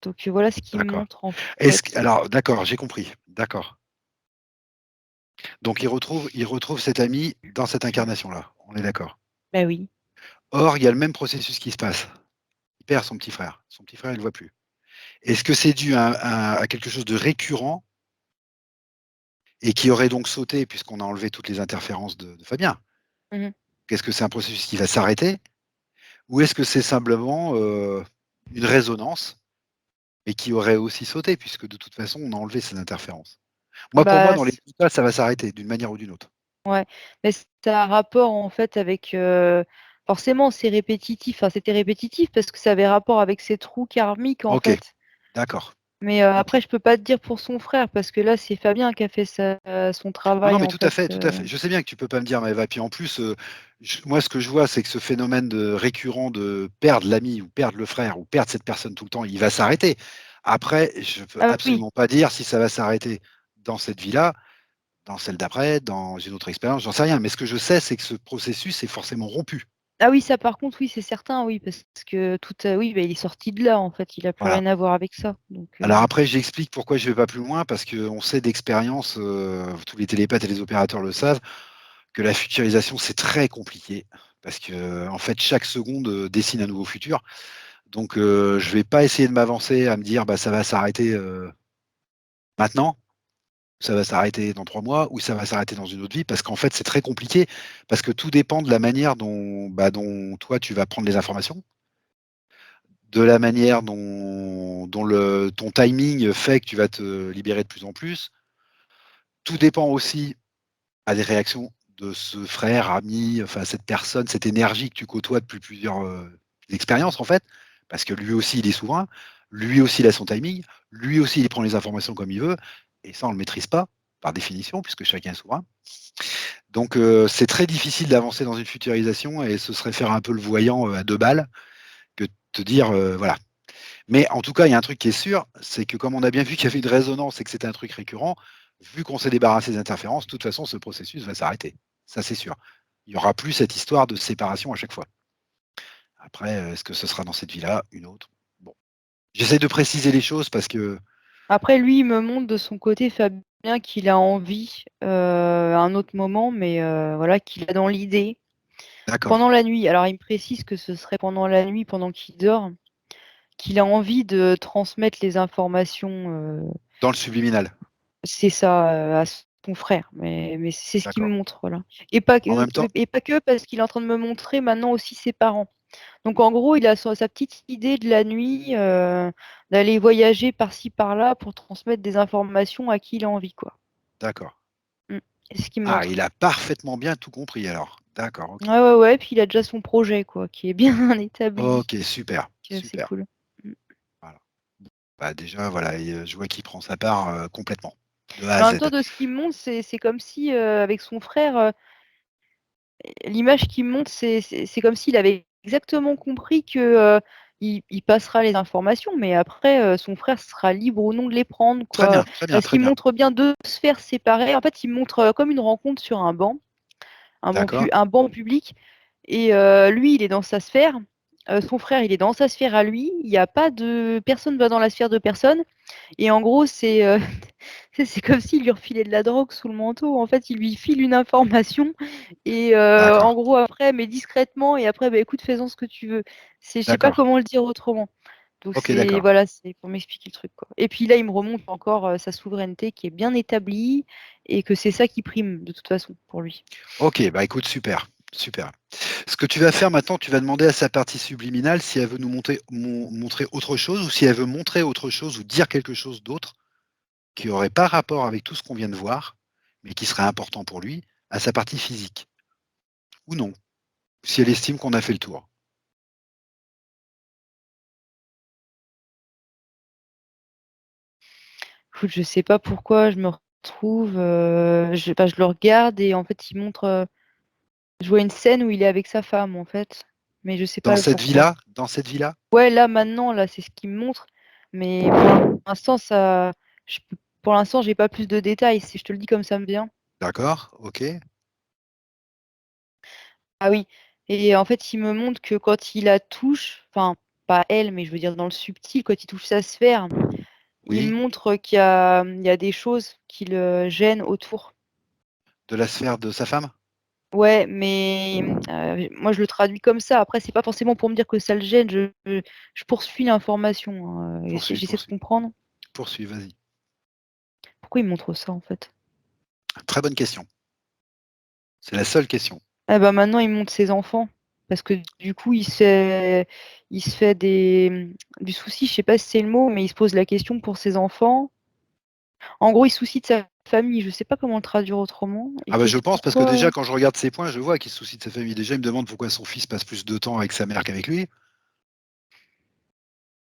Donc voilà ce qu'il me D'accord. montre en fait. Alors, d'accord, j'ai compris. D'accord. Donc, il retrouve cet ami dans cette incarnation-là. On est d'accord. Bah oui. Or, il y a le même processus qui se passe. Il perd son petit frère. Son petit frère, il ne le voit plus. Est-ce que c'est dû à quelque chose de récurrent et qui aurait donc sauté puisqu'on a enlevé toutes les interférences de Fabien? Mhm. Est-ce que c'est un processus qui va s'arrêter ou est-ce que c'est simplement une résonance et qui aurait aussi sauté puisque de toute façon, on a enlevé ces interférences? Moi, pour moi, Bah dans les 2 cas, ça va s'arrêter d'une manière ou d'une autre. ouais, mais ça a un rapport en fait avec forcément c'est répétitif. Enfin, c'était répétitif parce que ça avait rapport avec ses trous karmiques en OK, fait. d'accord. Mais OK. après, je peux pas te dire pour son frère parce que là, c'est Fabien qui a fait son Non, non, travail mais en tout à fait. fait, tout à fait. Je sais bien que tu peux pas me dire, Maëva. Puis en plus, moi, ce que je vois, c'est que ce phénomène de récurrent de perdre l'ami ou perdre le frère ou perdre cette personne tout le temps, il va s'arrêter. Après, je peux Ah oui, absolument pas dire si ça va s'arrêter dans cette vie-là, dans celle d'après, dans une autre expérience, j'en sais rien. Mais ce que je sais, c'est que ce processus est forcément rompu. Ah oui, ça par contre, oui, c'est certain, oui, parce que oui, bah, il est sorti de là, en fait, il a plus Voilà. rien à voir avec ça. Donc, Alors après, j'explique pourquoi je vais pas plus loin, parce qu'on sait d'expérience, tous les télépathes et les opérateurs le savent, que la futurisation, c'est très compliqué. Parce que, en fait, chaque seconde dessine un nouveau futur. Donc, je vais pas essayer de m'avancer à me dire, bah, ça va s'arrêter maintenant, ça va s'arrêter dans 3 mois, ou ça va s'arrêter dans une autre vie, parce qu'en fait, c'est très compliqué, parce que tout dépend de la manière dont toi, tu vas prendre les informations, de la manière dont ton timing fait que tu vas te libérer de plus en plus. Tout dépend aussi des réactions de ce frère, ami, enfin cette personne, cette énergie que tu côtoies depuis plusieurs expériences en fait, parce que lui aussi il est souverain, lui aussi il a son timing, lui aussi il prend les informations comme il veut, et ça on ne le maîtrise pas par définition, puisque chacun est souverain. Donc c'est très difficile d'avancer dans une futurisation, et ce serait faire un peu le voyant à 2 balles que de te dire voilà. Mais en tout cas, il y a un truc qui est sûr, c'est que comme on a bien vu qu'il y avait une résonance et que c'était un truc récurrent, vu qu'on s'est débarrassé des interférences, de toute façon, ce processus va s'arrêter. Ça, c'est sûr. Il n'y aura plus cette histoire de séparation à chaque fois. Après, est-ce que ce sera dans cette vie-là, une autre? Bon. J'essaie de préciser les choses parce que. après, lui, il me montre de son côté, Fabien, qu'il a envie à un autre moment, mais voilà, qu'il a dans l'idée D'accord. pendant la nuit. Alors, il me précise que ce serait pendant la nuit, pendant qu'il dort, qu'il a envie de transmettre les informations. Dans le subliminal. C'est ça, à son frère, mais c'est ce qu'il me D'accord. montre, voilà. Et pas En que même temps, parce qu'il est en train de me montrer maintenant aussi ses parents. Donc en gros, il a sa petite idée de la nuit, d'aller voyager par-ci par-là pour transmettre des informations à qui il a envie, quoi. d'accord. Mmh. C'est ce qu'il me Ah, montre. il a parfaitement bien tout compris alors. D'accord, ok. Ouais, ouais, ouais, puis il a déjà son projet, quoi, qui est bien établi. Ok, super, C'est super. cool. Mmh. Voilà. Bah, déjà, voilà, et, je vois qu'il prend sa part complètement, de A Mais à en Z. même temps, de ce qu'il me montre, c'est comme si, avec son frère, l'image qu'il me montre, c'est comme s'il avait exactement compris que, il passera les informations, mais après, son frère sera libre ou non de les prendre, Très quoi. bien, très bien, Parce très qu'il bien. montre bien 2 sphères séparées. En fait, il montre, comme une rencontre sur D'accord, un banc public et lui, il est dans sa sphère, son frère, il est dans sa sphère à lui. Il y a pas de personne va dans la sphère de personne et en gros, c'est comme s'il lui refilait de la drogue sous le manteau. En fait, il lui file une information et d'accord. en gros après, mais discrètement et après, bah, écoute, fais-en ce que tu veux. Je sais pas D'accord. comment le dire autrement. Donc OK, d'accord. c'est pour m'expliquer le truc, quoi. Et puis là, il me remonte encore, sa souveraineté qui est bien établie et que c'est ça qui prime de toute façon pour lui. OK, bah, écoute, super, super. Ce que tu vas faire maintenant, tu vas demander à sa partie subliminale si elle veut nous montrer autre chose, ou si elle veut montrer autre chose ou dire quelque chose d'autre qui aurait pas rapport avec tout ce qu'on vient de voir, mais qui serait important pour lui, à sa partie physique, ou non, si elle estime qu'on a fait le tour. Écoute, je sais pas pourquoi je me retrouve, je le regarde et en fait, il montre, je vois une scène où il est avec sa femme, en fait, mais je sais Dans pas le cette pourquoi. vie-là? Dans cette vie-là? Ouais, là, maintenant, là, c'est ce qu'il me montre, mais pour l'instant, pour l'instant, j'ai pas plus de détails, si je te le dis comme ça me vient. D'accord, OK. Ah oui, et en fait, il me montre que quand il la touche, enfin, pas elle, mais je veux dire dans le subtil, quand il touche sa sphère, il me Oui, montre il y a des choses qui le gênent autour. de la sphère de sa femme? Ouais, mais moi, je le traduis comme ça. Après, c'est pas forcément pour me dire que ça le gêne, je poursuis l'information, hein, et Poursuis, j'essaie de poursuis, comprendre poursuis, vas-y. pourquoi il me montre ça, en fait. Très bonne question. C'est la seule question. Ah bah, maintenant, il montre ses enfants parce que du coup, il se fait du souci, je sais pas si c'est le mot, mais il se pose la question pour ses enfants. En gros, il se soucie de sa famille, je sais pas comment le traduire autrement et Ah bah, c'est je pense, parce que pourquoi déjà quand je regarde ces points, je vois qu'il se soucie de sa famille. Déjà, il me demande pourquoi son fils passe plus de temps avec sa mère qu'avec lui.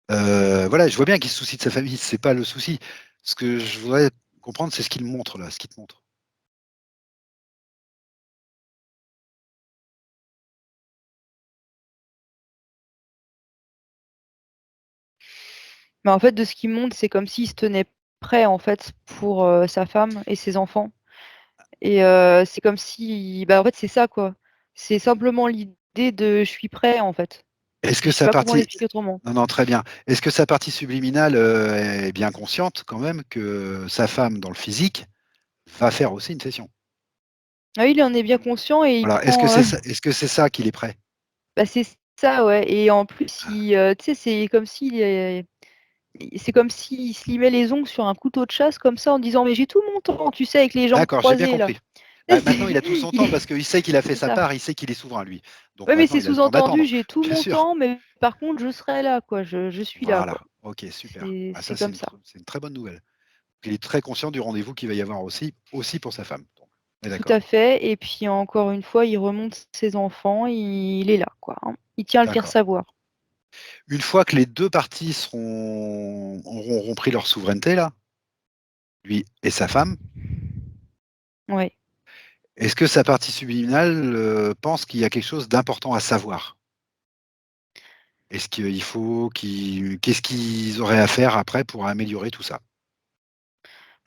Voilà, je vois bien qu'il se soucie de sa famille, c'est pas le souci. Ce que je voudrais comprendre, c'est ce qu'il montre là, ce qu'il te montre. mais en fait, de ce qu'il montre, c'est comme s'il se tenait prêt, en fait, pour, sa femme et ses enfants et c'est comme si bah, en fait, c'est ça, quoi. C'est simplement l'idée de «je suis prêt» en fait. Est-ce Je que sais sa pas comment partie l'expliquer autrement. non, non, très bien. Est-ce que sa partie subliminale, est bien consciente quand même que sa femme dans le physique va faire aussi une session? Ah oui, il en est bien conscient et il Voilà. Est-ce que prend, c'est ça qu'il est prêt? bah, c'est ça, ouais, et en plus il, tu sais, c'est comme s'il se limait les ongles sur un couteau de chasse comme ça en disant: «Mais j'ai tout mon temps», tu sais, avec les jambes D'accord, j'ai bien croisées là. compris. Bah, maintenant il a tout son Il temps est parce qu'il sait qu'il a fait c'est sa ça. part, il sait qu'il est souverain lui. Donc Ouais, mais maintenant c'est il a le temps sous-entendu: d'attendre. «J'ai tout Bien mon sûr. temps, mais par contre je serai là quoi, je suis là Voilà, quoi». OK, super. Ah C'est ça c'est comme ça. une très bonne nouvelle. Il est très conscient du rendez-vous qu'il va y avoir aussi pour sa femme. Donc, on est Tout d'accord. à fait, et puis encore une fois, il remonte ses enfants, il est là quoi, hein. Il tient à le faire D'accord. savoir. Une fois que les 2 parties auront pris leur souveraineté là, lui et sa femme, Ouais. est-ce que sa partie subliminale, pense qu'il y a quelque chose d'important à savoir? Est-ce qu'il faut qu'est-ce qu'ils auraient à faire après pour améliorer tout ça?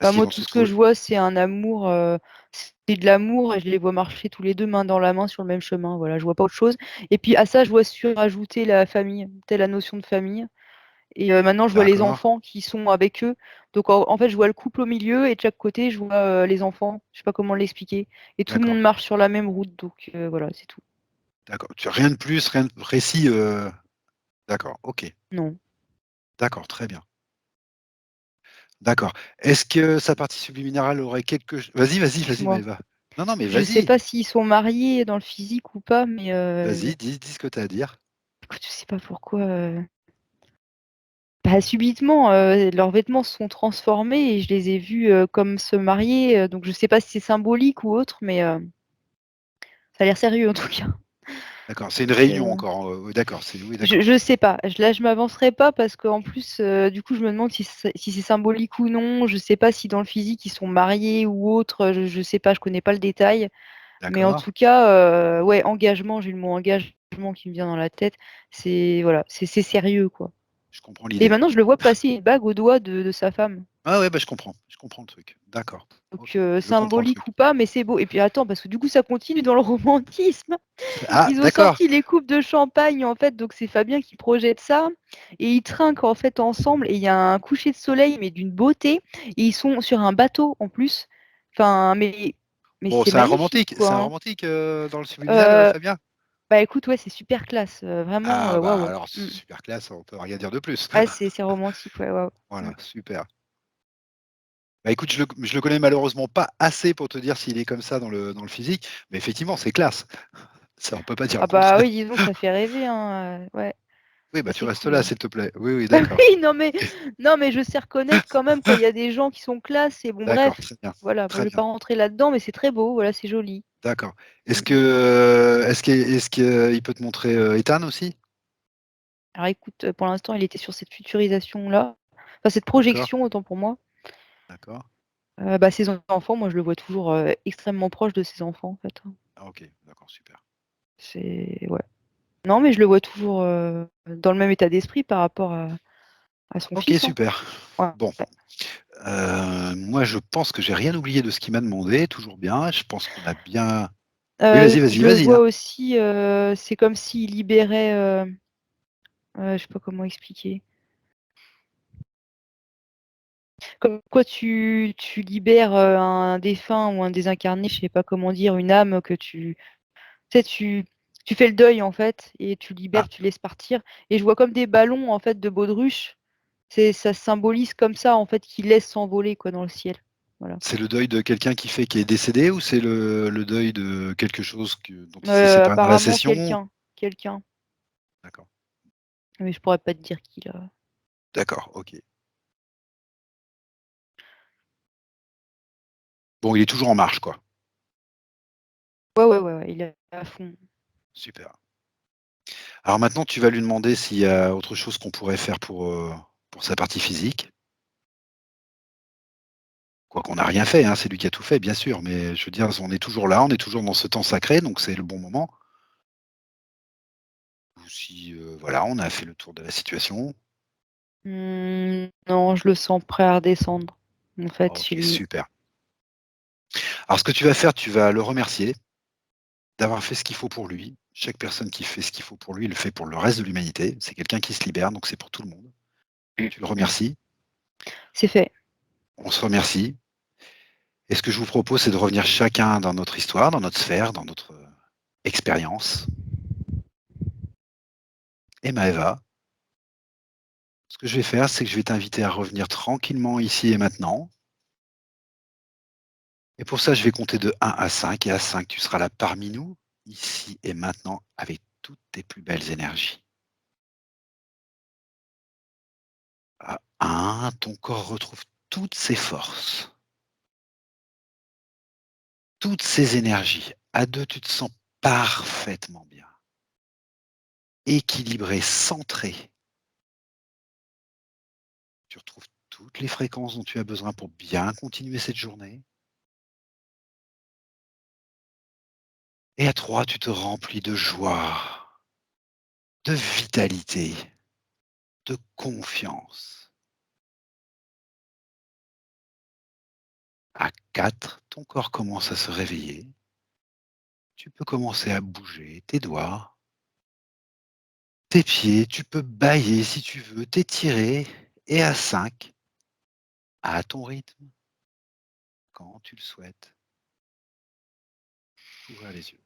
Est-ce Bah, qu'ils moi vont tout se ce que trouver je vois, c'est un amour, c'est de l'amour et je les vois marcher tous les 2 main dans la main sur le même chemin, voilà, je vois pas autre chose, et puis à ça, je vois surajouter la famille, tu sais, la notion de famille, et maintenant je vois les d'accord, enfants qui sont avec eux. Donc en fait, je vois le couple au milieu et de chaque côté, je vois, les enfants. Je sais pas comment l'expliquer, et tout le d'accord, monde marche sur la même route, donc voilà, c'est tout. d'accord. Tu as rien de plus, rien de précis, d'accord, OK. Non. D'accord, très bien. D'accord. Est-ce que sa partie subliminale aurait quelque ch vas-y, mais Dis-moi. va. Non, non, mais Je sais vas-y, pas s'ils sont mariés dans le physique ou pas, mais vas-y, dis ce que tu as à dire. écoute, je sais pas pourquoi, bah, subitement, leurs vêtements se sont transformés et je les ai vus, comme se marier, donc je sais pas si c'est symbolique ou autre, mais ça a l'air sérieux en tout cas. D'accord, c'est une C'est, réunion encore, oui d'accord, c'est oui je d'accord. je sais pas, je m'avancerai pas parce qu'en plus, du coup, je me demande si c'est symbolique ou non. Je sais pas si dans le physique, ils sont mariés ou autre, je sais pas, je connais pas le détail. Mais en D'accord, tout cas, ouais, engagement, j'ai le mot engagement qui me vient dans la tête. C'est voilà, c'est sérieux, quoi. je comprends Et l'idée. maintenant, je le vois passer une bague au doigt de sa femme. Ah ouais, bah, je comprends le truc. D'accord. Donc OK, je comprends le symbolique truc. ou pas, mais c'est beau. Et puis attends, parce que du coup, ça continue dans le romantisme. Ah Ils ont d'accord, sorti les coupes de champagne, en fait, donc c'est Fabien qui projette ça. Et ils trinquent, en fait, ensemble. Et il y a un coucher de soleil, mais d'une beauté. Et ils sont sur un bateau, en plus. Enfin, mais bon, c'est magnifique, quoi, c'est un hein. romantique, dans le subliminal, Euh, Fabien? Bah écoute, ouais, c'est super classe. Vraiment, Ah bah, waouh. alors Mm. super classe, on peut rien dire de plus. Ouais, c'est romantique, ouais, waouh. Mm. Voilà, super. Bah, écoute, je le connais malheureusement pas assez pour te dire s'il est comme ça dans le physique, mais effectivement, c'est classe. Ça, on peut pas dire Ah le bah contraire. oui, disons que ça fait rêver, hein, ouais. Oui, bah, tu C'est restes cool, là, hein. s'il te plaît. Oui, oui, Bah d'accord. oui, non mais je sais reconnaître quand même quand il y a des gens qui sont classe et bon D'accord, bref, très bien, voilà, moi je très vais bien, pas rentrer là-dedans, mais c'est très beau, voilà, c'est joli. d'accord. Mmh mh. Est-ce qu'il peut te montrer, Ethan aussi? Alors écoute, pour l'instant, il était sur cette futurisation-là, enfin cette D'accord, projection autant pour moi. d'accord. Bah, ses enfants, moi je le vois toujours, extrêmement proche de ses enfants en fait, hein. Ah OK, d'accord, super. C'est ouais. Non mais je le vois toujours, dans le même état d'esprit par rapport à son OK, fils, hein. super. Ouais. Bon, moi, je pense que j'ai rien oublié de ce qu'il m'a demandé, toujours bien. Je pense qu'on a bien oui, Je le vas-y, vois hein. aussi, c'est comme s'il libérait, je sais pas comment expliquer. Comme quoi tu libères, un défunt ou un désincarné, je sais pas comment dire, une âme que tu sais, tu fais le deuil, en fait, et tu Ah, libères, tu laisses partir, et je vois comme des ballons, en fait, de baudruche. Ça symbolise comme ça, en fait, qu'ils laissent s'envoler, quoi, dans le ciel. Voilà. c'est le deuil de quelqu'un qui est décédé ou c'est le deuil de quelque chose dont il s'est séparé dans la Apparemment session? quelqu'un, D'accord, mais je pourrais pas te dire qui, là. d'accord, OK. Bon, il est toujours en marche, quoi. Ouais, ouais, ouais, ouais, il est à fond. Super. Alors maintenant, tu vas lui demander s'il y a autre chose qu'on pourrait faire pour sa partie physique. Quoi qu'on n'a rien fait, hein, c'est lui qui a tout fait, bien sûr, mais je veux dire, on est toujours là, on est toujours dans ce temps sacré, donc c'est le bon moment. Ou si, voilà, on a fait le tour de la situation. Non, je le sens prêt à redescendre, en fait, OK, chez lui. super. Alors ce que tu vas faire, tu vas le remercier d'avoir fait ce qu'il faut pour lui. Chaque personne qui fait ce qu'il faut pour lui, le fait pour le reste de l'humanité. C'est quelqu'un qui se libère, donc c'est pour tout le monde. Tu le remercies, C'est fait. on se remercie. Et ce que je vous propose, c'est de revenir chacun dans notre histoire, dans notre sphère, dans notre expérience. Et Maëva, ce que je vais faire, c'est que je vais t'inviter à revenir tranquillement ici et maintenant. Et pour ça, je vais compter de 1 à 5. Et à 5, tu seras là parmi nous, ici et maintenant, avec toutes tes plus belles énergies. À 1, ton corps retrouve toutes ses forces, toutes ses énergies. À 2, tu te sens parfaitement bien, équilibré, centré. Tu retrouves toutes les fréquences dont tu as besoin pour bien continuer cette journée. Et à 3, tu te remplis de joie, de vitalité, de confiance. À 4, ton corps commence à se réveiller. Tu peux commencer à bouger tes doigts, tes pieds, tu peux bâiller si tu veux, t'étirer. Et à 5, à ton rythme, quand tu le souhaites, ouvrir les yeux.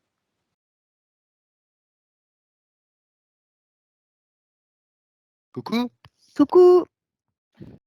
Coucou! Coucou!